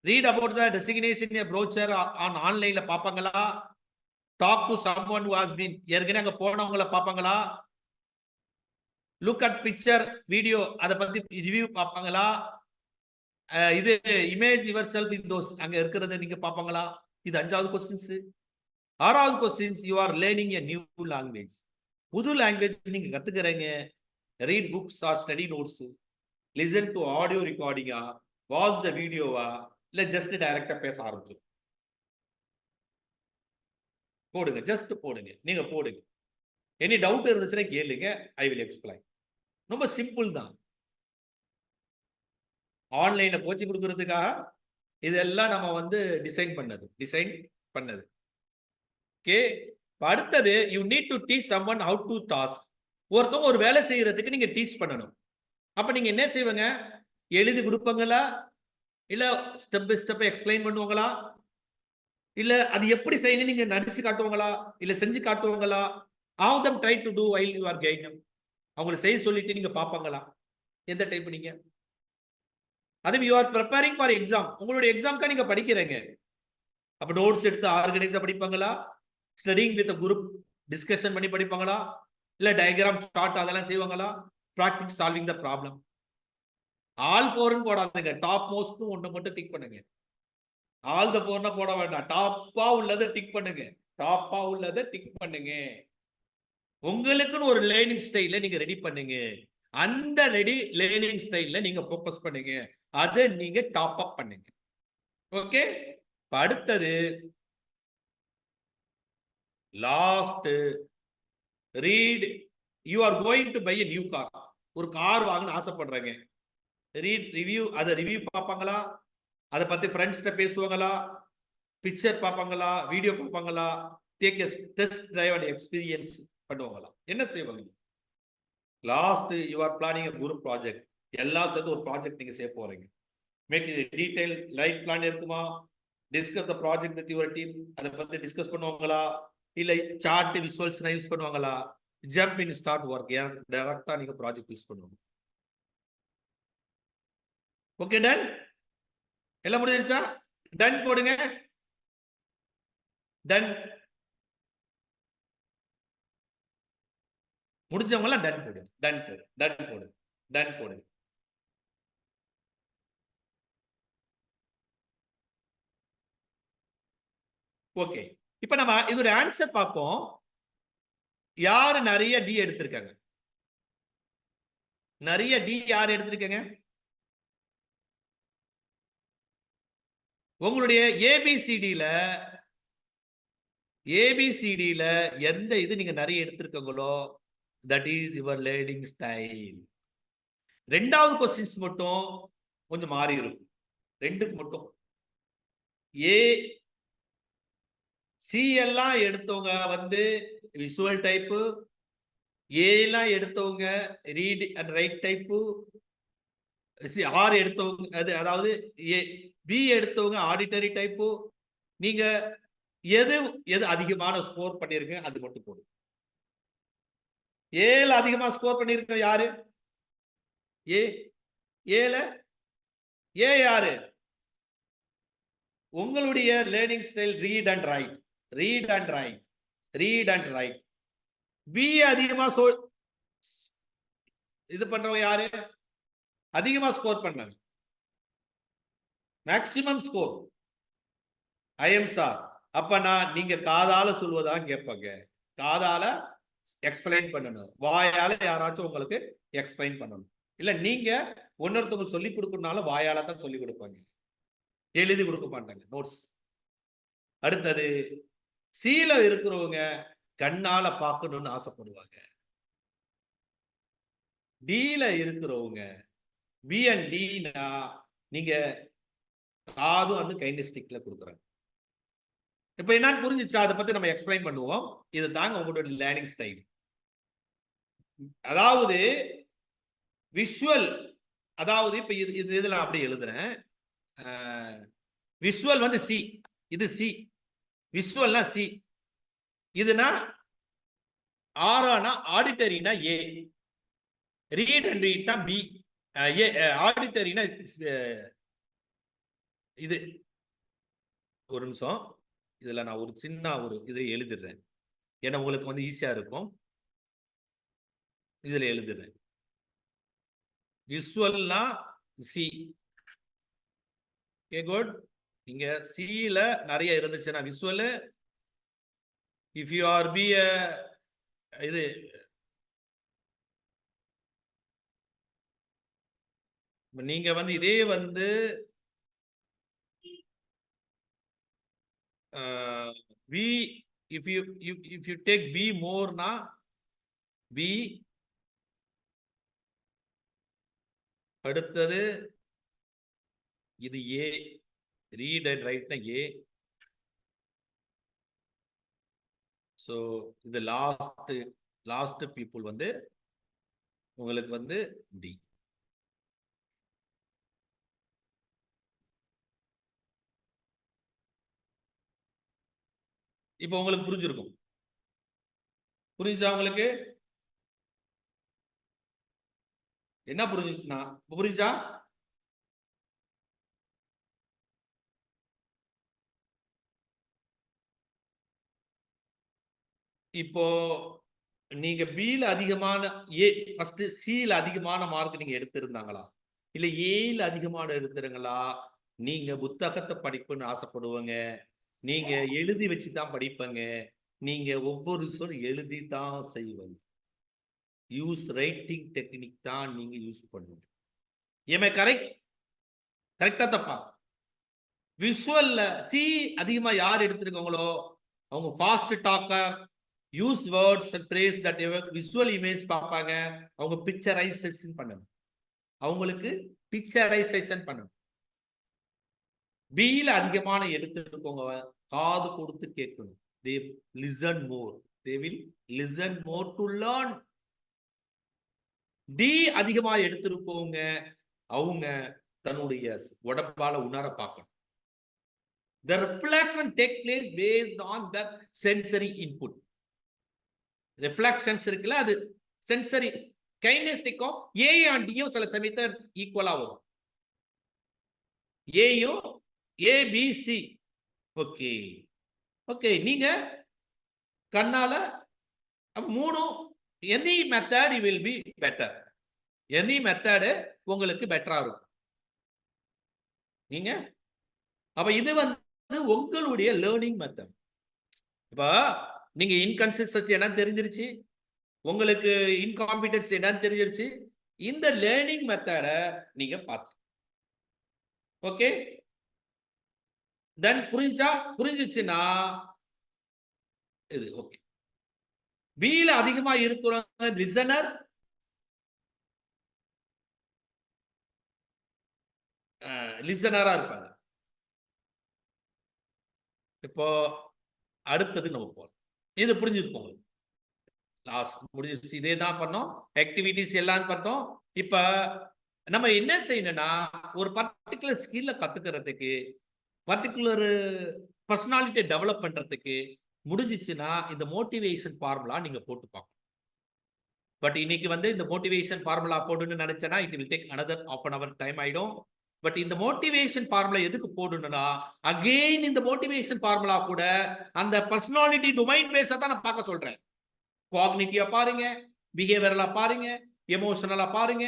read about the destination brochure on ஆன்லைன்ல பார்ப்பாங்களா? Talk to someone who has been, ஏற்கனவே அங்க போனவங்கள பார்ப்பாங்களா? லுக் அட் பிக்சர் வீடியோ, அதை பத்தி ரிவ்யூ பார்ப்பாங்களா? இது image yourself in those, அங்க இருக்கிறத நீங்க பார்ப்பாங்களா? இது 5வது கொஸ்டின்ஸ். 6வது questions, you are learning a new language. புது லாங்குவேஜ் நீங்க கத்துக்கிறீங்க. Read books or study notes, listen to audio ரெக்கார்டிங்கா, வாட்ச் த வீடியோவா, இல்ல ஜஸ்ட் டைரக்டா பேச ஆரம்பிச்சு போடுங்க. ஜஸ்ட் போடுங்க, நீங்க போடுங்க. எனி டவுட் இருந்துச்சுன்னா கேளுங்க, ஐ வில் எக்ஸ்பிளைன். ரொம்ப சிம்பிள் தான். ஆன்லைன்ல கோச்சிங் கொடுக்கறதுக்காக இதெல்லாம் நம்ம வந்து டிசைன் பண்ணது. ஓகே. அடுத்தது, you need to teach someone how to task. ஒருத்தவங்க ஒரு வேலை செய்யறதுக்கு நீங்க டீச் பண்ணணும். அப்ப நீங்க என்ன செய்வீங்க? எழுதி கொடுப்பாங்களா? இல்ல ஸ்டெப் பை ஸ்டெப் எக்ஸ்பிளைன் பண்ணுவாங்களா? இல்ல அது எப்படி செய்யணும் நீங்க நடிச்சு காட்டுவாங்களா? இல்ல செஞ்சு காட்டுவாங்களா? how them try to do while you are guide them. அவங்களை செய்ய சொல்லிட்டு நீங்க பாப்பாங்களா? எந்த டைப் நீங்க? அதே you are preparing for exam. உங்களுடைய எக்ஸாம்க்கு நீங்க படிக்கிறீங்க. அப்ப நோட்ஸ் எடுத்து ஆர்கனைஸா படிப்பாங்களா? ஸ்டடிங் வித் குரூப் டிஸ்கஷன் பண்ணி படிப்பாங்களா? இல்ல டயக்ராம் சார்ட் அதெல்லாம் செய்வாங்களா? Practice solving the problem. All ஃபோர்னு போடாதீங்க, டாப் மோஸ்ட் ஒண்ணு மட்டும் டிக் பண்ணுங்க. ஆல் த ஃபோர்னா போட வேண்டாம், டாப்பா உள்ளதை டிக் பண்ணுங்க. டாப்பா உள்ளதை டிக் பண்ணுங்க. உங்களுக்குன்னு ஒரு லேர்னிங் ஸ்டைல நீங்க ரெடி பண்ணுங்க. அந்த லேர்னிங் ஸ்டைல்ல நீங்க ஃபோக்கஸ் பண்ணுங்க. அதை நீங்க டாப் அப் பண்ணுங்க. ஓகே. அடுத்தது last, read. You are going to buy a new car. ஒரு கார் வாங்கணும்னு ஆசைப்படுறாங்க. ரீட் ரிவ்யூ, அதை ரிவ்யூ பார்ப்பாங்களா? அதை பத்தி ஃப்ரெண்ட்ஸ்கிட்ட பேசுவாங்களா? பிக்சர் பார்ப்பாங்களா? வீடியோ பார்ப்பாங்களா? Take a test drive and experience பண்ணுவாங்களா? என்ன செய்வாங்க? Last, you are planning group project. எல்லாம் சேர்ந்து ஒரு ப்ராஜெக்ட் நீங்க செய்ய போறீங்க. Make it detail light plan இருக்குமா? Discuss the project with your team. அதை பத்தி டிஸ்கஸ் பண்ணுவாங்களா? இல்ல சார்ட் விசுவல்ஸ் யூஸ் பண்ணுவாங்களா? ஜம்ப் இன் ஸ்டார்ட் ஒர்க், டைரக்டா நீங்க ப்ராஜெக்ட் யூஸ் பண்ணுவாங்க. Okay, done. எல்லாம் முடிஞ்சிருச்சா? டன் போடுங்க. டன். முடிஞ்சவங்க எல்லாம் டன் போடுங்க. டன் போடு, டன் போடு, டன் போடுங்க. ஓகே. இப்ப நம்ம இதோட ஆன்சர் பார்ப்போம். யாரு நிறைய டி எடுத்திருக்காங்க? நிறைய டி யார் எடுத்திருக்காங்க? உங்களுடைய ஏபிசிடில எந்த இது நீங்க நிறைய எடுத்திருக்கீங்களோ that is your learning style. ரெண்டாவது கொஸ்டின்ஸ் மட்டும் கொஞ்சம் மாறி இருக்கும். ரெண்டுக்கு மட்டும் ஏ சி எல்லாம் எடுத்தவங்க வந்து விசுவல் டைப்பு, ஏ எல்லாம் எடுத்தவங்க read and write type, R எடுத்தவங்க அதாவது ஏ பி எடுத்தவங்க ஆடிட்டரி டைப்பு. நீங்க எது எது அதிகமான ஸ்கோர் பண்ணிருங்க அது மட்டும் போடும். ஏல அதிகமா ஸ்கோர் பண்ணிருக்க யாரு? ஏ ஏல ஏ யாரு? உங்களுடைய learning style read and write, read and write, read and write. B அதிகமா இது பண்றவங்க யாரு? அதிகமா ஸ்கோர் பண்ணாங்க, மேக்சிமம் ஸ்கோர் ஐஎம் சார். அப்ப நான் நீங்க காதால சொல்வதான் கேட்பாங்க, காதால எக்ஸ்பிளைன் பண்ணணும், வாயால யாராச்சும் உங்களுக்கு எக்ஸ்பிளைன் பண்ணணும். இல்ல நீங்க ஒன்னொருத்தவங்க சொல்லி கொடுக்கறதுனால வாயால தான் சொல்லி கொடுப்பாங்க, எழுதி கொடுக்க மாட்டாங்க நோட்ஸ். அடுத்தது சீல இருக்கிறவங்க கண்ணால பார்க்கணும்னு ஆசைப்படுவாங்க. டீல இருக்கிறவங்க பி அண்ட் டினா நீங்க காதும் வந்து கைனஸ்டிக்ல கொடுக்குறாங்க. இப்ப என்னன்னு புரிஞ்சுச்சா? அதை பத்தி நம்ம எக்ஸ்பிளைன் பண்ணுவோம். இது தாங்க உங்களோட லேர்னிங் ஸ்டைல். அதாவது விஷுவல், அதாவது இப்ப இதுல அப்படி எழுதுறேன். விஷுவல் வந்து சி, இது சி, விஷுவல்னா சி. இதுனா ஆரானா ஆடிட்டரினா ஏ, ரீட் அண்ட் ரீட்னா பி, ஆடிட்டரினா இது. ஒரு நிமிஷம், இதுல நான் ஒரு சின்ன ஒரு இதை எழுதிடுறேன், ஏன்னா உங்களுக்கு வந்து ஈஸியா இருக்கும். இதுல எழுதுறேன் விஷுவல்னா சி. Okay good. நீங்க சில நிறைய இருந்துச்சுன்னா visual, if you are B இது நீங்க வந்து இதே வந்து B, if you take B மோர்னா பி, அடுத்தது இது ஏ, ரீட் அண்ட் ரைட்னா ஏ. ஸோ இது லாஸ்ட் பீப்புள் வந்து உங்களுக்கு வந்து டி. இப்போ உங்களுக்கு புரிஞ்சிருக்கும். புரிஞ்சா உங்களுக்கு? என்ன புரிஞ்சுச்சுன்னா புரிஞ்சா? இப்போ நீங்க பில அதிகமான ஏ ஃபர்ஸ்ட் சில அதிகமான மார்க் நீங்க எடுத்திருந்தாங்களா, இல்ல ஏல அதிகமான எடுத்துருங்களா? நீங்க புத்தகத்தை படிப்புன்னு ஆசைப்படுவங்க, நீங்க எழுதி வச்சுதான் படிப்பங்க, நீங்க ஒவ்வொரு சொல் எழுதி தான் செய்வீங்க. யூஸ் ரைட்டிங் டெக்னிக் தான் நீங்க யூஸ் பண்ணுங்க. ஏமே கரெக்ட்? கரெக்டா தப்பா? விஷுவல்ல சி அதிகமா யார் எடுத்திருக்காங்களோ அவங்க fast talker, use words and phrase that visual image பார்ப்பாங்க, அவங்க பிக்சரைசேஷன் பண்ணணும், அவங்களுக்கு பிக்சரைசேஷன் பண்ணணும். பில அதிகமான எடுத்துக்கோங்க, காது கொடுத்து கேட்கணும். they listen more, they will listen more to learn. T அதிகமா எடுத்திருக்கோங்க, அவங்க தன்னுடைய உடம்பால உணர பார்க்கணும். the reflection take place based on the sensory input. Reflections இருக்குல்ல, அது சென்சரி கைனெஸ்டிக்கும் ஏ அண்ட் டியும் சில சமயத்தை ஈக்குவலா வரும். ஏயும் ஏபிசி. Okay okay. நீங்க கண்ணால மூணும் any method will be better, any method உங்களுக்கு பெட்டரா இருக்கும். நீங்க அப்ப இது வந்து உங்களுடைய லேர்னிங் மெத்தட். இப்ப நீங்க இன்கன்சிஸ்டன்சி என்னன்னு தெரிஞ்சிருச்சு, உங்களுக்கு இன்காம்பிடன்ஸ் என்னன்னு தெரிஞ்சிருச்சு. இந்த லேர்னிங் மெத்தட நீங்க பார்த்து ஓகே. தென் புரிஞ்சுச்சுன்னா இது ஓகே. பில அதிகமா இருக்கிறவங்க லிசனர், லிசனரா இருப்பாங்க. இப்போ அடுத்தது நம்ம போறோம். இது புரிஞ்சுக்கோங்க. லாஸ்ட் முடிஞ்சிருச்சு. இதே தான் பண்ணோம். ஆக்டிவிட்டிஸ் எல்லாம் பார்த்தோம். இப்ப நம்ம என்ன செய்யணும்னா, ஒரு பர்ட்டிகுலர் ஸ்கில்ல கத்துக்கிறதுக்கு, பர்ட்டிகுலர் பர்சனாலிட்டியை டெவலப் பண்றதுக்கு முடிஞ்சிச்சுன்னா, இந்த மோட்டிவேஷன் ஃபார்முலா நீங்க போட்டு பார்க்கணும். பட் இன்னைக்கு வந்து இந்த மோட்டிவேஷன் ஃபார்முலா போடணும்னு நினைச்சேன்னா, it will take another half an hour time ஆயிடும். பட் இந்த மோட்டிவேஷன் ஃபார்முலா எதுக்கு போடணும்னா, அகெயின் இந்த மோட்டிவேஷன் ஃபார்முலா கூட அந்த பர்சனாலிட்டி டொமைன் பேஸா தான் நான் பார்க்க சொல்றேன். காக்னிட்டிவா பாருங்க, பிஹேவியரலா பாருங்க, எமோஷனலா பாருங்க,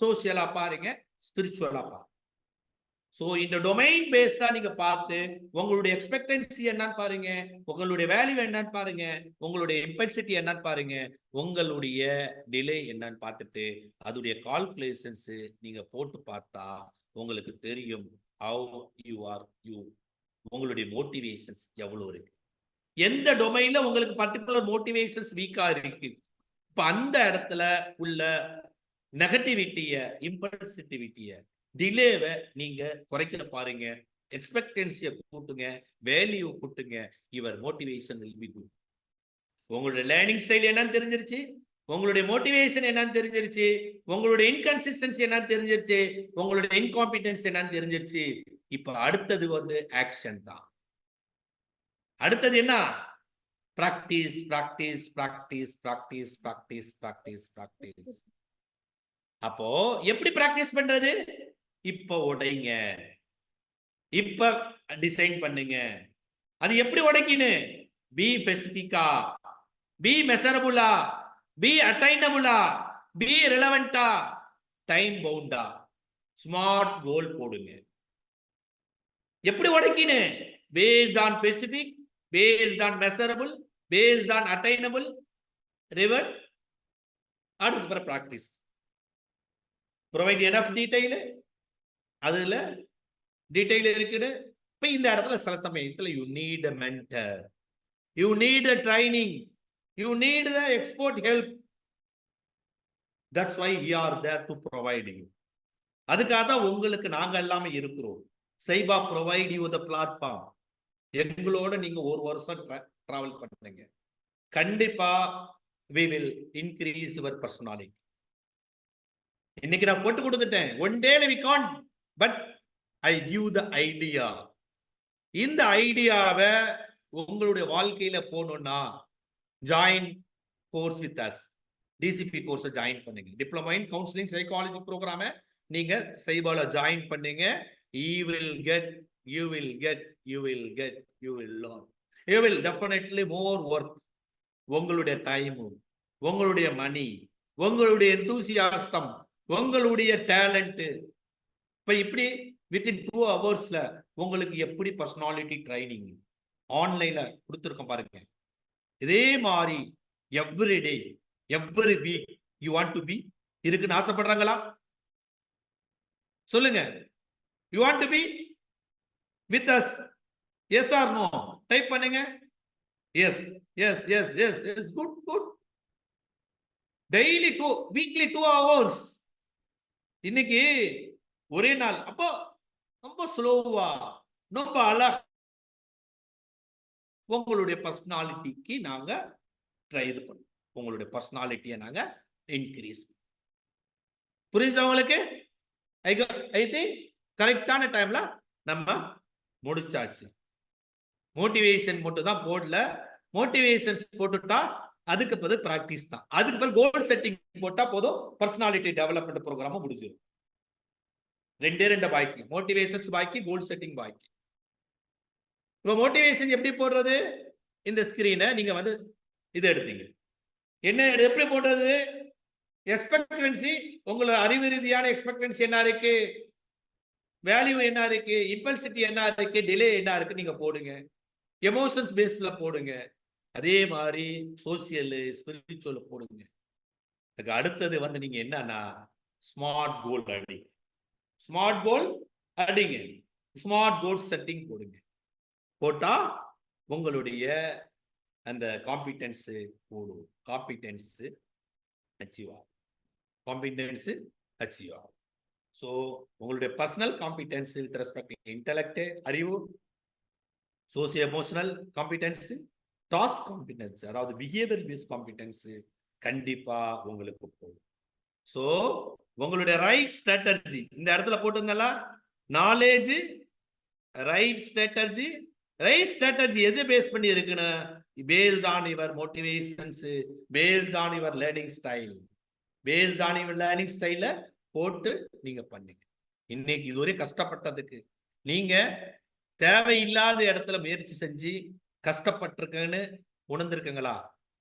சோசியலா பாருங்க, ஸ்பிரிச்சுவலா பாருங்க. சோ இந்த டொமைன் பேஸ்டா நீங்க பார்த்து உங்களுடைய எக்ஸ்பெக்டன்சி என்னன்னு பாருங்க, உங்களுடைய வேல்யூ என்னன்னு பாருங்க, உங்களுடைய இம்பல்சிட்டி என்னன்னு பாருங்க, உங்களுடைய டிலே என்னன்னு பார்த்துட்டு அதுடைய கால்குலேஷன்ஸ் நீங்க போட்டு பார்த்தா உங்களுக்கு தெரியும் ஹவ் யூ ஆர் யூ, உங்களுடைய மோட்டிவேஷன்ஸ் எவ்வளவு இருக்கு, எந்த டொமைன்ல உங்களுக்கு பர்டிகுலர் மோட்டிவேஷன்ஸ் வீக்கா இருக்கு. இப்ப அந்த இடத்துல உள்ள நெகட்டிவிட்டிய, இம்பல்சிட்டிவிட்டிய, டிலேவை நீங்க குறைக்க பாருங்க, எக்ஸ்பெக்டன்சியை கூட்டுங்க, வேல்யூ கூட்டுங்க, your motivation will be good. உங்களுடைய லேர்னிங் ஸ்டைல் என்னன்னு தெரிஞ்சிருச்சு, உங்களுடைய மோட்டிவேஷன் என்னன்னு தெரிஞ்சிருச்சு, உங்களுடைய இன்கன்சிஸ்டன்சி என்னன்னு தெரிஞ்சிருச்சு, உங்களுடைய இன்காம்பிடன்ஸ் என்னன்னு தெரிஞ்சிருச்சு. இப்ப அடுத்தது வந்து ஆக்ஷன் தான். அடுத்தது என்ன? Practice, practice, practice, practice, practice, practice, practice. அப்போ எப்படி பிராக்டிஸ் பண்றது? இப்ப உடைங்க, இப்ப டிசைன் பண்ணுங்க. அது எப்படி உடைக்கணும்? பி ஸ்பெசிபிக்கா, பி மெசரபுளா, பி அட்டைனபுளா, பி ரிலவெண்டா, டைம் பவுண்டா, ஸ்மார்ட் கோல் போடுங்க. எப்படி உடைக்கணும்? Based on specific, based on measurable, based on attainable, revert. அடுத்து பிராக்டிஸ். ப்ரொவைட் எனஃப் டீடைல், அதுல டீடைல் இருக்குது. இப்ப இந்த இடத்துல சில சமயத்துல you need a mentor, you need a training, you need the expert help. That's why we are there to provide you. அதுக்காக தான் உங்களுக்கு நாங்க எல்லாமே இருக்கிறோம். சைபா provide you the platform. எங்களோட நீங்க ஒரு வருஷம் டிராவல் பண்ணுங்க, கண்டிப்பா we will increase your personality. இன்னைக்கு நான் போட்டு கொடுத்துட்டேன், ஒன் டேல we can't, but I give the idea. இந்த ஐடியாவை உங்களுடைய வாழ்க்கையில போகணும்னா join course with us, DCP கோர்ஸை ஜாயின் பண்ணுங்க. டிப்ளமோ இன் கவுன்சிலிங் சைக்காலஜி ப்ரோக்ராமை நீங்க சைபால ஜாயின் பண்ணுங்க. you will get you will learn, you will definitely more work. உங்களுடைய டைம், உங்களுடைய மணி, உங்களுடைய enthusiasm, உங்களுடைய டேலண்ட். இப்ப இப்படி வித்தின் 2 ஹவர்ஸ்ல உங்களுக்கு எப்படி பர்சனாலிட்டி ட்ரைனிங் ஆன்லைன்ல கொடுத்துருக்கோம் பாருங்க. இதே மாதிரி every day, every week you want to be இருக்குன்னு ஆசைப்படுறாங்களா? சொல்லுங்க. You want to be with us? Yes or no? Type பண்ணுங்க. Yes yes yes yes yes, good good. Daily weekly 2 hours. இன்னைக்கு ஒரே நாள். அப்போ ரொம்ப ஸ்லோவா, ரொம்ப அழகா உங்களுடைய பர்சனாலிட்டிக்கு நாங்க ட்ரை இது பண்ணுவோம். உங்களுடைய பர்சனாலிட்டியை நாங்க இன்க்ரீஸ். புரியுதா உங்களுக்கு? అయితే கரெக்டான டைம்ல நம்ம முடிச்சாச்சு. மோட்டிவேஷன் மட்டும் தான் போடல, மோட்டிவேஷன்ஸ் போட்டுட்டா அதுக்கு பதில் பிராக்டிஸ் தான். அதுக்கு பதில் கோல் செட்டிங் போட்டா போதும், பர்சனாலிட்டி டெவலப்மெண்ட் ப்ரோக்ராம் முடிஞ்சிடும். 2 பாக்கி, மோட்டிவேஷன்ஸ் பாக்கி, கோல் செட்டிங் பாக்கி. இப்போ மோட்டிவேஷன் எப்படி போடுறது? இந்த ஸ்கிரீனை நீங்க வந்து இது எடுத்தீங்க. என்ன எப்படி போடுறது? எக்ஸ்பெக்டன்சி, உங்களோட அறிவு ரீதியான எக்ஸ்பெக்டன்சி என்ன இருக்கு, வேல்யூ என்ன இருக்கு, இம்பல்சிட்டி என்ன இருக்கு, டிலே என்ன இருக்கு நீங்க போடுங்க. எமோஷன்ஸ் பேஸ்ல போடுங்க. அதே மாதிரி சோசியல், ஸ்பிரிச்சுவல் போடுங்க. அதுக்கு அடுத்தது வந்து நீங்க என்னன்னா ஸ்மார்ட் கோல் அடிங்க. ஸ்மார்ட் கோல் அடிங்க, ஸ்மார்ட் கோல் செட்டிங் போடுங்க. போட்டா உங்களுடைய அந்த காம்பிடன்ஸ் கூடும், காம்பிடன்ஸ் அச்சீவ் ஆகும், காம்பிடன்ஸ் அச்சீவ் ஆகும். ஸோ உங்களுடைய personal competence with respect intellect அறிவு, socio emotional competence, task competence அதாவது பிஹேவியர் பேஸ்ட் காம்பிடன்ஸ் கண்டிப்பா உங்களுக்கு போகும். ஸோ உங்களுடைய ரைட் ஸ்ட்ராட்டஜி இந்த இடத்துல போட்டுங்களா, knowledge right strategy. Right strategy எது பேஸ் பண்ணி இருக்குன்னு, based on your motivations, based on your learning style, based on your learning ஸ்டைல போட்டு நீங்க பண்ணுங்க. இன்னைக்கு இதுவரை கஷ்டப்பட்டதுக்கு நீங்க தேவையில்லாத இடத்துல முயற்சி செஞ்சு கஷ்டப்பட்டிருக்கேன்னு உணர்ந்திருக்கீங்களா?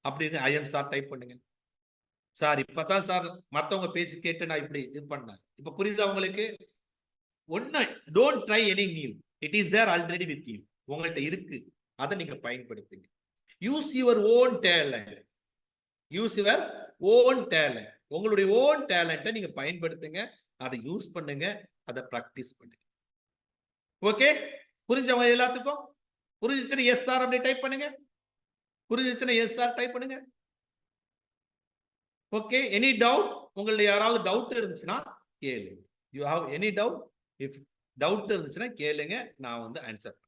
அப்படின்னு ஐஎம் சார் டைப் பண்ணுங்க. சார் இப்பதான் சார் மத்தவங்க பேச்சு கேட்டு நான் இப்படி இது பண்ணேன், இப்ப புரியுதா உங்களுக்கு? ஒன்னு don't try any new, it is there already with you. உங்கள்கிட்ட இருக்கு, அதை நீங்க பயன்படுத்துங்க. Use your own talent, use your own talent. உங்களுடைய ஓன் டேலண்ட்டை நீங்க பயன்படுத்துங்க, அதை யூஸ் பண்ணுங்க, அதை பிராக்டிஸ் பண்ணுங்க. ஓகே, புரிஞ்சவங்க எல்லாத்துக்கும்? புரிஞ்சிச்சுன்னா எஸ் சார் அப்படி டைப் பண்ணுங்க. புரிஞ்சிச்சுன்னா எஸ் சார் டைப் பண்ணுங்க. Okay, any doubt? உங்களுடைய யாராவது டவுட் இருந்துச்சுன்னா கேளுங்க. You have any doubt? If doubt இருந்துச்சுன்னா கேளுங்க, நான் வந்து ஆன்சர்.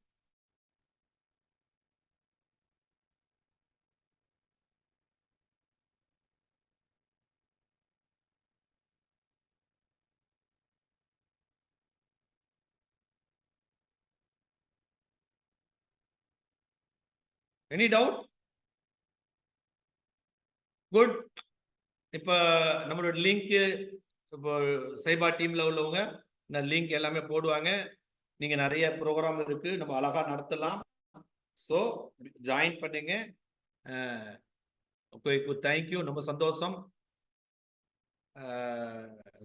Any doubt? குட். இப்ப நம்மளோட லிங்க், இப்போ சைபா டீம்ல உள்ளவங்க லிங்க் எல்லாமே போடுவாங்க. நீங்க நிறைய ப்ரோக்ராம் இருக்கு, நம்ம அழகா நடத்தலாம். ஸோ ஜாயின் பண்ணுங்க. தேங்க்யூ, ரொம்ப சந்தோஷம்.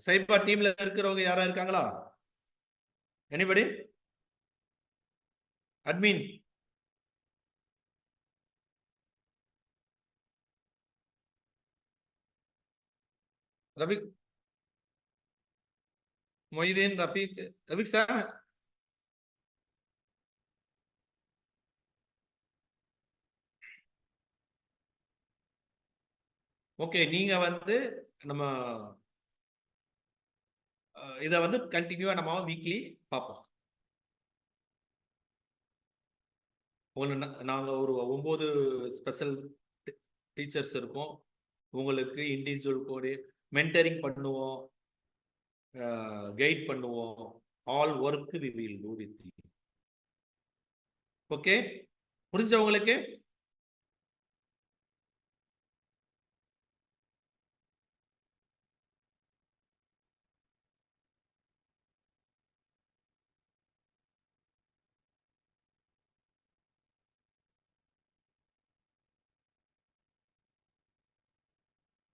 சைபா டீம்ல இருக்கிறவங்க யாரா இருக்காங்களா? Anybody? Admin? Rafiq, Moideen, Rafiq, Rafiq sir. Okay, நீங்க வந்து நம்ம இதை வந்து கண்டினியூவா நம்ம வீக்லி பார்ப்போம். நாங்க ஒரு 9 ஸ்பெஷல் டீச்சர்ஸ் இருக்கோம். உங்களுக்கு இண்டிவிஜுவல் கோடு மென்டரிங் பண்ணுவோம், கைட் பண்ணுவோம். All work we will do with you. Okay, புரிஞ்சவங்களுக்கு?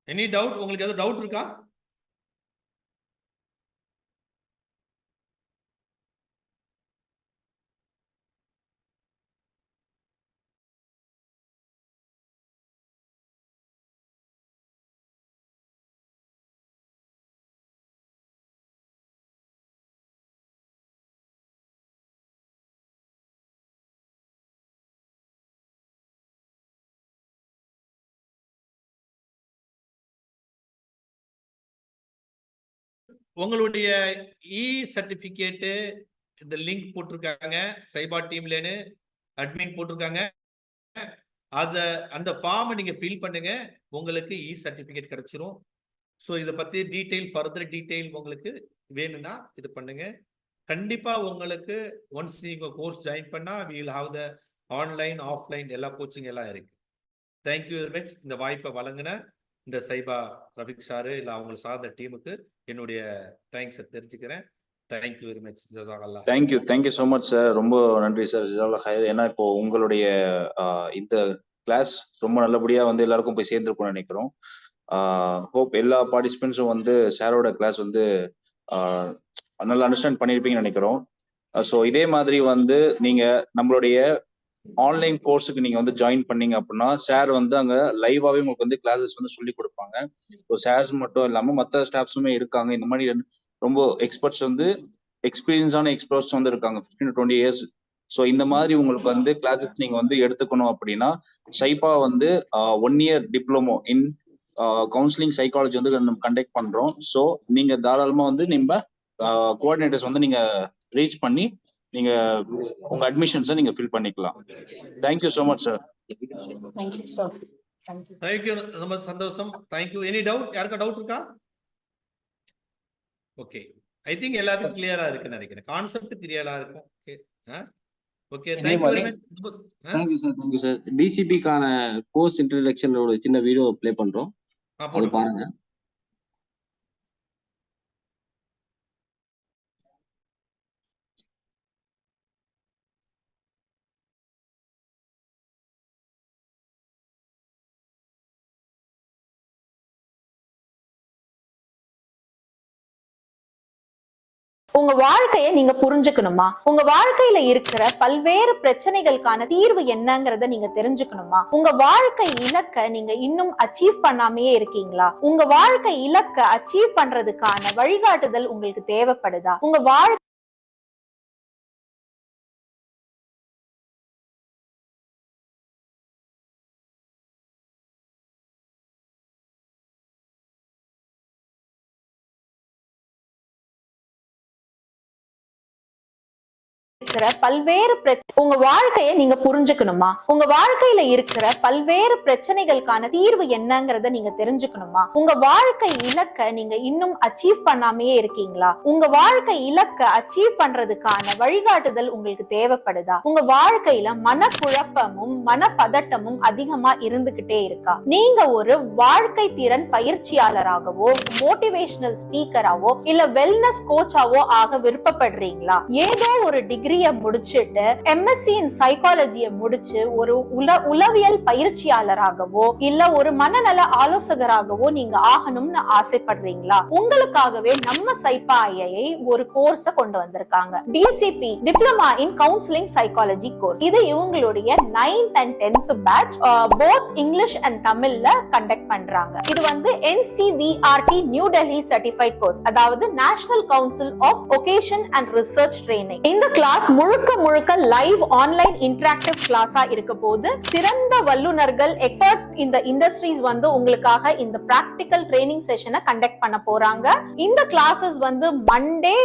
Any doubt? உங்களுக்கு ஏதாவது டவுட் இருக்கா? உங்களுடைய இ சர்டிபிகேட்டு இந்த லிங்க் போட்டிருக்காங்க, சைபா டீம்லன்னு அட்மின் போட்டிருக்காங்க. அந்த ஃபார்மை நீங்க ஃபில் பண்ணுங்க, உங்களுக்கு இ சர்டிபிகேட் கிடைச்சிரும். ஸோ இதை பத்தி டீட்டெயில், ஃபர்தர் டீட்டெயில் உங்களுக்கு வேணும்னா இது பண்ணுங்க. கண்டிப்பா உங்களுக்கு ஒன்ஸ் நீங்க கோர்ஸ் ஜாயின் பண்ணா we'll have the online offline எல்லா கோச்சிங் எல்லாம் இருக்கு. Thank you very much. இந்த வாய்ப்பை வழங்கின இந்த சைபா ரபிக் சாரு இல்லை அவங்க சார்ந்த டீமுக்கு என்னுடைய தேங்க்ஸை தெரிஞ்சுக்கிறேன். Thank you very much. ஜஸாகல்லா. Thank you so much sir. ரொம்ப நன்றி சார். ஜஸாகல்லா ஹைர். ஏன்னா இப்போ உங்களுடைய இந்த கிளாஸ் ரொம்ப நல்லபடியா வந்து எல்லாருக்கும் போய் சேர்ந்துருக்கும்னு நினைக்கிறோம். ஹோப் எல்லா பார்ட்டிசிபென்ட்ஸும் வந்து சாரோட கிளாஸ் வந்து நல்லா அண்டர்ஸ்டாண்ட் பண்ணியிருப்பீங்கன்னு நினைக்கிறோம். ஸோ இதே மாதிரி வந்து நீங்க நம்மளுடைய ஆன்லைன் கோர்ஸுக்கு நீங்க வந்து ஜாயின் பண்ணீங்க அப்படின்னா சார் வந்து அங்க லைவாவே உங்களுக்கு வந்து கிளாஸஸ் வந்து சொல்லி கொடுப்பாங்க. ஸோ சார்ஸ் மட்டும் இல்லாம மற்ற ஸ்டாஃப்ஸுமே இருக்காங்க. இந்த மாதிரி ரொம்ப எக்ஸ்பர்ட்ஸ் வந்து எக்ஸ்பீரியன்ஸான எக்ஸ்பர்ட்ஸ் வந்து இருக்காங்க. 15 to 20 years ஸோ இந்த மாதிரி உங்களுக்கு வந்து கிளாஸஸ் நீங்க வந்து எடுத்துக்கணும் அப்படின்னா சைபா வந்து 1 year diploma in counselling psychology வந்து நம்ம கண்டக்ட் பண்றோம். ஸோ நீங்க தாராளமா வந்து நம்ம கோஆர்டினேட்டர்ஸ் வந்து நீங்க ரீச் பண்ணி நீங்க உங்க அட்மிஷன்ஸை நீங்க ஃபில் பண்ணிக்கலாம். Thank you so much sir. Thank you, ரொம்ப சந்தோஷம். தேங்க்யூ. Any doubt? யாருக்கா டவுட் இருக்கா? ஓகே, ஐ திங்க் எல்லாத்துக்கும் கிளியரா இருக்குன்னு நினைக்கிறேன். கான்செப்ட் கிளியரா இருக்கும். Okay, okay, thank you very much. Thank you sir. டிசிபிக்கான கோர்ஸ் இன்ட்ரோடக்ஷன் ஒரு சின்ன வீடியோ ப்ளே பண்றோம், அது பாருங்க. உங்க வாழ்க்கையை நீங்க புரிஞ்சுக்கணுமா? உங்க வாழ்க்கையில இருக்கிற பல்வேறு பிரச்சனைகளுக்கான தீர்வு என்னங்கறத நீங்க தெரிஞ்சுக்கணுமா? உங்க வாழ்க்கை இலக்க நீங்க இன்னும் அச்சீவ் பண்ணாமையே இருக்கீங்களா? உங்க வாழ்க்கை இலக்க அச்சீவ் பண்றதுக்கான வழிகாட்டுதல் உங்களுக்கு தேவைப்படுதா? உங்க வாழ்க்கை பல்வேறு உங்க வாழ்க்கையை நீங்க புரிஞ்சுக்கணுமா? உங்க வாழ்க்கையில இருக்கிற பல்வேறு பிரச்சனைகளுக்கான தீர்வு என்னங்கறத நீங்க தெரிஞ்சுக்கணுமா? உங்க வாழ்க்கை இலக்க நீங்க இன்னும் அச்சீவ் பண்ணாமையே இருக்கீங்களா? உங்க வாழ்க்கை இலக்க அச்சீவ் பண்றதுக்கான வழிகாட்டுதல் உங்களுக்கு தேவைப்படுதா? உங்க வாழ்க்கையில மனக்குழப்பமும் மனப்பதட்டமும் அதிகமா இருந்துகிட்டே இருக்கா? நீங்க ஒரு வாழ்க்கை திறன் பயிற்சியாளராகவோ, மோட்டிவேஷனல் ஸ்பீக்கராவோ, இல்ல வெல்னஸ் கோச்சாவோ ஆக விருப்பப்படுறீங்களா? ஏதோ ஒரு டிகிரிய முடிச்சிட்டு எம்எஸ்சி இன் சைக்காலஜியை முடிச்சு ஒரு உளவியல் பயிற்சியாளராகவோ இல்ல ஒரு மனநல ஆலோசகராகவோ நீங்க ஆகணும்னு ஆசைப்படுறீங்களா? உங்களுக்காகவே நம்ம சைபா ஐஐ ஒரு கோர்ஸ கொண்டு வந்திருக்காங்க. DCP, diploma in counselling psychology course. இது இவங்களுடைய 9th and 10th batch both English and தமிழ்ல கண்டக்ட் பண்றாங்க. இது வந்து NCVRT new Delhi certified course, அதாவது national council of vocation and research training. இந்த கிளாஸ் முழுக்க லைவ் ஆன்லைன் இன்டராக்டிவ் கிளாஸா இருக்க போது சிறந்த வல்லுநர்கள், எக்ஸ்பர்ட் இந்த இண்டஸ்ட்ரீஸ் வந்து உங்களுக்காக இந்த பிராக்டிகல் ட்ரைனிங் செஷனை கண்டக்ட் பண்ண போறாங்க. இந்த கிளாஸஸ் வந்து Monday,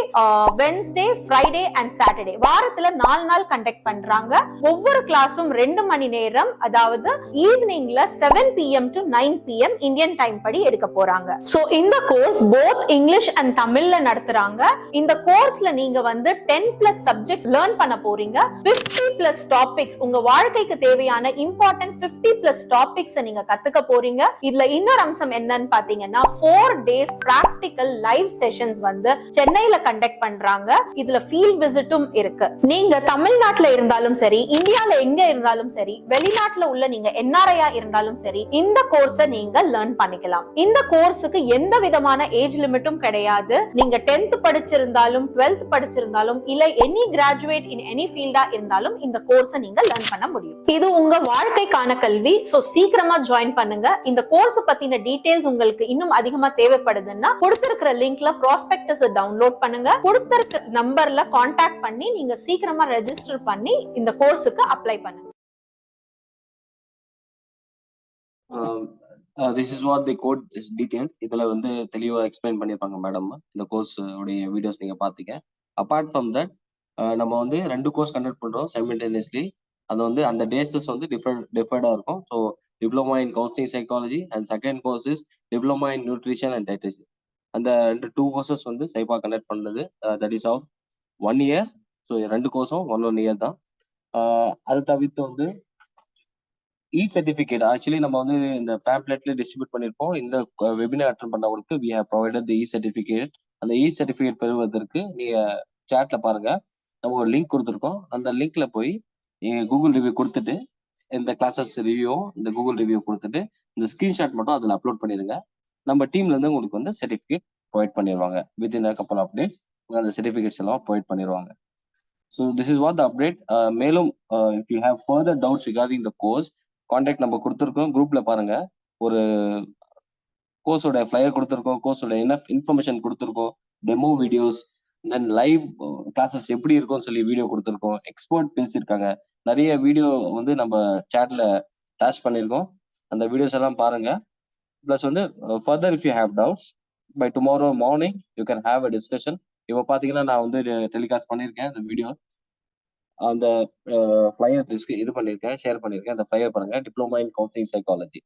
Wednesday, Friday and Saturday வாரத்துல 4 நாள் கண்டக்ட் பண்றாங்க. ஒவ்வொரு கிளாஸும் 2 மணி நேரம், அதாவது ஈவினிங்ல 7 PM to 9 PM Indian time படி எடுக்க போறாங்க. சோ இந்த கோர்ஸ் போத் இங்கிலீஷ் அண்ட் தமிழ்ல நடத்துறாங்க. இந்த கோர்ஸ்ல நீங்க வந்து 10+ சப்ஜெக்ட்ஸ் லேர்ன் பண்ண போறீங்க. 50+ டாபிக்ஸ், உங்க வாழ்க்கைக்கு தேவையான இம்பார்ட்டன்ட் 50+ டாபிக்ஸ் நீங்க கத்துக்க போறீங்க. இதுல இன்னொரு அம்சம் என்னன்னு பாத்தீங்கன்னா 4 டேஸ் பிராக்டிகல் லைவ் செஷன்ஸ் வந்து சென்னையில கண்டக்ட் பண்றாங்க. இதுல ஃபீல்ட் விசிட்டும் இருக்கு. நீங்க தமிழ்நாட்டுல இருந்தாலும் சரி, இந்தியால எங்க இருந்தாலும் சரி, வெளிநாட்டுல உள்ள நீங்க NRI இருந்தாலும் சரி, இந்த கோர்ஸை நீங்க லேர்ன் பண்ணிக்கலாம். இந்த கோர்ஸுக்கு எந்த விதமான ஏஜ் லிமிட்டும் கிடையாது. நீங்க 10th படிச்சிருந்தாலும் 12th படிச்சிருந்தாலும் இல்ல எனி கிராஜுவேட் இன் எனி ஃபீல்டா இருந்தாலும் இந்த கோர்ஸை நீங்க லேர்ன் பண்ண முடியும். இது உங்க வாழ்க்கைக்கான கல்வி. சோ சீக்கிரமா ஜாயின் பண்ணுங்க. இந்த கோர்ஸ் பத்தின டீடைல்ஸ் உங்களுக்கு இன்னும் அதிகமா தேவைப்படுதுன்னா கொடுத்திருக்கிற லிங்க்ல ப்ராஸ்பெக்டஸ் டவுன்லோட் பண்ணுங்க. கொடுத்திருக்கிற நம்பர்ல கான்டாக்ட் பண்ணி நீங்க சீக்கிரமா ரெஜிஸ்டர் பண்ணி இந்த கோர்ஸுக்கு அப்ளை பண்ணுங்க. This is what the code details. இதுல வந்து தெளிவா எக்ஸ்பிளைன் பண்ணிருப்பாங்க மேடம். இந்த கோர்ஸ் உடைய வீடியோஸ் நீங்க பாத்தீங்க. அபார்ட் ஃப்ரம் தட் நம்ம வந்து 2 கோர்ஸ் கண்டக்ட் பண்றோம் சைமல்டேனியஸ்லி. அது வந்து அந்த டேஸஸ் வந்து டிஃபர்டா இருக்கும். So diploma in counselling psychology and second course is diploma in nutrition and dietitian. அந்த 2 கோர்சஸ் வந்து சைபா கண்டக்ட் பண்றது. That is of 1 year. So 2 கோர்ஸும் 1 year தான். அது தவிர்த்து வந்து சர்டிஃபிகேட் ஆக்சுவலி நம்ம வந்து இந்த பேம்ப்ளெட்ல டிஸ்ட்ரிபியூட் பண்ணிருப்போம். இந்த வெபினார் அட்டெண்ட் பண்ணவங்களுக்கு we have provided the certificate. அந்த சர்டிஃபிகேட் பெறுவதற்கு நீங்க சாட்ல பாருங்க, நம்ம ஒரு லிங்க் கொடுத்துருக்கோம். அந்த லிங்க்ல போய் கூகுள் ரிவ்யூ கொடுத்துட்டு இந்த கிளாஸஸ் ரிவ்யூ, இந்த கூகுள் ரிவ்யூ கொடுத்துட்டு இந்த ஸ்கிரீன்ஷாட் மட்டும் அதில் அப்லோட் பண்ணிடுங்க. நம்ம டீம்ல இருந்து உங்களுக்கு வந்து சர்டிஃபிகேட் ப்ரொவைட் பண்ணிடுவாங்க. Within a couple of days அந்த சர்டிஃபிகேட்ஸ் எல்லாம் ப்ரொவைட் பண்ணிடுவாங்க. So this is what the update. மேலும் if you have further doubts regarding the course, contact நம்ம கொடுத்துருக்கோம். குரூப்ல பாருங்க, ஒரு கோர்ஸோட ஃபிளையர் கொடுத்துருக்கோம், கோர்ஸோட என்ன இன்ஃபர்மேஷன் கொடுத்துருக்கோம், டெமோ வீடியோஸ், தென் லைவ் கிளாஸஸ் எப்படி இருக்கும்னு சொல்லி வீடியோ கொடுத்துருக்கோம். எக்ஸ்பர்ட் பேசியிருக்காங்க. நிறைய வீடியோ வந்து நம்ம சேட்ல டேஷ் பண்ணியிருக்கோம். அந்த வீடியோஸ் எல்லாம் பாருங்க. ப்ளஸ் வந்து further if you have doubts by tomorrow morning you can have a discussion. இப்போ பார்த்தீங்கன்னா நான் வந்து டெலிகாஸ்ட் பண்ணியிருக்கேன் அந்த வீடியோ. அந்த ஃப்ளையர் இது பண்ணியிருக்கேன், ஷேர் பண்ணியிருக்கேன். அந்த ஃப்ளையர் பாருங்க, டிப்ளமா இன் கவுன்சிலிங் சைக்காலஜி.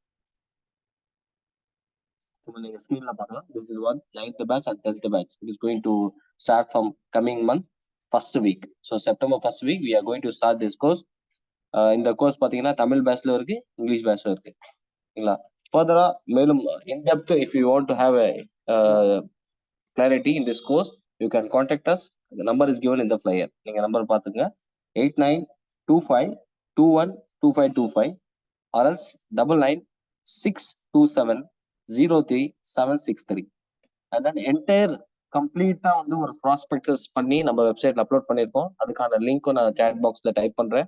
நீங்க ஸ்கிரீன்ல பார்க்கலாம். This is one 9th batch and 10th batch. It is going to start from coming month first week. So September first week we are going to start this course. இந்த கோர்ஸ் பார்த்தீங்கன்னா தமிழ் பேட்ச்ல இருக்கு, இங்கிலீஷ் பேட்ச்ல இருக்கு. சரிங்களா? ஃபர்தரா மேலும் in depth if you want to have a clarity in this course, you can contact us. The number is given in the flyer. நீங்க நம்பர் பார்த்துங்க, 8925212525 or else 9996270373. and then entire கம்ப்ளீட்டா வந்து ஒரு ப்ராஸ்பெக்டஸ் பண்ணி நம்ம வெப்சைட்ல அப்லோட் பண்ணியிருக்கோம். அதுக்கான லிங்க்கும் நான் சாட் பாக்ஸ்ல டைப் பண்றேன்.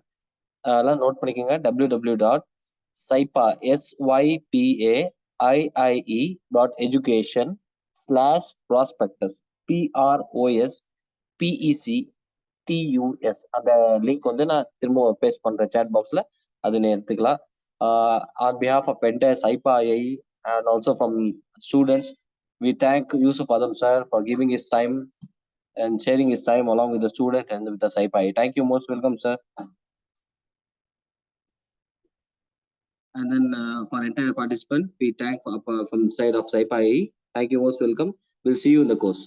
அதெல்லாம் நோட் பண்ணிக்கோங்க. www.sypaie.education/prospectus PROSPECTUS. அந்த லிங்க் வந்து நான் திரும்ப பேஸ்ட் பண்றேன் சாட் பாக்ஸ்ல, அது நீ எடுத்துக்கலாம். On behalf of entire SAIPA IIE and also from students, we thank Yusuf Adam sir for giving his time and sharing his time along with the student and with the SAIPA IIE. Thank you, most welcome sir. And then for entire participant, we thank from side of SAIPA IIE. Thank you, most welcome. We'll see you in the course.